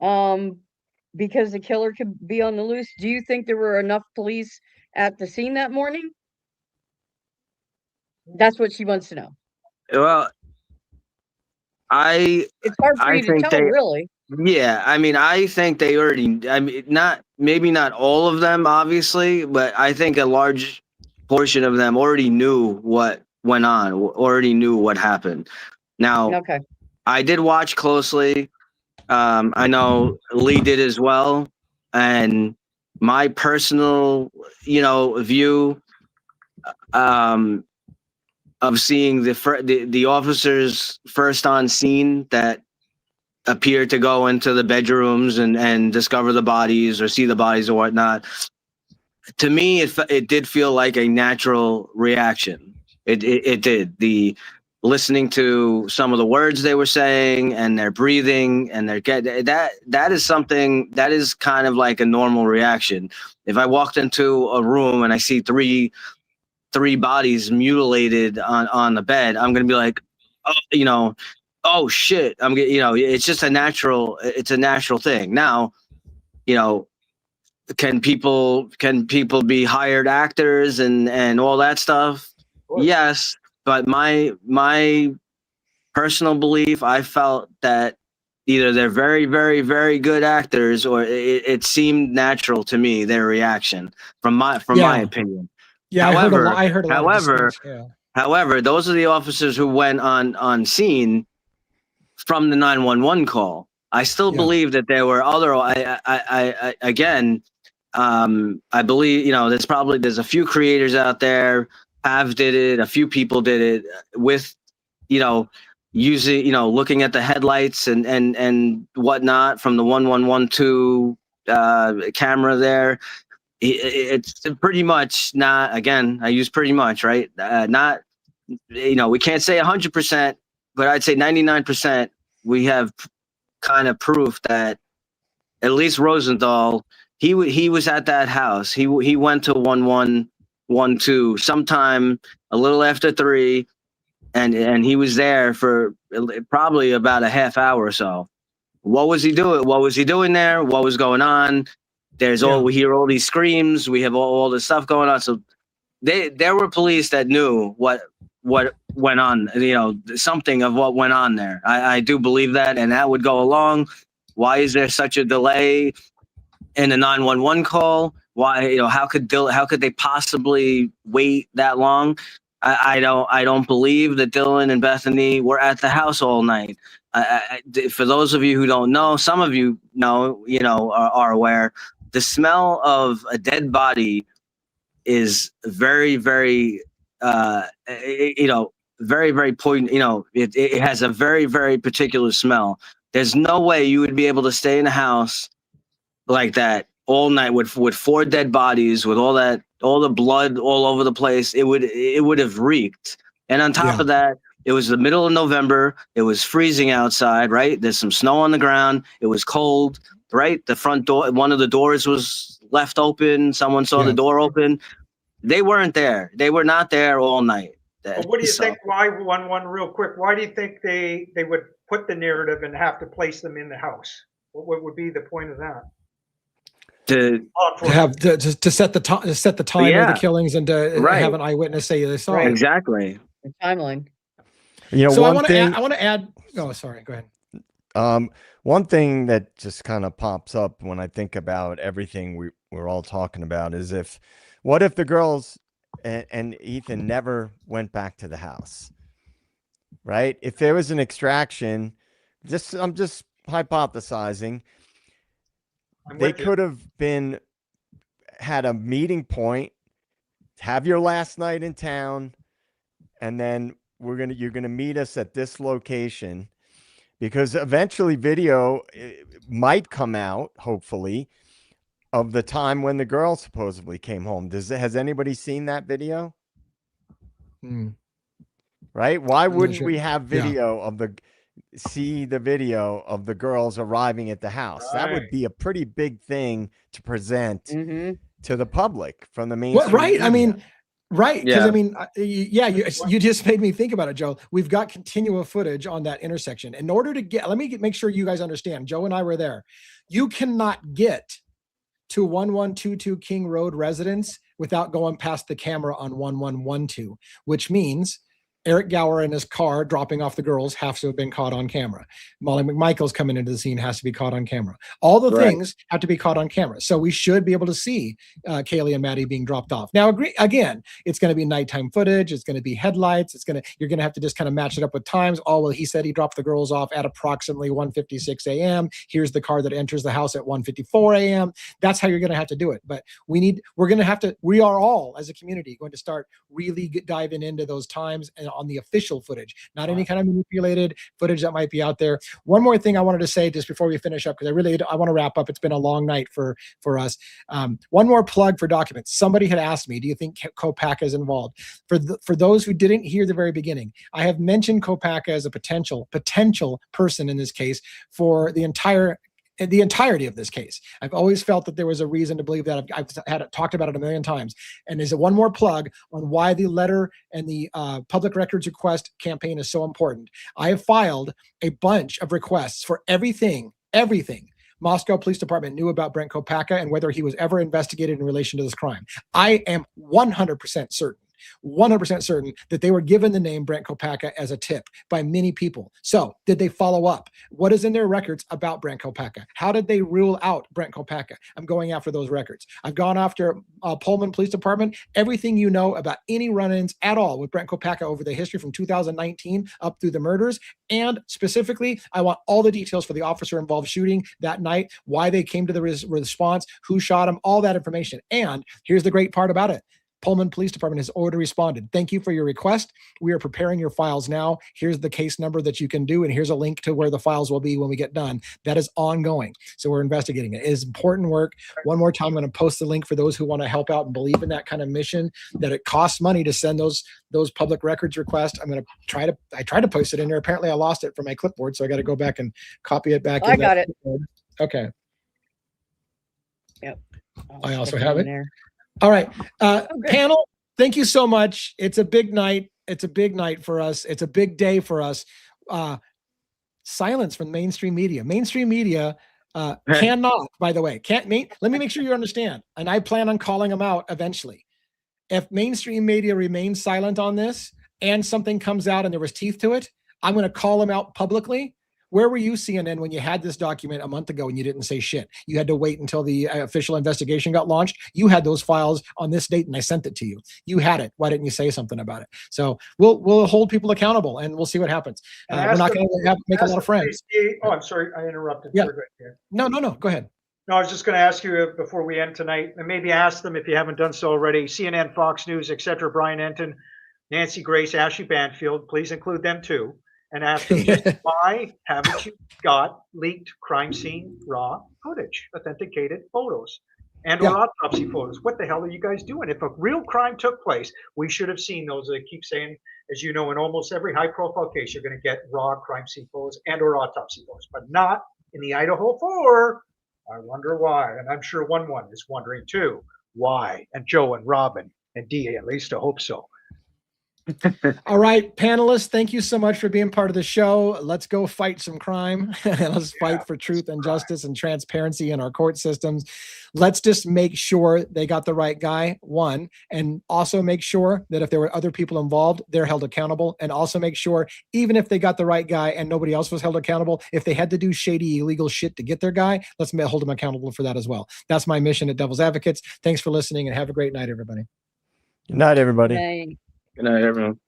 Speaker 6: Because the killer could be on the loose. Do you think there were enough police at the scene that morning? That's what she wants to know.
Speaker 7: Well,
Speaker 6: It's hard for
Speaker 7: I
Speaker 6: you to
Speaker 7: think
Speaker 6: tell,
Speaker 7: they,
Speaker 6: really.
Speaker 7: yeah, I mean, I think they already, I mean, maybe not all of them, obviously, but I think a large portion of them already knew what went on, already knew what happened. Now,
Speaker 6: Okay.
Speaker 7: I did watch closely. I know Lee did as well. And my personal, view, of seeing the officers first on scene that appeared to go into the bedrooms and discover the bodies or see the bodies or whatnot. To me, it did feel like a natural reaction. It did. The listening to some of the words they were saying and their breathing and that is something that is kind of like a normal reaction. If I walked into a room and I see three bodies mutilated on the bed, I'm gonna be like, oh, oh shit, it's just it's a natural thing. Now, can people be hired actors and all that stuff? Yes, but my personal belief, I felt that either they're very, very, very good actors, or it seemed natural to me, their reaction from my opinion.
Speaker 3: Yeah,
Speaker 7: However,
Speaker 3: I heard a lot of distinction. Yeah.
Speaker 7: However, those are the officers who went on scene from the 911 call. I still believe that there were other. I again, I believe there's a few creators out there. Pav did it. A few people did it with, using looking at the headlights and whatnot from the 1112 camera there. It's pretty much not. Again, I use pretty much, right. Not. We can't say 100%, but I'd say 99%. We have kind of proof that at least Rosenthal, he was at that house. He went to 1112 sometime a little after 3, and he was there for probably about a half hour or so. What was he doing? What was he doing there? What was going on? We hear all these screams. We have all this stuff going on. So there were police that knew what went on, something of what went on there. I do believe that, and that would go along. Why is there such a delay in the 911 call? Why, how could they possibly wait that long? I don't believe that Dylan and Bethany were at the house all night. For those of you who don't know, some of you know, are aware, the smell of a dead body is very, very, very, very potent. It has a very, very particular smell. There's no way you would be able to stay in a house like that all night with 4 dead bodies, with all the blood all over the place. It would have reeked. And on top of that, it was the middle of November. It was freezing outside, right? There's some snow on the ground. It was cold, right? The front door, one of the doors was left open. Someone saw the door open. They weren't there. They were not there all night.
Speaker 4: But what do you think? Why one real quick? Why do you think they would put the narrative and have to place them in the house? What would be the point of that?
Speaker 7: To
Speaker 3: set the time, of the killings, and to have an eyewitness say they saw it.
Speaker 7: Exactly.
Speaker 6: The timeline.
Speaker 3: So I want to add. Oh, sorry. Go ahead.
Speaker 5: One thing that just kind of pops up when I think about everything we're all talking about is what if the girls and Ethan never went back to the house, right? If there was an extraction, I'm just hypothesizing.
Speaker 4: I'm
Speaker 5: They
Speaker 4: with you.
Speaker 5: could have had a meeting point, have your last night in town, and then you're gonna meet us at this location, because eventually video might come out, hopefully, of the time when the girl supposedly came home. Has anybody seen that video? Right? Why wouldn't we have video of see the video of the girls arriving at the house? That would
Speaker 4: Right.
Speaker 5: be a pretty big thing to present to the public from the
Speaker 3: Well,
Speaker 5: mainstream
Speaker 3: right. I
Speaker 5: media.
Speaker 3: mean, right. Because
Speaker 7: Yeah.
Speaker 3: I mean, yeah, you just made me think about it, Joe. We've got continual footage on that intersection. In order to make sure you guys understand, Joe and I were there. You cannot get to 1122 King Road residence without going past the camera on 1112, which means Eric Gower in his car dropping off the girls has to have been caught on camera. Molly McMichael's coming into the scene has to be caught on camera. All the things have to be caught on camera. So we should be able to see Kaylee and Maddie being dropped off. Now, again, it's going to be nighttime footage. It's going to be headlights. You're going to have to just kind of match it up with times. Oh, well, he said he dropped the girls off at approximately 1:56 a.m. Here's the car that enters the house at 1:54 a.m. That's how you're going to have to do it. But we are all as a community going to start really diving into those times and on the official footage, not any kind of manipulated footage that might be out there. One more thing I wanted to say just before we finish up, because I want to wrap up. It's been a long night for us. One more plug for documents. Somebody had asked me, do you think Kopaka is involved? For those who didn't hear the very beginning, I have mentioned Kopaka as a potential person in this case for the entirety of this case. I've always felt that there was a reason to believe that. I've talked about it a million times. And there's one more plug on why the letter and the public records request campaign is so important. I have filed a bunch of requests for everything Moscow Police Department knew about Brent Kopaka and whether he was ever investigated in relation to this crime. I am 100% certain that they were given the name Brent Kopaka as a tip by many people. So did they follow up? What is in their records about Brent Kopaka? How did they rule out Brent Kopaka? I'm going after those records. I've gone after Pullman Police Department, everything you know about any run-ins at all with Brent Kopaka over the history from 2019 up through the murders. And specifically, I want all the details for the officer involved shooting that night, why they came to the response, who shot him, all that information. And here's the great part about it. Pullman Police Department has already responded. Thank you for your request. We are preparing your files now. Here's the case number that you can do, and here's a link to where the files will be when we get done. That is ongoing. So we're investigating it. It is important work. One more time, I'm going to post the link for those who want to help out and believe in that kind of mission, that it costs money to send those public records requests. I'm going to I tried to post it in there. Apparently I lost it from my clipboard, so I got to go back and copy it back.
Speaker 6: I got it.
Speaker 3: Okay.
Speaker 6: Yep.
Speaker 3: I also have it.
Speaker 6: There.
Speaker 3: All right. Panel, thank you so much. It's a big night. It's a big night for us. It's a big day for us. Silence from mainstream media. Mainstream media cannot, by the way, let me make sure you understand. And I plan on calling them out eventually. If mainstream media remains silent on this and something comes out and there was teeth to it, I'm going to call them out publicly. Where were you, CNN, when you had this document a month ago and you didn't say shit? You had to wait until the official investigation got launched. You had those files on this date and I sent it to you. You had it. Why didn't you say something about it? So we'll hold people accountable and we'll see what happens. We're not going to make a lot of friends.
Speaker 4: Oh, I'm sorry. I interrupted.
Speaker 3: Yeah. No. Go ahead.
Speaker 4: No, I was just going to ask you before we end tonight, and maybe ask them if you haven't done so already, CNN, Fox News, etc., Brian Enton, Nancy Grace, Ashley Banfield, please include them too. And ask them, why haven't you got leaked crime scene raw footage, authenticated photos, and or autopsy photos? What the hell are you guys doing? If a real crime took place, we should have seen those. They keep saying, as you know, in almost every high-profile case, you're going to get raw crime scene photos and or autopsy photos, but not in the Idaho 4. I wonder why. And I'm sure 1-1 is wondering too, why? And Joe and Robin and Dee, at least I hope so.
Speaker 3: All right, panelists, thank you so much for being part of the show. Let's go fight some crime. Let's fight for truth and justice and transparency in our court systems. Let's just make sure they got the right guy, one, and also make sure that if there were other people involved, they're held accountable. And also make sure, even if they got the right guy and nobody else was held accountable, if they had to do shady, illegal shit to get their guy, let's hold them accountable for that as well. That's my mission at Devil's Advocates. Thanks for listening and have a great night, everybody.
Speaker 5: Good night, everybody.
Speaker 6: Hey.
Speaker 7: Good night, everyone.